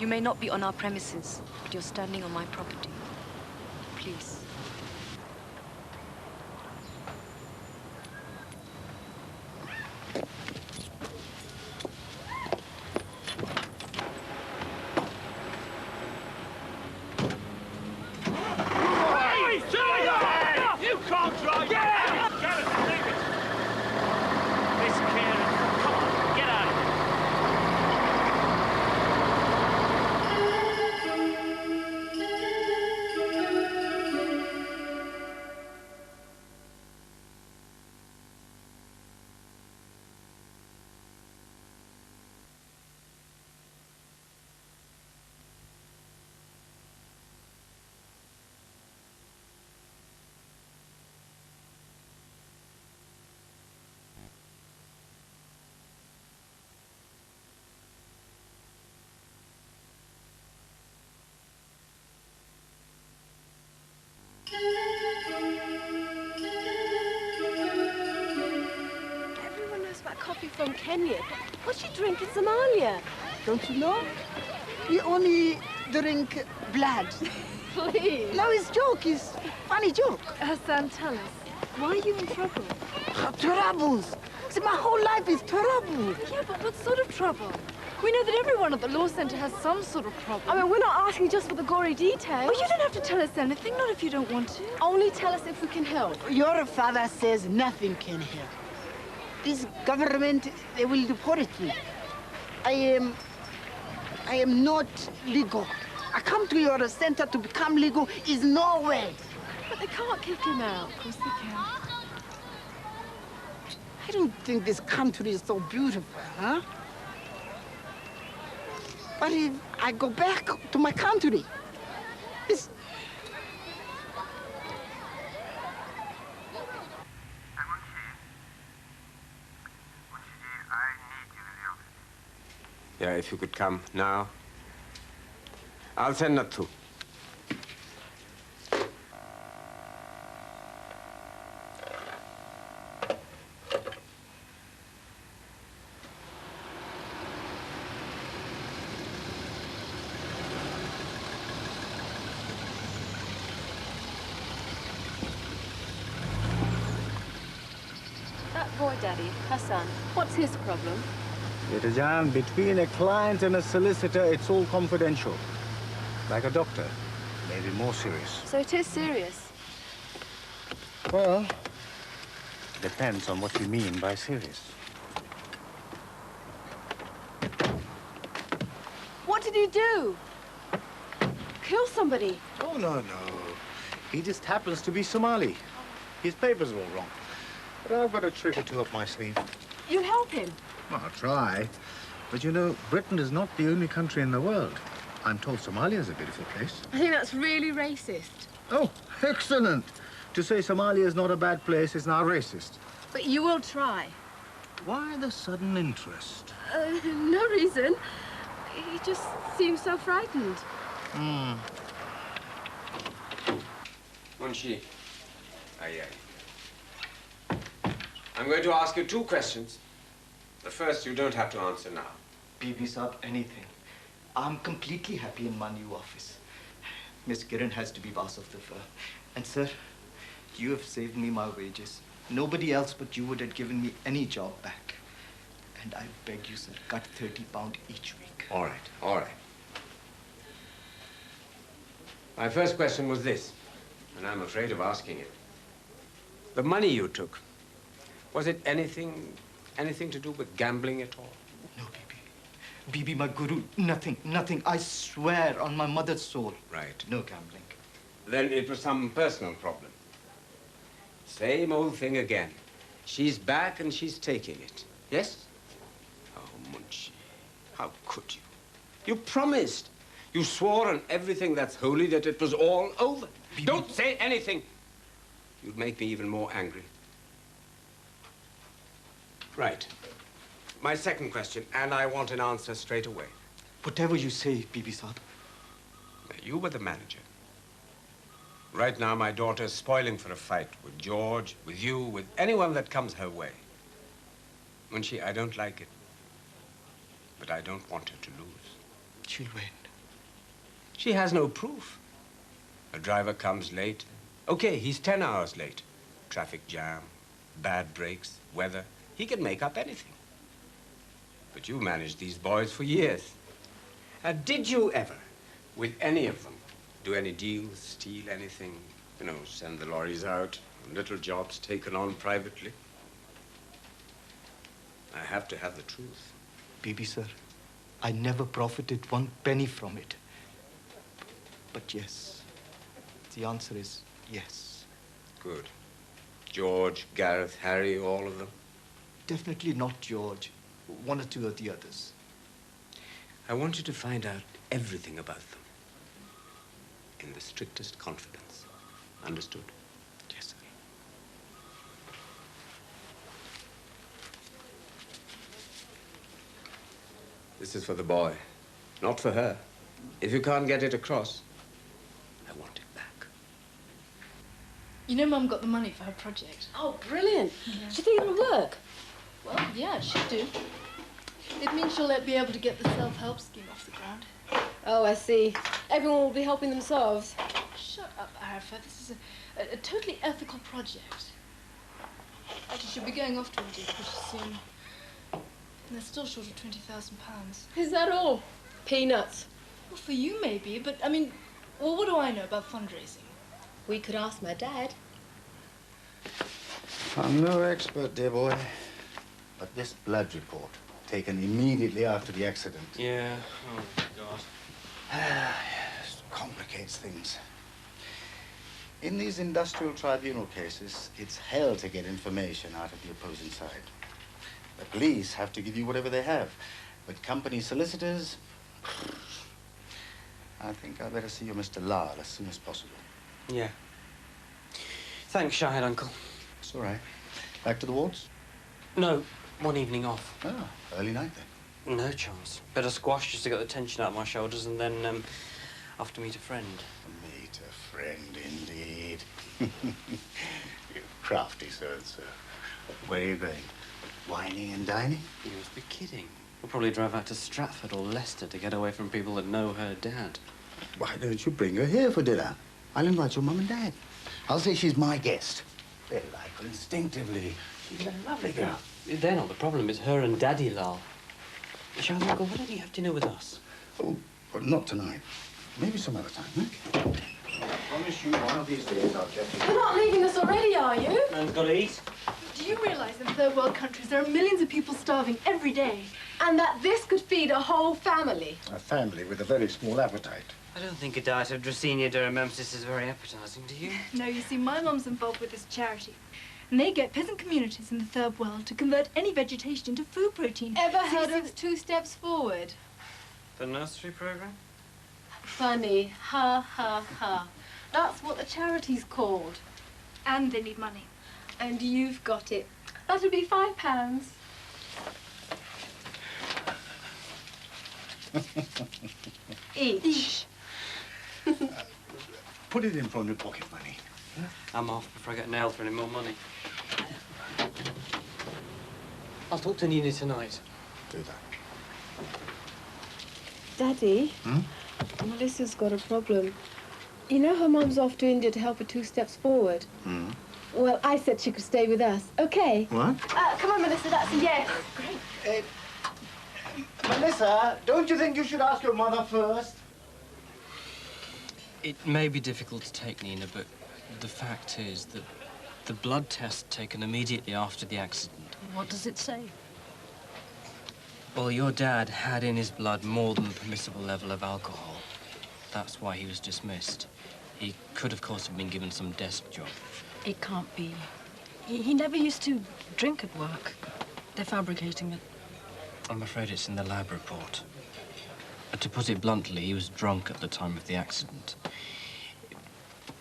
Speaker 8: you may not be on our premises, but you're standing on my property. Please.
Speaker 15: You can't drive! Get out!
Speaker 7: Miss Karen, come on, get out of here.
Speaker 1: Everyone knows about coffee from Kenya. What's she drink in Somalia?
Speaker 18: Don't you know? We only drink blood.
Speaker 1: Please.
Speaker 18: No, it's joke. It's funny joke.
Speaker 1: Hassan, tell us. Why are you in trouble?
Speaker 18: Troubles. See, my whole life is trouble.
Speaker 1: Yeah, but what sort of trouble? We know that everyone at the law centre has some sort of problem. I mean, we're not asking just for the gory details. Oh, you don't have to tell us anything, not if you don't want to. Only tell us if we can help.
Speaker 18: Your father says nothing can help. this government, they will deport me. I am not legal. I come to your center to become legal is no way.
Speaker 1: But they can't kick him out. Of course they can.
Speaker 18: I don't think this country is so beautiful, huh? But if I go back to my country, it's...
Speaker 10: Yeah, if you could come now. I'll send Nathu.
Speaker 1: That boy, Daddy, Hassan, what's his problem?
Speaker 2: Jam, between a client and a solicitor, it's all confidential. Like a doctor, maybe more serious.
Speaker 1: So it is serious.
Speaker 2: Well, depends on what you mean by serious.
Speaker 1: What did he do? Kill somebody?
Speaker 2: Oh, no. He just happens to be Somali. His papers are all wrong. But I've got a trick or two up my sleeve.
Speaker 1: You'll help him?
Speaker 2: Well, I'll try. But you know, Britain is not the only country in the world. I'm told Somalia's a beautiful place.
Speaker 1: I think that's really racist.
Speaker 2: Oh, excellent. To say Somalia is not a bad place is now racist.
Speaker 1: But you will try.
Speaker 2: Why the sudden interest?
Speaker 1: No reason. He just seems so frightened.
Speaker 10: Munshi. Aye. I'm going to ask you 2 questions. The first you don't have to answer now.
Speaker 19: Bibi Saab, anything. I'm completely happy in my new office. Miss Kiran has to be boss of the firm. And sir, you have saved me my wages. Nobody else but you would have given me any job back. And I beg you, sir, cut £30 each week.
Speaker 10: All right. My first question was this, and I'm afraid of asking it. The money you took, was it anything to do with gambling at all?
Speaker 19: No, Bibi. Bibi, my guru, nothing. I swear on my mother's soul.
Speaker 10: Right.
Speaker 19: No gambling.
Speaker 10: Then it was some personal problem. Same old thing again. She's back and she's taking it. Yes? Oh, Munshi, how could you? You promised. You swore on everything that's holy that it was all over. Bibi. Don't say anything. You'd make me even more angry. Right. My second question, and I want an answer straight away.
Speaker 19: Whatever you say, Bibi Saab.
Speaker 10: You were the manager. Right now, my daughter's spoiling for a fight with George, with you, with anyone that comes her way. Munshi, I don't like it. But I don't want her to lose.
Speaker 19: She'll win.
Speaker 10: She has no proof. A driver comes late. Okay, he's 10 hours late. Traffic jam, bad brakes, weather. He can make up anything. But you managed these boys for years. Did you ever, with any of them, do any deals, steal anything? You know, send the lorries out, little jobs taken on privately? I have to have the truth.
Speaker 19: Bibi, sir, I never profited 1 penny from it. But yes, the answer is yes.
Speaker 10: Good. George, Gareth, Harry, all of them?
Speaker 19: Definitely not George. 1 or 2 of the others.
Speaker 10: I want you to find out everything about them. In the strictest confidence. Understood?
Speaker 19: Yes, sir.
Speaker 10: This is for the boy, not for her. If you can't get it across, I want it back.
Speaker 21: You know Mum got the money for her project.
Speaker 1: Oh, brilliant.
Speaker 21: Yeah.
Speaker 1: Do you think it'll work?
Speaker 21: Well, yeah, she do. It means she'll be able to get the self-help scheme off the ground.
Speaker 1: Oh, I see. Everyone will be helping themselves.
Speaker 21: Shut up, Arafat. This is a totally ethical project. Actually, she'll be going off to India pretty soon. And they're still short of £20,000.
Speaker 1: Is that all? Peanuts.
Speaker 21: Well, for you maybe, but I mean, well, what do I know about fundraising?
Speaker 1: We could ask my dad.
Speaker 2: I'm no expert, dear boy. But this blood report, taken immediately after the accident,
Speaker 7: Yeah. Oh, God.
Speaker 2: complicates things. In these industrial tribunal cases, it's hell to get information out of the opposing side. The police have to give you whatever they have. But company solicitors, I think I better see your Mr. Lal as soon as possible.
Speaker 7: Yeah. Thanks, Shahid, Uncle.
Speaker 2: It's all right. Back to the wards?
Speaker 7: No, one evening off.
Speaker 2: Oh, early night then.
Speaker 7: No chance. Better squash just to get the tension out of my shoulders and then off to meet a friend.
Speaker 2: Meet a friend, indeed. You crafty so-and-so. Where are you going? Whining and dining?
Speaker 7: You must be kidding. We'll probably drive out to Stratford or Leicester to get away from people that know her dad.
Speaker 2: Why don't you bring her here for dinner? I'll invite your mum and dad. I'll say she's my guest. They like her instinctively. She's a lovely girl.
Speaker 7: They're not the problem. It's her and Daddy Lal. Shahid, Uncle, why don't you have dinner with us?
Speaker 2: Oh, but not tonight. Maybe some other time, eh? I promise you one of these days I'll get you.
Speaker 3: You're not leaving us already, are you?
Speaker 7: Man's got to eat.
Speaker 3: Do you realize in third world countries there are millions of people starving every day? And that this could feed a whole family?
Speaker 2: A family with a very small appetite.
Speaker 7: I don't think a diet of Dracaena duramensis is very appetizing, do you?
Speaker 3: No, you see, my mum's involved with this charity. And they get peasant communities in the third world to convert any vegetation into food protein.
Speaker 1: Ever heard of 2 Steps Forward?
Speaker 7: The nursery program?
Speaker 1: Funny. Ha, ha, ha. That's what the charity's called.
Speaker 3: And they need money.
Speaker 1: And you've got it. That'll be £5. Each.
Speaker 2: Put it in from your pocket money.
Speaker 7: I'm off before I get nailed for any more money. I'll talk to Nina tonight.
Speaker 2: Do that.
Speaker 1: Daddy,
Speaker 2: Hmm?
Speaker 1: Melissa's got a problem. You know her mum's off to India to help her 2 Steps Forward?
Speaker 2: Hmm?
Speaker 1: Well, I said she could stay with us. Okay.
Speaker 2: What?
Speaker 1: Come on, Melissa, that's a yes.
Speaker 2: Great. Melissa, don't you think you should ask your mother first?
Speaker 7: It may be difficult to take, Nina, but the fact is that the blood test taken immediately after the accident.
Speaker 12: What does it say?
Speaker 7: Well, your dad had in his blood more than the permissible level of alcohol. That's why he was dismissed. He could, of course, have been given some desk job.
Speaker 12: It can't be. He never used to drink at work. They're fabricating it.
Speaker 7: I'm afraid it's in the lab report. To put it bluntly, he was drunk at the time of the accident.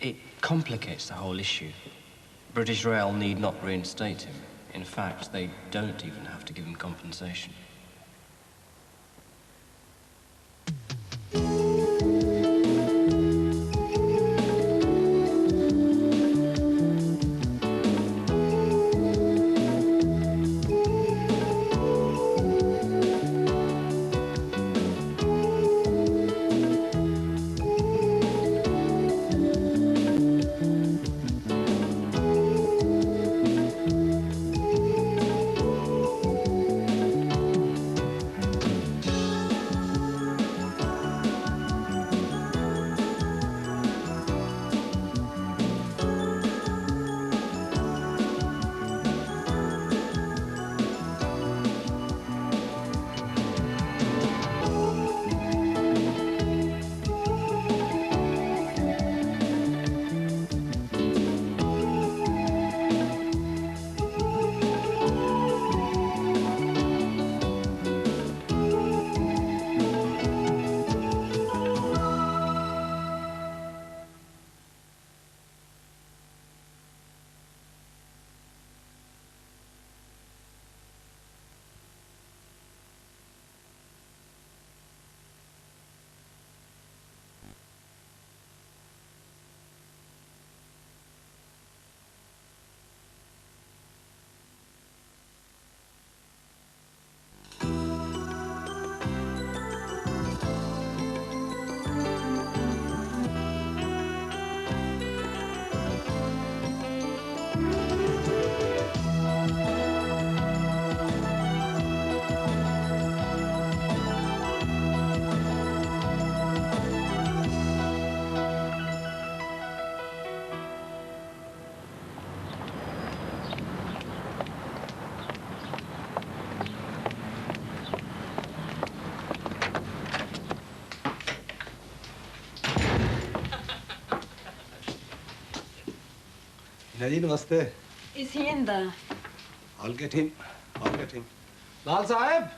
Speaker 7: It complicates the whole issue. British Rail need not reinstate him. In fact, they don't even have to give him compensation.
Speaker 10: Nadi, namaste.
Speaker 12: Is he in there?
Speaker 10: I'll get him. I'll get him.
Speaker 4: Lal Sahib!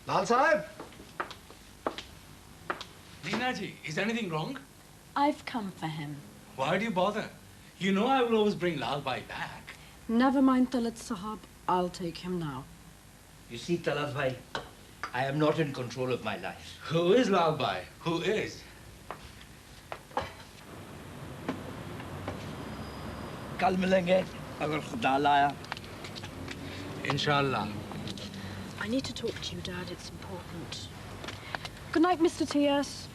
Speaker 4: Lal Sahib!
Speaker 17: Neena ji, is anything wrong?
Speaker 12: I've come for him.
Speaker 17: Why do you bother? You know I will always bring Lal Bhai back.
Speaker 12: Never mind Talat Sahab. I'll take him now.
Speaker 13: You see, Talat Bhai, I am not in control of my life.
Speaker 17: Who is Lal Bhai? Who is?
Speaker 13: कल मिलेंगे अगर खुदा लाया.
Speaker 17: Inshallah.
Speaker 12: I need to talk to you, Dad. It's important. Good night, Mr. T.S.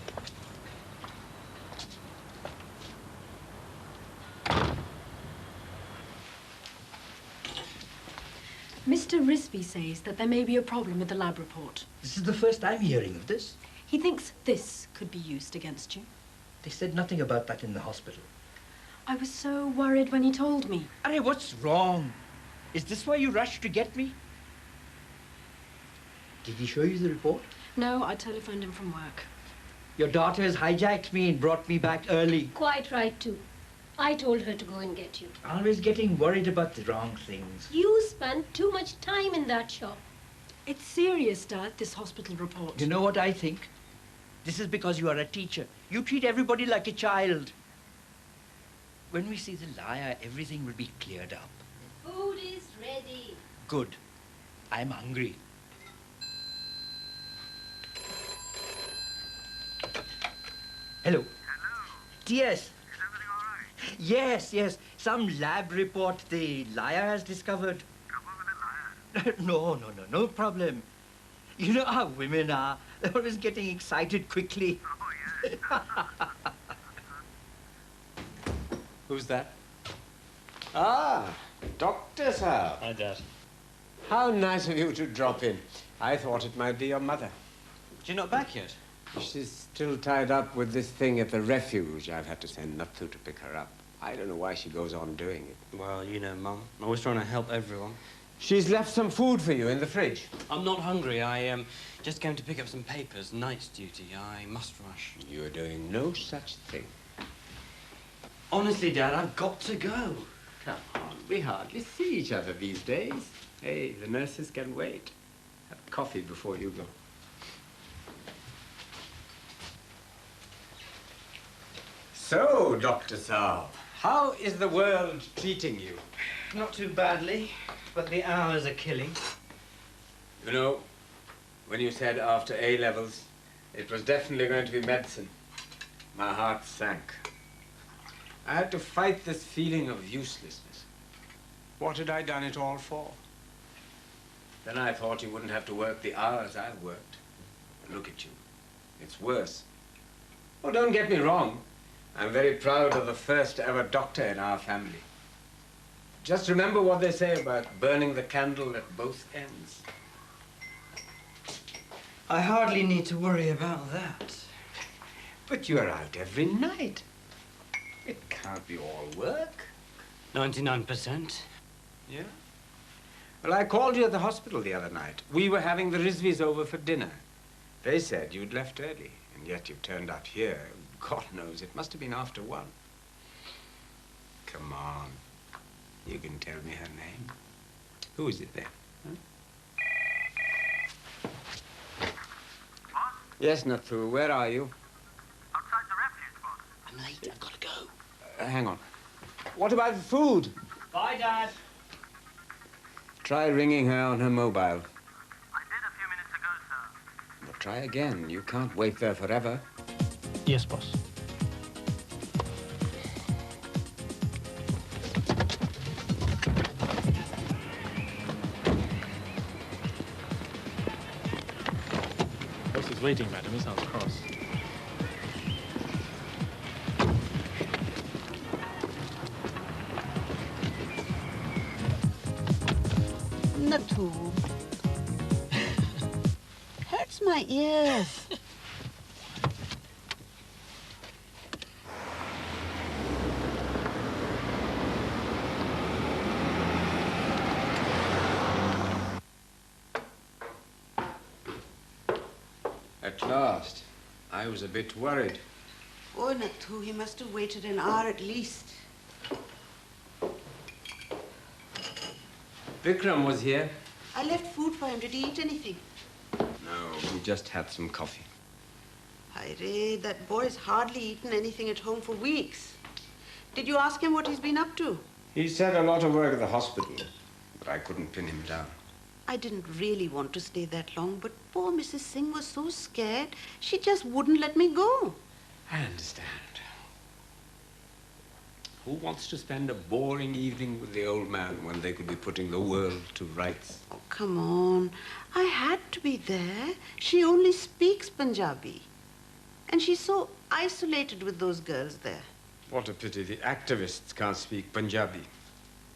Speaker 12: Mr. Risby says that there may be a problem with the lab report.
Speaker 13: This is the first I'm hearing of this.
Speaker 12: He thinks this could be used against you.
Speaker 13: They said nothing about that in the hospital.
Speaker 12: I was so worried when he told me.
Speaker 13: Arey, what's wrong? Is this why you rushed to get me? Did he show you the report?
Speaker 12: No, I telephoned him from work.
Speaker 13: Your daughter has hijacked me and brought me back early.
Speaker 14: Quite right, too. I told her to go and get you.
Speaker 13: Always getting worried about the wrong things.
Speaker 14: You spent too much time in that shop.
Speaker 12: It's serious, Dad, this hospital report.
Speaker 13: You know what I think? This is because you are a teacher. You treat everybody like a child. When we see the liar, everything will be cleared up.
Speaker 14: Food is ready.
Speaker 13: Good. I'm hungry. Hello. Hello. T.S. Yes, yes. Some lab report the liar has discovered. Trouble with the liar? No problem. You know how women are. They're always getting excited quickly. Oh, yeah.
Speaker 10: Who's that? Ah, Dr. Sir.
Speaker 7: Hi, Dad.
Speaker 10: How nice of you to drop in. I thought it might be your mother.
Speaker 7: She's not back yet?
Speaker 10: She's still tied up with this thing at the refuge. I've had to send Nathu to pick her up. I don't know why she goes on doing it.
Speaker 7: Well, you know, Mum. I'm always trying to help everyone.
Speaker 10: She's left some food for you in the fridge.
Speaker 7: I'm not hungry. I just came to pick up some papers. Night's duty. I must rush.
Speaker 10: You're doing no such thing.
Speaker 7: Honestly, Dad, I've got to go.
Speaker 10: Come on, we hardly see each other these days. Hey, the nurses can wait. Have coffee before you go. So, Dr. Saab, how is the world treating you?
Speaker 7: Not too badly, but the hours are killing.
Speaker 10: You know, when you said after A-levels, it was definitely going to be medicine. My heart sank. I had to fight this feeling of uselessness. What had I done it all for? Then I thought you wouldn't have to work the hours I've worked. But look at you. It's worse. Oh, don't get me wrong. I'm very proud of the first ever doctor in our family. Just remember what they say about burning the candle at both ends.
Speaker 7: I hardly need to worry about that.
Speaker 10: But you're out every night. It can't be all work.
Speaker 7: 99%.
Speaker 10: Yeah? Well, I called you at the hospital the other night. We were having the Rizvis over for dinner. They said you'd left early, and yet you've turned out here. God knows, it must have been after 1. Come on. You can tell me her name. Who is it then? Huh? Yes, Nathu, where are you?
Speaker 17: Outside the refuge, boss.
Speaker 7: I'm late. I've got to go.
Speaker 10: Hang on. What about the food?
Speaker 7: Bye, Dad.
Speaker 10: Try ringing her on her mobile.
Speaker 17: I did a few minutes ago, sir.
Speaker 10: But try again. You can't wait there forever.
Speaker 9: Yes, boss. Boss is waiting, madam. He sounds cross.
Speaker 5: Nathu. Hurts my ears.
Speaker 10: At last. I was a bit worried.
Speaker 5: Oh, Nathu, he must have waited an hour at least.
Speaker 10: Vikram was here.
Speaker 5: I left food for him. Did he eat anything?
Speaker 10: No, he just had some coffee.
Speaker 5: Hyre, that boy's hardly eaten anything at home for weeks. Did you ask him what he's been up to?
Speaker 10: He said a lot of work at the hospital, but I couldn't pin him down.
Speaker 5: I didn't really want to stay that long, but poor Mrs. Singh was so scared, she just wouldn't let me go.
Speaker 10: I understand. Who wants to spend a boring evening with the old man when they could be putting the world to rights?
Speaker 5: Oh, come on. I had to be there. She only speaks Punjabi. And she's so isolated with those girls there.
Speaker 10: What a pity the activists can't speak Punjabi.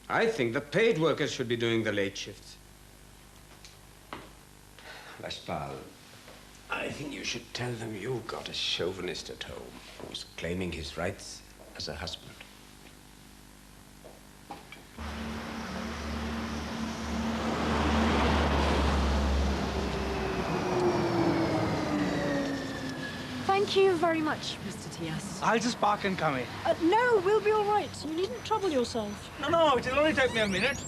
Speaker 10: I think the paid workers should be doing the late shifts. Lashpal, I think you should tell them you've got a chauvinist at home who's claiming his rights as a husband.
Speaker 12: Thank you very much, Mr. T.S.
Speaker 17: I'll just park and come in.
Speaker 12: No, we'll be all right. You needn't trouble yourself.
Speaker 17: No, it'll only take me a minute.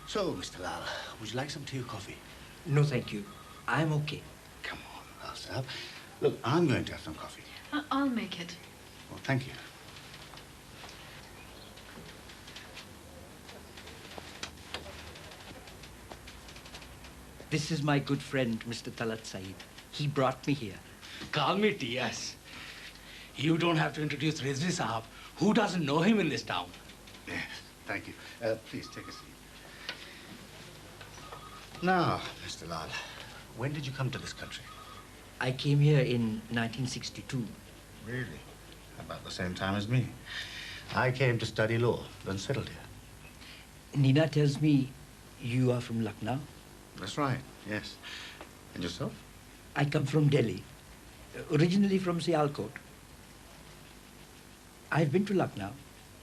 Speaker 2: So, Mr. Lal, would you like some tea or coffee?
Speaker 13: No, thank you. I'm okay.
Speaker 2: Come on, Lal Sahab. Look, I'm going to have some coffee.
Speaker 12: I'll make it.
Speaker 2: Well, thank you.
Speaker 13: This is my good friend, Mr. Talat Saeed. He brought me here.
Speaker 17: Call me T.S. You don't have to introduce Rizvi Sahab. Who doesn't know him in this town?
Speaker 2: Yes, thank you. Please, take a seat. Now, Mr. Lal, when did you come to this country?
Speaker 13: I came here in 1962.
Speaker 2: Really? About the same time as me. I came to study law, then settled here.
Speaker 13: Nina tells me you are from Lucknow.
Speaker 2: That's right, yes. And yourself?
Speaker 13: I come from Delhi, originally from Sialkot. I've been to Lucknow,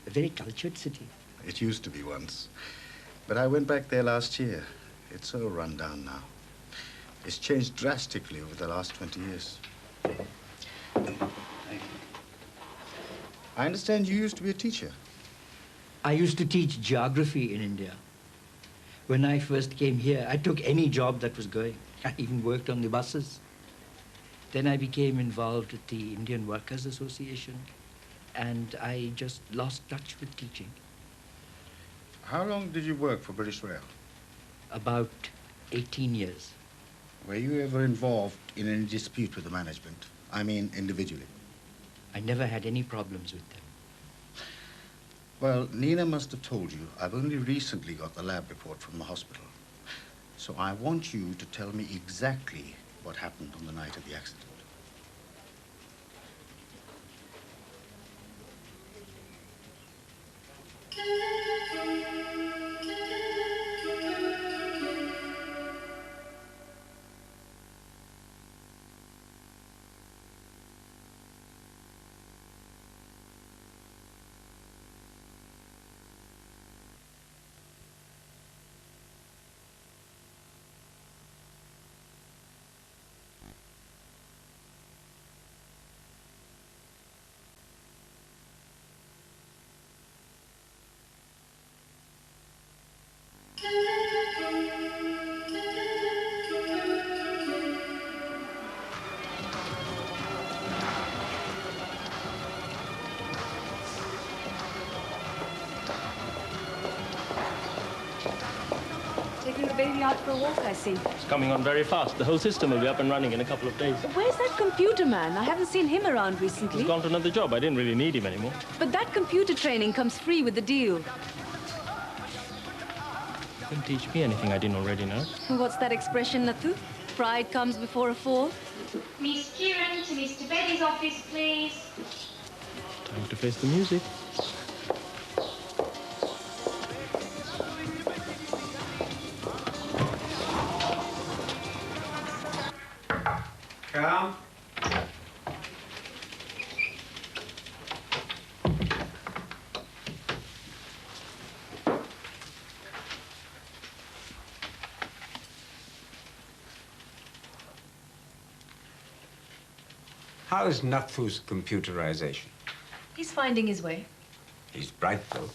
Speaker 13: a very cultured city.
Speaker 2: It used to be once. But I went back there last year. It's so run down now. It's changed drastically over the last 20 years. I understand you used to be a teacher.
Speaker 13: I used to teach geography in India. When I first came here, I took any job that was going. I even worked on the buses. Then I became involved with the Indian Workers Association, and I just lost touch with teaching.
Speaker 2: How long did you work for British Rail?
Speaker 13: About 18 years.
Speaker 2: Were you ever involved in any dispute with the management? I mean, individually.
Speaker 13: I never had any problems with them.
Speaker 2: Well, Nina must have told you I've only recently got the lab report from the hospital. So I want you to tell me exactly what happened on the night of the accident.
Speaker 1: Taking the baby out for a walk, I see.
Speaker 9: It's coming on very fast. The whole system will be up and running in a couple of days.
Speaker 1: Where's that computer man? I haven't seen him around recently.
Speaker 9: He's gone to another job. I didn't really need him anymore.
Speaker 1: But that computer training comes free with the deal.
Speaker 9: You couldn't teach me anything I didn't already know.
Speaker 1: What's that expression, Nathu? Pride comes before a fall.
Speaker 22: Miss Kieran to Mr. Betty's office, please.
Speaker 9: Time to face the music.
Speaker 10: Come. How is Nathu's computerization?
Speaker 8: He's finding his way.
Speaker 10: He's bright, though.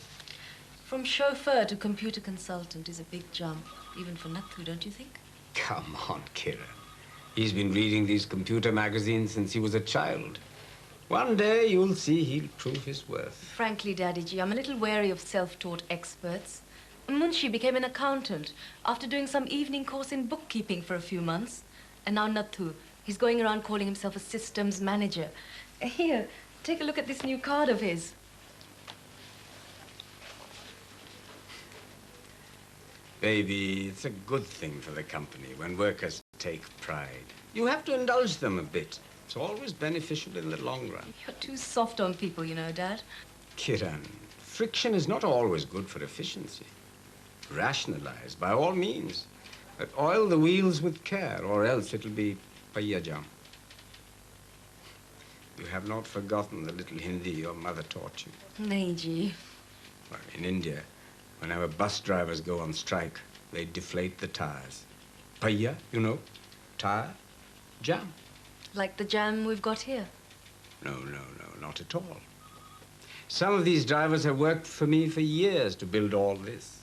Speaker 8: From chauffeur to computer consultant is a big jump, even for Nathu, don't you think?
Speaker 10: Come on, Kira. He's been reading these computer magazines since he was a child. One day you'll see he'll prove his worth.
Speaker 8: Frankly, Daddy-ji, I'm a little wary of self-taught experts. Munshi became an accountant after doing some evening course in bookkeeping for a few months. And now Nathu, he's going around calling himself a systems manager. Here, take a look at this new card of his.
Speaker 10: Baby, it's a good thing for the company when workers take pride. You have to indulge them a bit. It's always beneficial in the long run.
Speaker 8: You're too soft on people, you know, Dad.
Speaker 10: Kiran, friction is not always good for efficiency. Rationalize, by all means. But oil the wheels with care, or else it'll be payyajam. You have not forgotten the little Hindi your mother taught you.
Speaker 8: Nahi ji.
Speaker 10: Well, in India, when our bus drivers go on strike, they deflate the tires. Payya, you know, tire, jam.
Speaker 8: Like the jam we've got here.
Speaker 10: No, not at all. Some of these drivers have worked for me for years to build all this.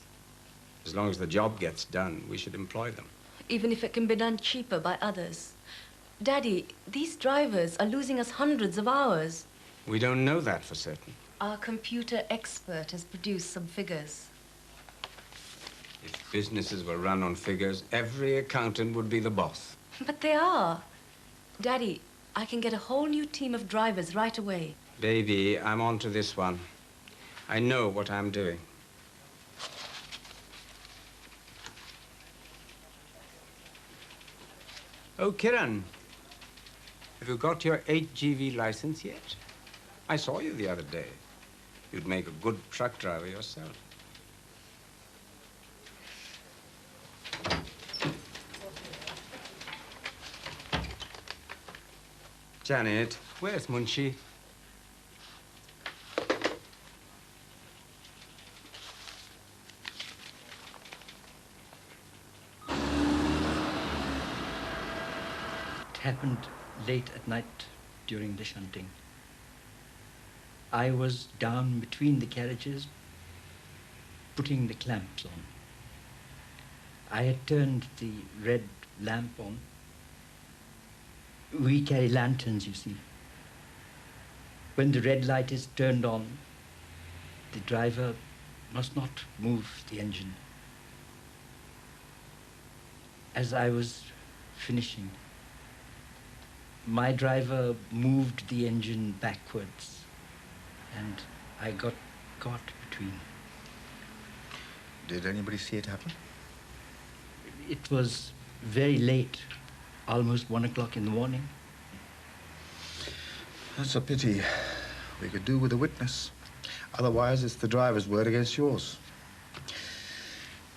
Speaker 10: As long as the job gets done, we should employ them.
Speaker 8: Even if it can be done cheaper by others. Daddy, these drivers are losing us hundreds of hours.
Speaker 10: We don't know that for certain.
Speaker 8: Our computer expert has produced some figures.
Speaker 10: If businesses were run on figures, every accountant would be the boss.
Speaker 8: But they are. Daddy, I can get a whole new team of drivers right away.
Speaker 10: Baby, I'm on to this one. I know what I'm doing. Oh, Kiran, have you got your 8GV license yet? I saw you the other day. You'd make a good truck driver yourself. Janet, where's Munshi?
Speaker 13: It happened late at night during the shunting. I was down between the carriages, putting the clamps on. I had turned the red lamp on. We carry lanterns, you see. When the red light is turned on, the driver must not move the engine. As I was finishing, my driver moved the engine backwards, and I got caught between.
Speaker 2: Did anybody see it happen?
Speaker 13: It was very late, almost 1 o'clock in the morning.
Speaker 2: That's a pity. We could do with a witness. Otherwise, it's the driver's word against yours.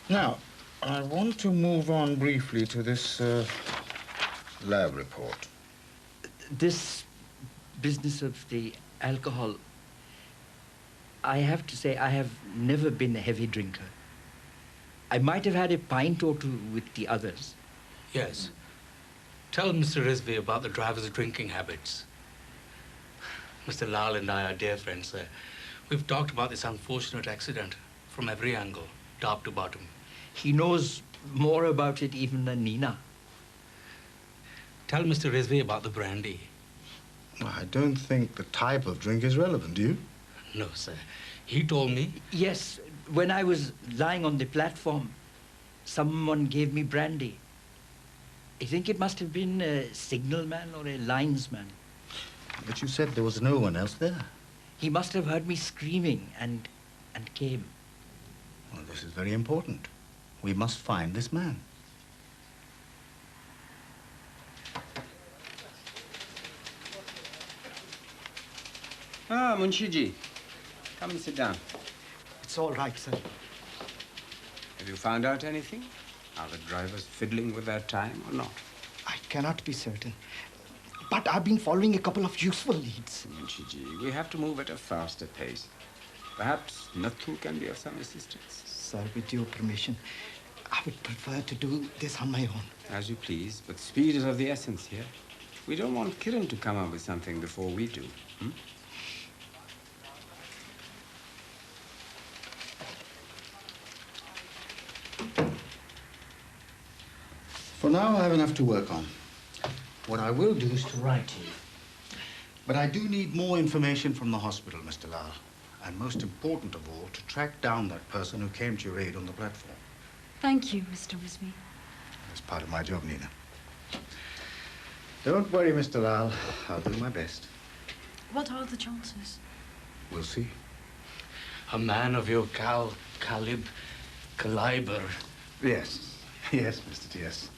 Speaker 2: Now, I want to move on briefly to this lab report.
Speaker 13: This business of the alcohol, I have to say I have never been a heavy drinker. I might have had a pint or two with the others.
Speaker 17: Yes. Tell Mr. Rizvi about the driver's drinking habits. Mr. Lal and I are dear friends, sir. We've talked about this unfortunate accident from every angle, top to bottom.
Speaker 13: He knows more about it even than Nina.
Speaker 17: Tell Mr. Rizvi about the brandy.
Speaker 2: Well, I don't think the type of drink is relevant, do you?
Speaker 17: No, sir. He told me...
Speaker 13: Yes, when I was lying on the platform, someone gave me brandy. I think it must have been a signalman or a linesman.
Speaker 2: But you said there was no one else there.
Speaker 13: He must have heard me screaming and came.
Speaker 2: Well, this is very important. We must find this man.
Speaker 10: Ah, Munshiji. Come and sit down.
Speaker 18: It's all right, sir.
Speaker 10: Have you found out anything? Are the drivers fiddling with their time or not?
Speaker 18: I cannot be certain. But I've been following a couple of useful leads.
Speaker 10: Munshiji, we have to move at a faster pace. Perhaps Nathu can be of some assistance.
Speaker 18: Sir, with your permission, I would prefer to do this on my own.
Speaker 10: As you please, but speed is of the essence here. We don't want Kiran to come up with something before we do. Hmm?
Speaker 2: For now, I have enough to work on. What I will do is to write to you. But I do need more information from the hospital, Mr. Lal. And most important of all, to track down that person who came to your aid on the platform.
Speaker 12: Thank you, Mr. Rizvi.
Speaker 2: That's part of my job, Nina. Don't worry, Mr. Lal. I'll do my best.
Speaker 12: What are the chances?
Speaker 2: We'll see.
Speaker 17: A man of your caliber.
Speaker 2: Yes. Yes, Mr. T.S.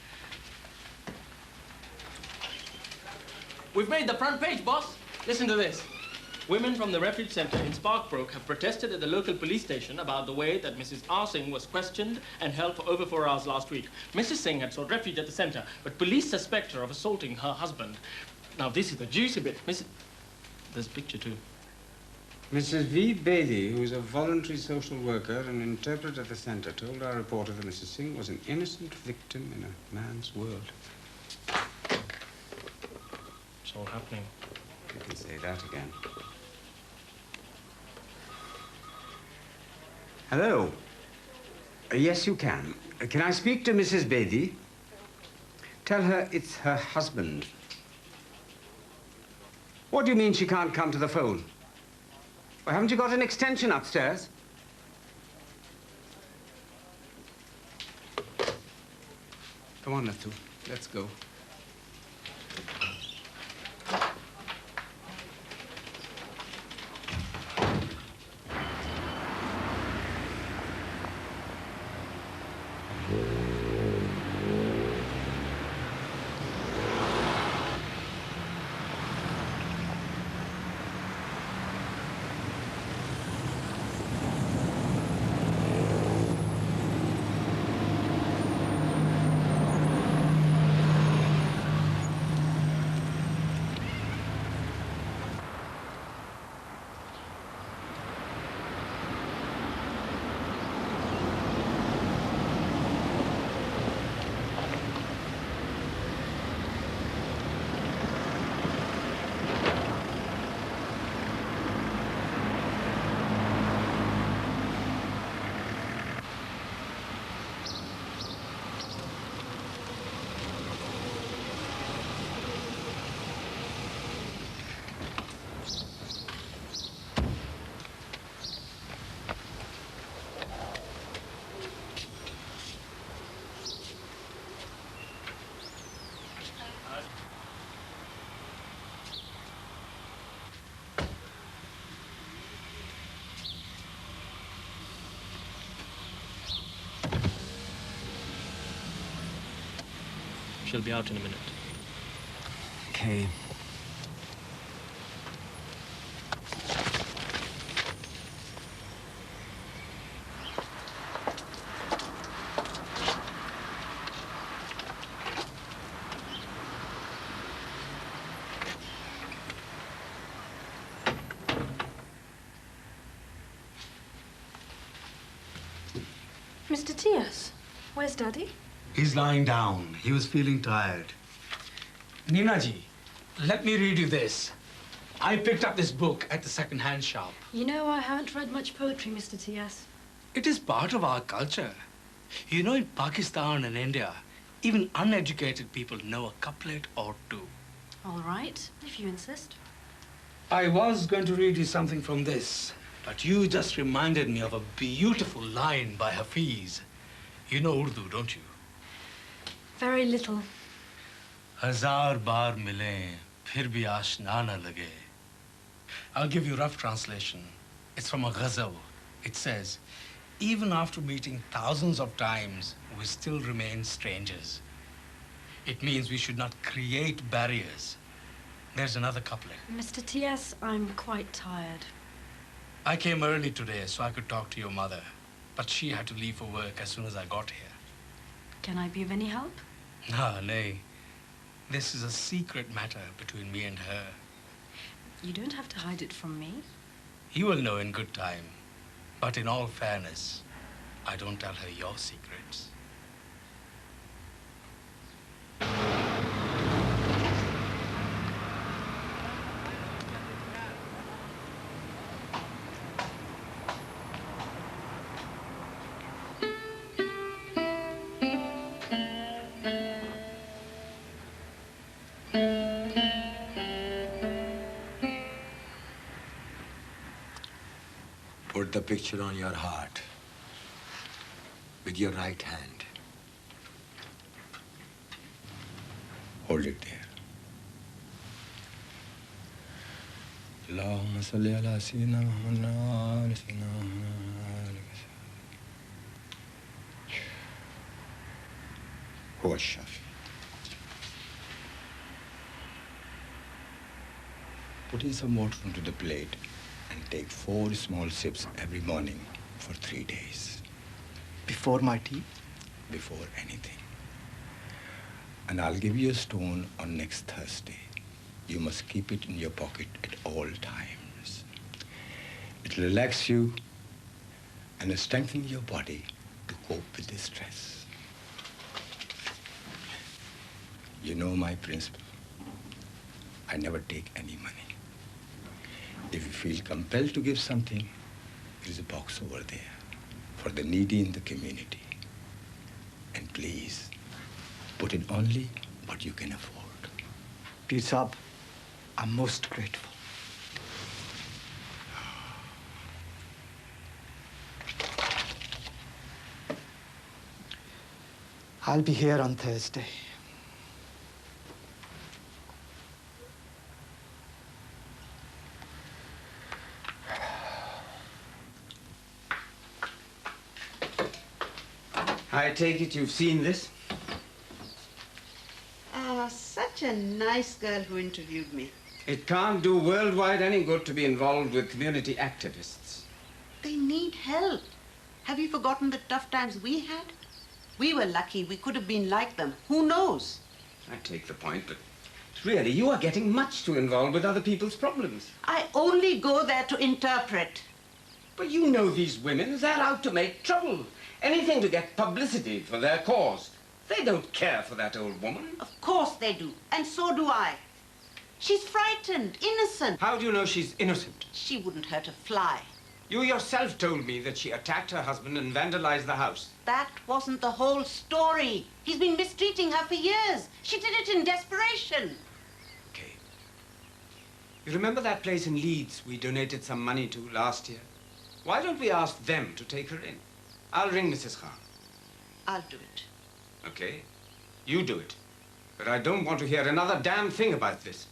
Speaker 9: We've made the front page, boss. Listen to this. Women from the refuge center in Sparkbrook have protested at the local police station about the way that Mrs. R. Singh was questioned and held for over 4 hours last week. Mrs. Singh had sought refuge at the center, but police suspect her of assaulting her husband. Now, this is the juicy bit. There's a picture, too.
Speaker 10: Mrs. V. Bedi, who is a voluntary social worker and interpreter at the center, told our reporter that Mrs. Singh was an innocent victim in a man's world.
Speaker 9: It's all happening.
Speaker 10: You can say that again. Hello. Yes, you can. Can I speak to Mrs. Bedi? Tell her it's her husband. What do you mean she can't come to the phone? Well, haven't you got an extension upstairs? Come on, Nathu. Let's go.
Speaker 9: She'll be out in a minute.
Speaker 10: Okay.
Speaker 12: Mr. T.S., where's Daddy?
Speaker 13: He's lying down. He was feeling tired. Nina ji, let me read you this. I picked up this book at the second-hand shop.
Speaker 12: You know, I haven't read much poetry, Mr. T.S.
Speaker 13: It is part of our culture. You know, in Pakistan and India, even uneducated people know a couplet or two.
Speaker 12: All right, if you insist.
Speaker 13: I was going to read you something from this, but you just reminded me of a beautiful line by Hafiz. You know Urdu, don't you?
Speaker 12: Very little.
Speaker 13: Hazar baar mile, phir bhi aashna na lage. I'll give you a rough translation. It's from a ghazal. It says, even after meeting thousands of times, we still remain strangers. It means we should not create barriers. There's another couplet.
Speaker 12: Mr. T.S., I'm quite tired.
Speaker 13: I came early today so I could talk to your mother, but she had to leave for work as soon as I got here.
Speaker 12: Can I be of any help?
Speaker 13: Ah, nay. This is a secret matter between me and her.
Speaker 12: You don't have to hide it from me.
Speaker 13: You will know in good time. But in all fairness, I don't tell her your secrets.
Speaker 10: Put the picture on your heart with your right hand. Hold it there. Allahumma salli ala sayyidina Muhammad wa ala sayyidina Muhammad. Huwa Shafi. Put in some water onto the plate and take 4 small sips every morning for 3 days.
Speaker 19: Before my tea?
Speaker 10: Before anything. And I'll give you a stone on next Thursday. You must keep it in your pocket at all times. It'll relax you and strengthen your body to cope with the stress. You know my principle. I never take any money. If you feel compelled to give something, there's a box over there for the needy in the community. And please, put in only what you can afford.
Speaker 19: Dear Saab, I'm most grateful. I'll be here on Thursday.
Speaker 10: I take it you've seen this?
Speaker 5: Such a nice girl who interviewed me.
Speaker 10: It can't do worldwide any good to be involved with community activists.
Speaker 5: They need help. Have you forgotten the tough times we had? We were lucky. We could have been like them. Who knows?
Speaker 10: I take the point, but really, you are getting much too involved with other people's problems.
Speaker 5: I only go there to interpret.
Speaker 10: But you know these women, they're out to make trouble. Anything to get publicity for their cause. They don't care for that old woman.
Speaker 5: Of course they do. And so do I. She's frightened, innocent.
Speaker 10: How do you know she's innocent?
Speaker 5: She wouldn't hurt a fly.
Speaker 10: You yourself told me that she attacked her husband and vandalized the house.
Speaker 5: That wasn't the whole story. He's been mistreating her for years. She did it in desperation.
Speaker 10: Okay. You remember that place in Leeds we donated some money to last year? Why don't we ask them to take her in? I'll ring Mrs. Khan.
Speaker 5: I'll do it.
Speaker 10: Okay, you do it. But I don't want to hear another damn thing about this.